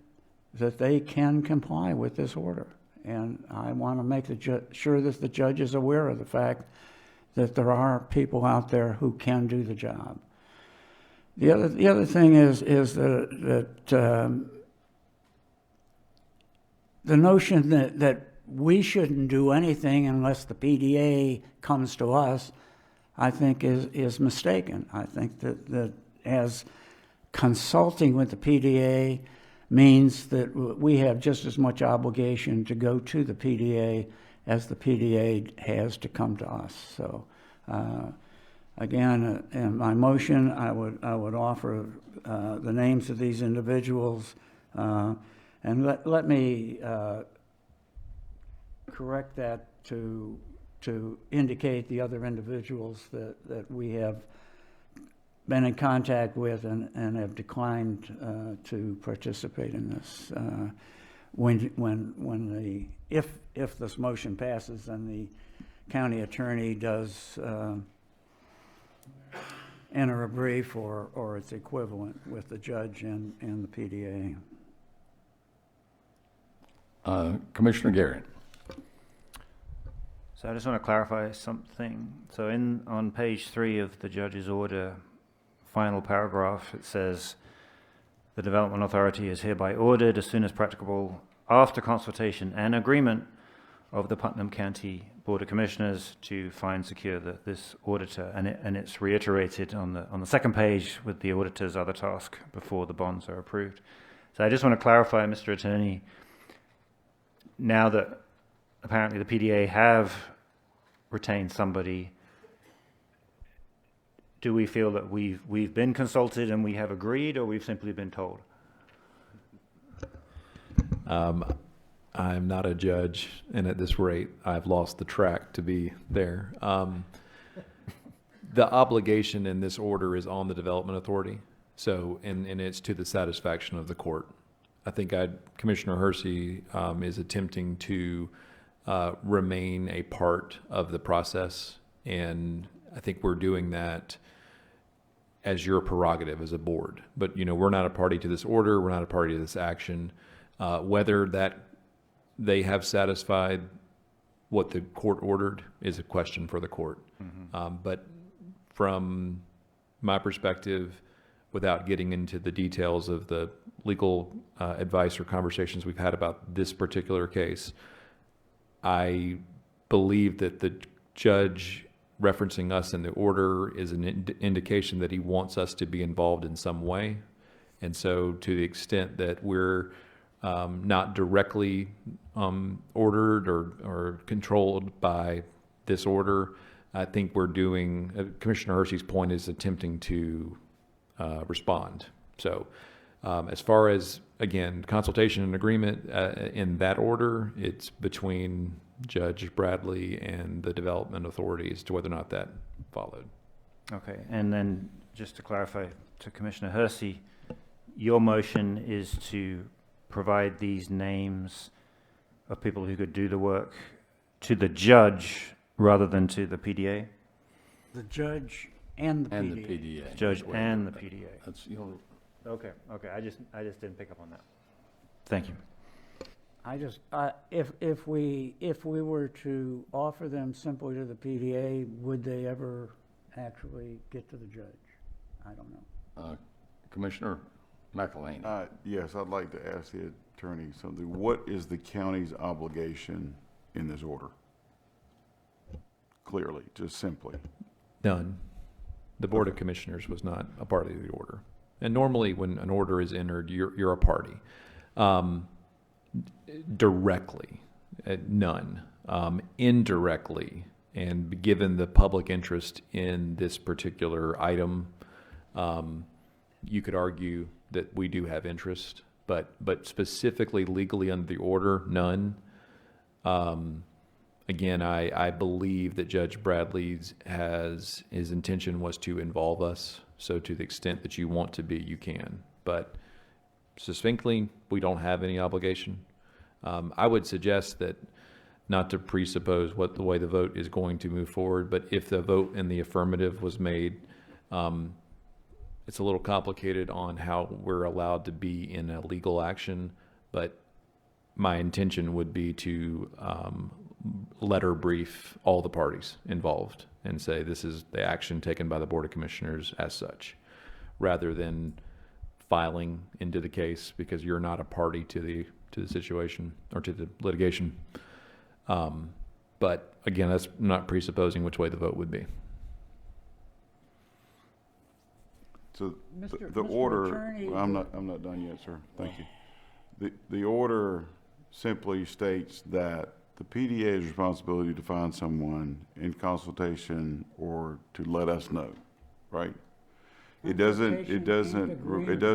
that they can comply with this order, and I want to make sure that the judge is aware of the fact that there are people out there who can do the job. The other thing is that the notion that we shouldn't do anything unless the PDA comes to us, I think is mistaken. I think that as consulting with the PDA means that we have just as much obligation to go to the PDA as the PDA has to come to us. So again, in my motion, I would offer the names of these individuals, and let me correct that to indicate the other individuals that we have been in contact with and have declined to participate in this. If this motion passes, then the county attorney does enter a brief or its equivalent with the judge and the PDA. Commissioner Garrett. So I just want to clarify something. So on page 3 of the judge's order, final paragraph, it says, the Development Authority is hereby ordered as soon as practicable, after consultation and agreement of the Putnam County Board of Commissioners to find secure this auditor, and it's reiterated on the second page with the auditor's other task before the bonds are approved. So I just want to clarify, Mr. Attorney, now that apparently the PDA have retained somebody, do we feel that we've been consulted and we have agreed, or we've simply been told? I'm not a judge, and at this rate, I've lost the track to be there. The obligation in this order is on the Development Authority, so, and it's to the satisfaction of the court. I think Commissioner Hersey is attempting to remain a part of the process, and I think we're doing that as your prerogative as a board. But, you know, we're not a party to this order, we're not a party to this action. Whether that they have satisfied what the court ordered is a question for the court. But from my perspective, without getting into the details of the legal advice or conversations we've had about this particular case, I believe that the judge referencing us in the order is an indication that he wants us to be involved in some way. And so to the extent that we're not directly ordered or controlled by this order, I think we're doing, Commissioner Hersey's point is attempting to respond. So as far as, again, consultation and agreement in that order, it's between Judge Bradley and the development authority as to whether or not that followed. Okay, and then just to clarify to Commissioner Hersey, your motion is to provide these names of people who could do the work to the judge rather than to the PDA? The judge and the And PDA. the PDA. Judge and the PDA. That's, you know, Okay, I just didn't pick up on that. Thank you. If we were to offer them simply to the PDA, would they ever actually get to the judge? I don't know. Commissioner McElhaney. Yes, I'd like to ask the attorney something. What is the county's obligation in this order? Clearly, just simply. None. The Board of Commissioners was not a party to the order. And normally when an order is entered, you're a party. Directly, none. Indirectly, and given the public interest in this particular item, you could argue that we do have interest, but specifically legally under the order, none. Again, I believe that Judge Bradley's his intention was to involve us. So to the extent that you want to be, you can. But succinctly, we don't have any obligation. I would suggest that, not to presuppose what the way the vote is going to move forward, but if the vote in the affirmative was made, it's a little complicated on how we're allowed to be in a legal action, but my intention would be to letter brief all the parties involved and say this is the action taken by the Board of Commissioners as such, rather than filing into the case because you're not a party to the situation or to the litigation. But again, that's not presupposing which way the vote would be. So Mr. the order, Attorney, I'm not done yet, sir. Thank you. The order simply states that the PDA's responsibility to find someone in consultation or to let us know, right? It doesn't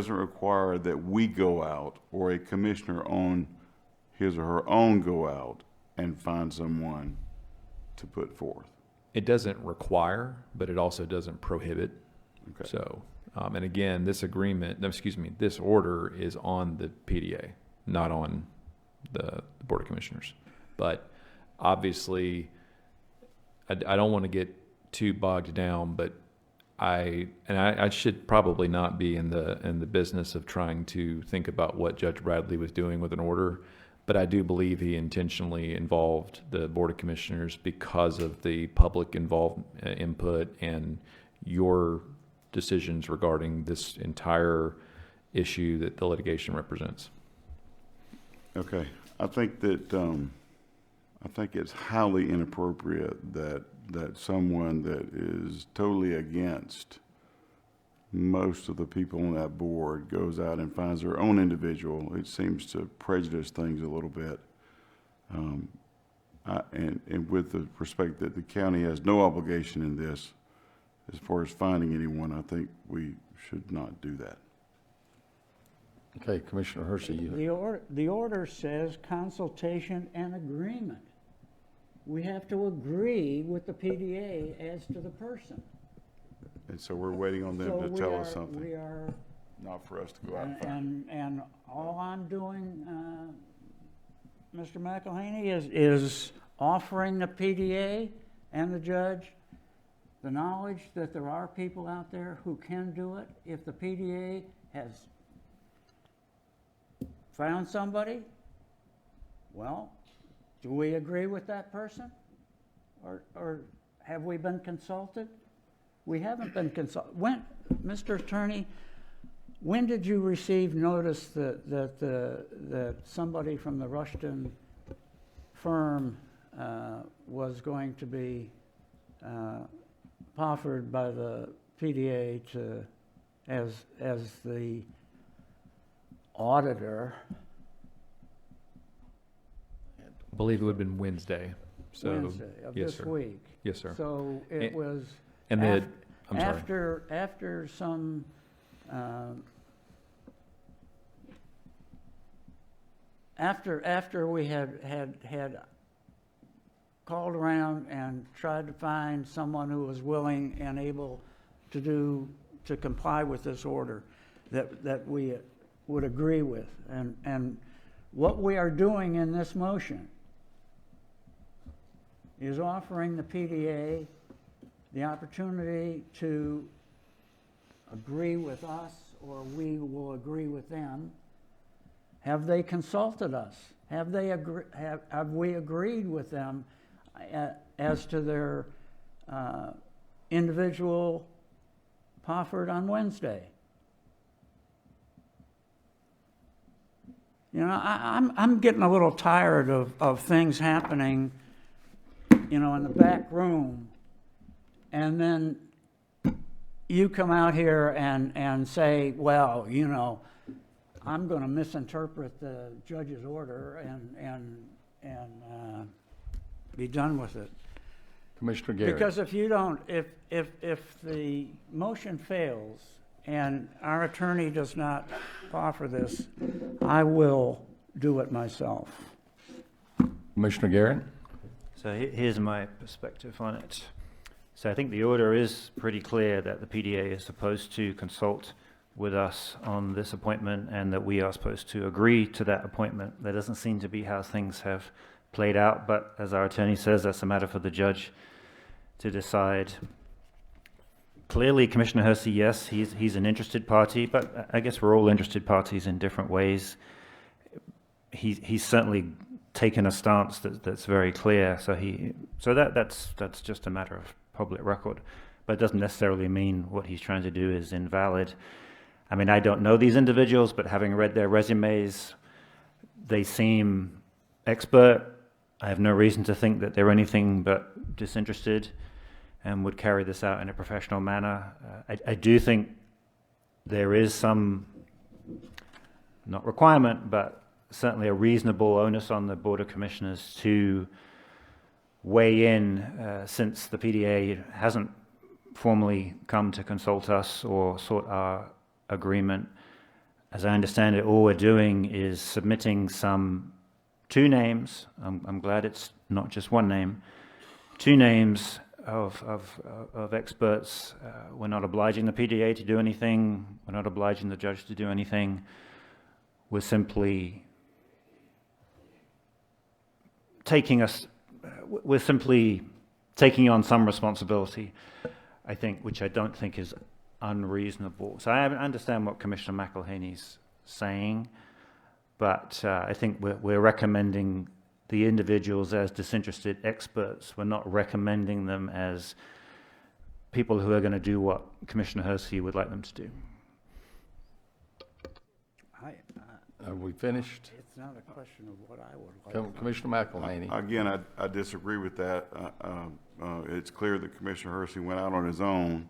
require that we go out or a commissioner on his or her own go out and find someone to put forth. It doesn't require, but it also doesn't prohibit. Okay. So, and again, this order is on the PDA, not on the Board of Commissioners. But obviously, I don't want to get too bogged down, but I should probably not be in the business of trying to think about what Judge Bradley was doing with an order, but I do believe he intentionally involved the Board of Commissioners because of the public input and your decisions regarding this entire issue that the litigation represents. Okay, I think that I think it's highly inappropriate that someone that is totally against most of the people on that board goes out and finds their own individual. It seems to prejudice things a little bit. And with the respect that the county has no obligation in this, as far as finding anyone, I think we should not do that. Okay, Commissioner Hersey, The order says consultation and agreement. We have to agree with the PDA as to the person. And so we're waiting on them So to we tell are- us something. We are, Not for us to go out and find. and all I'm doing, Mr. McElhaney, is offering the PDA and the judge the knowledge that there are people out there who can do it. If the PDA has found somebody, well, do we agree with that person? Or have we been consulted? We haven't been consulted. When, Mr. Attorney, when did you receive notice that somebody from the Rushton firm was going to be offered by the PDA as the auditor? I believe it would have been Wednesday. So, Wednesday of yes, this sir. week. Yes, sir. So it And- was and I'm sorry. after some after we had called around and tried to find someone who was willing and able to comply with this order that we would agree with. And what we are doing in this motion is offering the PDA the opportunity to agree with us, or we will agree with them. Have they consulted us? Have we agreed with them as to their individual proffered on Wednesday? You know, I'm getting a little tired of things happening, you know, in the back room, and then you come out here and say, well, you know, I'm going to misinterpret the judge's order and be done with it. Commissioner Garrett. Because if you don't, if the motion fails and our attorney does not offer this, I will do it myself. Commissioner Garrett. So here's my perspective on it. So I think the order is pretty clear that the PDA is supposed to consult with us on this appointment and that we are supposed to agree to that appointment. That doesn't seem to be how things have played out, but as our attorney says, that's a matter for the judge to decide. Clearly, Commissioner Hersey, yes, he's an interested party, but I guess we're all interested parties in different ways. He's certainly taken a stance that's very clear, so that's just a matter of public record, but it doesn't necessarily mean what he's trying to do is invalid. I mean, I don't know these individuals, but having read their resumes, they seem expert. I have no reason to think that they're anything but disinterested and would carry this out in a professional manner. I do think there is some, not requirement, but certainly a reasonable onus on the Board of Commissioners to weigh in since the PDA hasn't formally come to consult us or sought our agreement. As I understand it, all we're doing is submitting two names. I'm glad it's not just one name. Two names of experts. We're not obliging the PDA to do anything. We're not obliging the judge to do anything. We're simply taking on some responsibility, I think, which I don't think is unreasonable. So I understand what Commissioner McElhaney's saying, but I think we're recommending the individuals as disinterested experts. We're not recommending them as people who are going to do what Commissioner Hersey would like them to do. Are we finished? It's not a question of what I would like. Commissioner McElhaney? Again, I disagree with that. It's clear that Commissioner Hersey went out on his own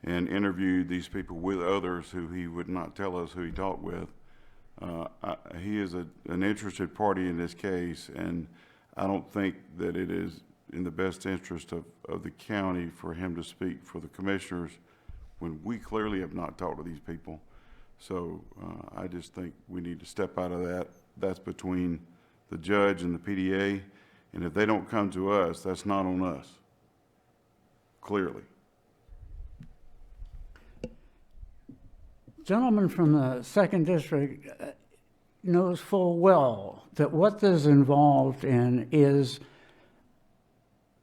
and interviewed these people with others who he would not tell us who he talked with. He is an interested party in this case, and I don't think that it is in the best interest of the county for him to speak for the commissioners when we clearly have not talked to these people. So I just think we need to step out of that. That's between the judge and the PDA, and if they don't come to us, that's not on us, clearly. Gentleman from the 2nd District knows full well that what this is involved in is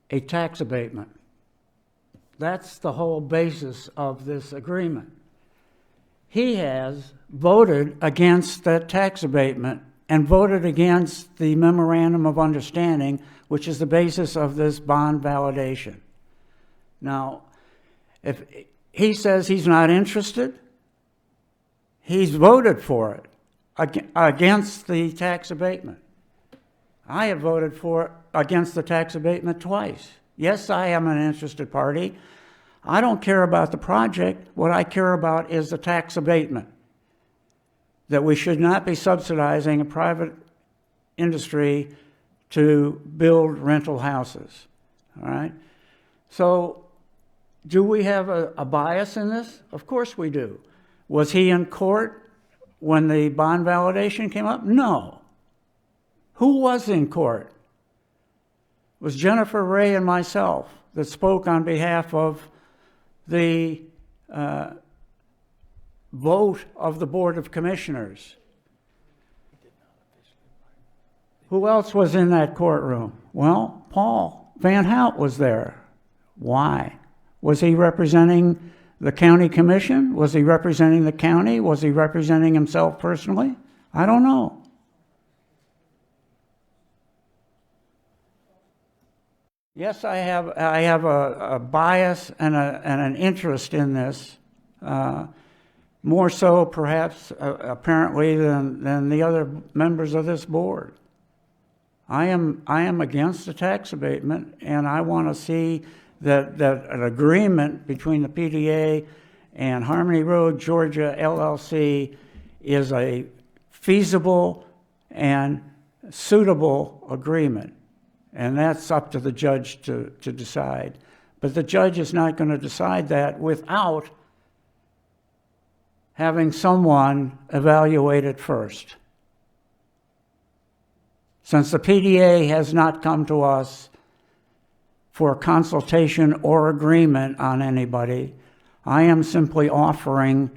a tax abatement. That's the whole basis of this agreement. He has voted against that tax abatement and voted against the memorandum of understanding, which is the basis of this bond validation. Now, if he says he's not interested, he's voted for it against the tax abatement. I have voted for it against the tax abatement twice. Yes, I am an interested party. I don't care about the project. What I care about is the tax abatement. That we should not be subsidizing a private industry to build rental houses. All right? So, do we have a bias in this? Of course we do. Was he in court when the bond validation came up? No. Who was in court? It was Jennifer Ray and myself that spoke on behalf of the vote of the Board of Commissioners. Who else was in that courtroom? Well, Paul Van Hout was there. Why? Was he representing the county commission? Was he representing the county? Was he representing himself personally? I don't know. Yes, I have a bias and an interest in this, more so perhaps apparently than the other members of this board. I am against the tax abatement, and I want to see that an agreement between the PDA and Harmony Road Georgia LLC is a feasible and suitable agreement. And that's up to the judge to decide. But the judge is not going to decide that without having someone evaluate it first. Since the PDA has not come to us for consultation or agreement on anybody, I am simply offering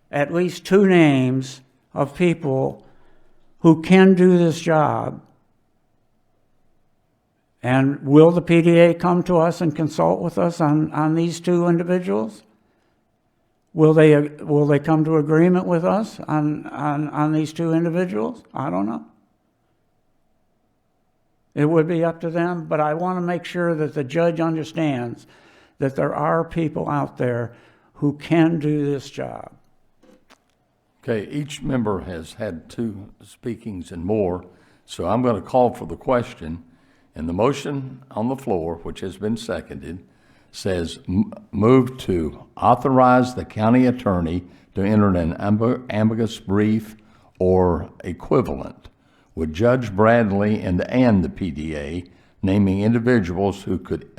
at least 2 names of people who can do this job. And will the PDA come to us and consult with us on these 2 individuals? Will they come to agreement with us on these 2 individuals? I don't know. It would be up to them, but I want to make sure that the judge understands that there are people out there who can do this job. Okay, each member has had 2 speakings and more, so I'm going to call for the question. And the motion on the floor, which has been seconded, says move to authorize the county attorney to enter an amicus brief or equivalent with Judge Bradley and the PDA, naming individuals who could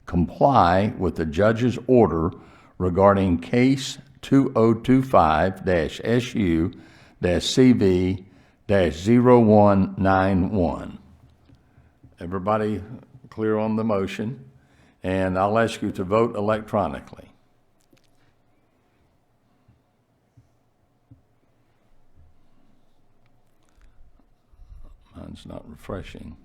comply with the judge's order regarding case 2025-SU-CV-0191. Everybody clear on the motion? And I'll ask you to vote electronically. Mine's not refreshing.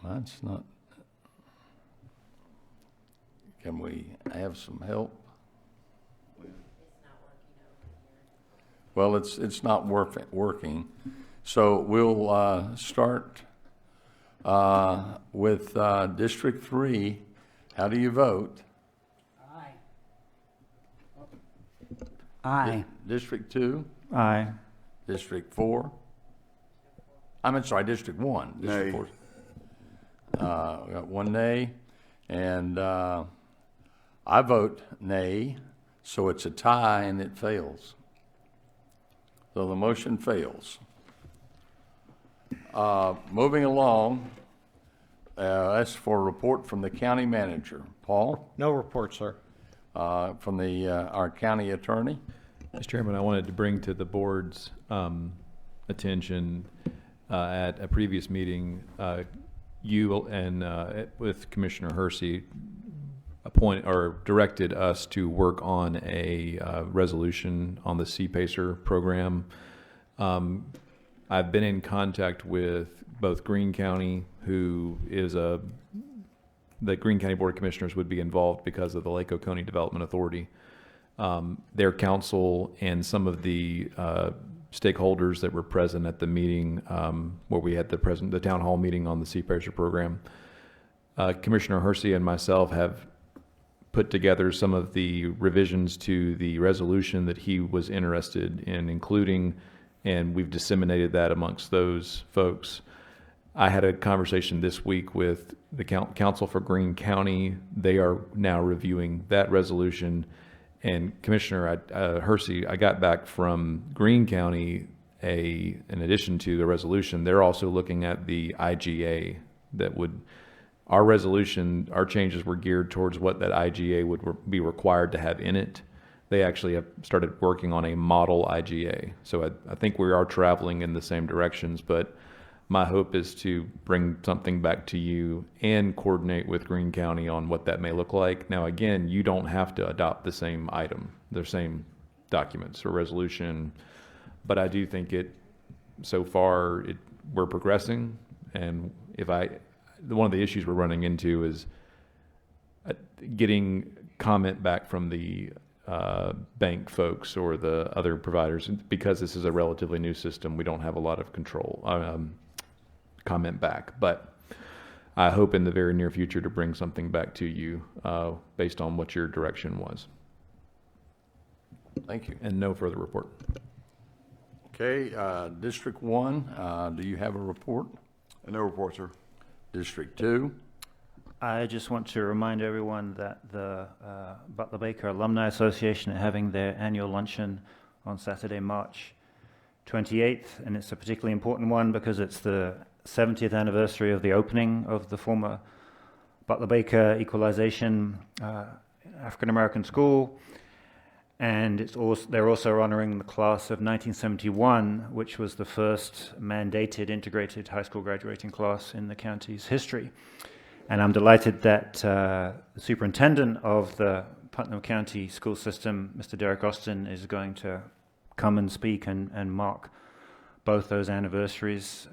Mine's not. Can we have some help? Well, it's not working. So we'll start with District 3. How do you vote? Aye. District 2? Aye. District 4? I'm sorry, District 1. District Nay. 4. We got one nay, and I vote nay, so it's a tie and it fails. So the motion fails. Moving along, that's for a report from the county manager. Paul? No report, sir. From our county attorney? Mr. Chairman, I wanted to bring to the board's attention at a previous meeting, you and with Commissioner Hersey directed us to work on a resolution on the CPACER program. I've been in contact with both Greene County, who is the Greene County Board of Commissioners would be involved because of the Lake Oconee Development Authority, their council, and some of the stakeholders that were present at the meeting where we had the town hall meeting on the CPACER program. Commissioner Hersey and myself have put together some of the revisions to the resolution that he was interested in including, and we've disseminated that amongst those folks. I had a conversation this week with the council for Greene County. They are now reviewing that resolution. And Commissioner Hersey, I got back from Greene County, in addition to the resolution, they're also looking at the IGA that would, our resolution, our changes were geared towards what that IGA would be required to have in it. They actually have started working on a model IGA. So I think we are traveling in the same directions, but my hope is to bring something back to you and coordinate with Greene County on what that may look like. Now, again, you don't have to adopt the same item, the same documents or resolution, but I do think so far, we're progressing. And one of the issues we're running into is getting comment back from the bank folks or the other providers. Because this is a relatively new system, we don't have a lot of control. Comment back, but I hope in the very near future to bring something back to you based on what your direction was. Thank you. And no further report. Okay, District 1, do you have a report? No report, sir. District 2? I just want to remind everyone that the Butler Baker Alumni Association are having their annual luncheon on Saturday, March 28th, and it's a particularly important one because it's the 70th anniversary of the opening of the former Butler Baker Equalization African American School, and they're also honoring the class of 1971, which was the first mandated integrated high school graduating class in the county's history. And I'm delighted that the superintendent of the Putnam County school system, Mr. Derek Austin, is going to come and speak and mark both those anniversaries.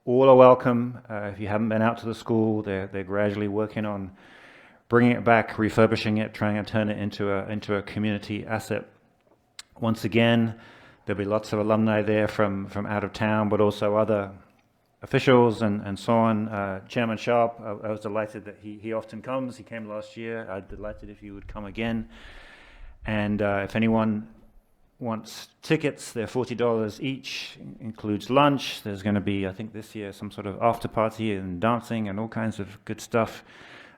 All are welcome. If you haven't been out to the school, they're gradually working on bringing it back, refurbishing it, trying to turn it into a community asset. Once again, there'll be lots of alumni there from out of town, but also other officials and so on. Chairman Sharp, I was delighted that he often comes. He came last year. I'd be delighted if he would come again. And if anyone wants tickets, they're $40 each, includes lunch. There's going to be, I think this year, some sort of after party and dancing and all kinds of good stuff,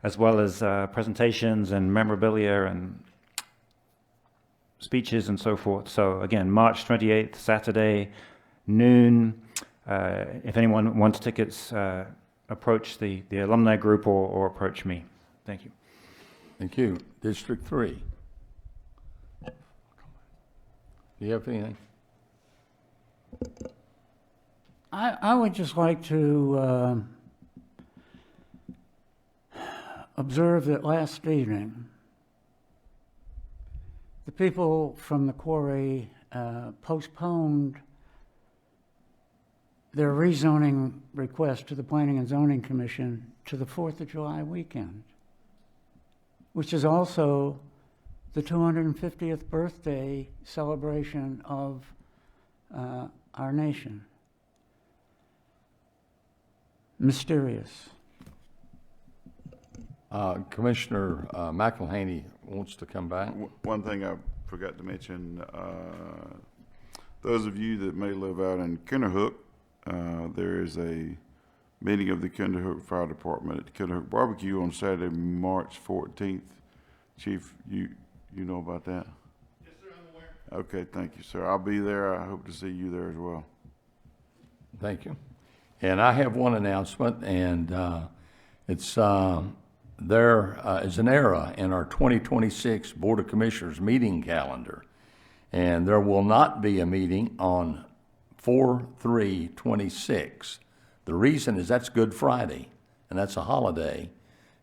as well as presentations and memorabilia and speeches and so forth. So again, March 28th, Saturday, noon. If anyone wants tickets, approach the alumni group or approach me. Thank you. Thank you. District 3. Do you have anything? I would just like to observe that last evening, the people from the quarry postponed their rezoning request to the Planning and Zoning Commission to the 4th of July weekend, which is also the 250th birthday celebration of our nation. Mysterious. Commissioner McElhaney wants to come back. One thing I forgot to mention, those of you that may live out in Kinderhook, there is a meeting of the Kinderhook Fire Department at the Kinderhook Barbecue on Saturday, March 14th. Chief, you know about that? Yes, sir, I'm aware. Okay, thank you, sir. I'll be there. I hope to see you there as well. Thank you. And I have one announcement, and it's there is an error in our 2026 Board of Commissioners meeting calendar, and there will not be a meeting on 4/3/26. The reason is that's Good Friday, and that's a holiday,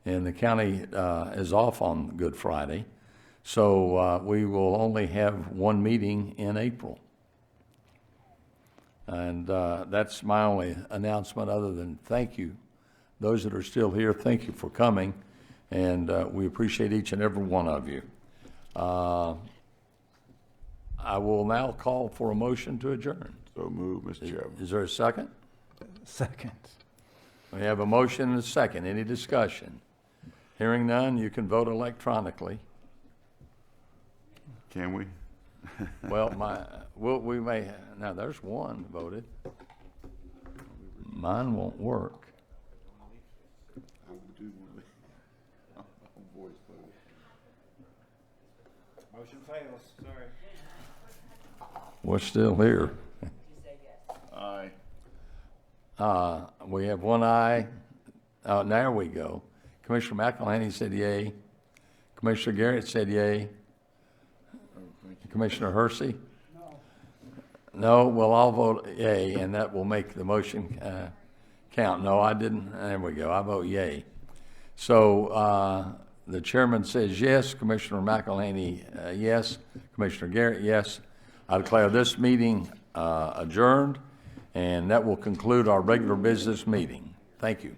and the county is off on Good Friday, so we will only have one meeting in April. And that's my only announcement, other than thank you. Those that are still here, thank you for coming, and we appreciate each and every one of you. I will now call for a motion to adjourn. So move, Mr. Chairman. Is there a second? Second. We have a motion and a second. Any discussion? Hearing none, you can vote electronically. Can we? Well, we may, now there's one voted. Mine won't work. Motion fails, sorry. We're still here. Aye. We have one aye. There we go. Commissioner McElhaney said yay. Commissioner Garrett said yay. Commissioner Hersey? No, well, I'll vote yay, and that will make the motion count. No, I didn't. There we go. I vote yay. So the chairman says yes. Commissioner McElhaney, yes. Commissioner Garrett, yes. I declare this meeting adjourned, and that will conclude our regular business meeting. Thank you.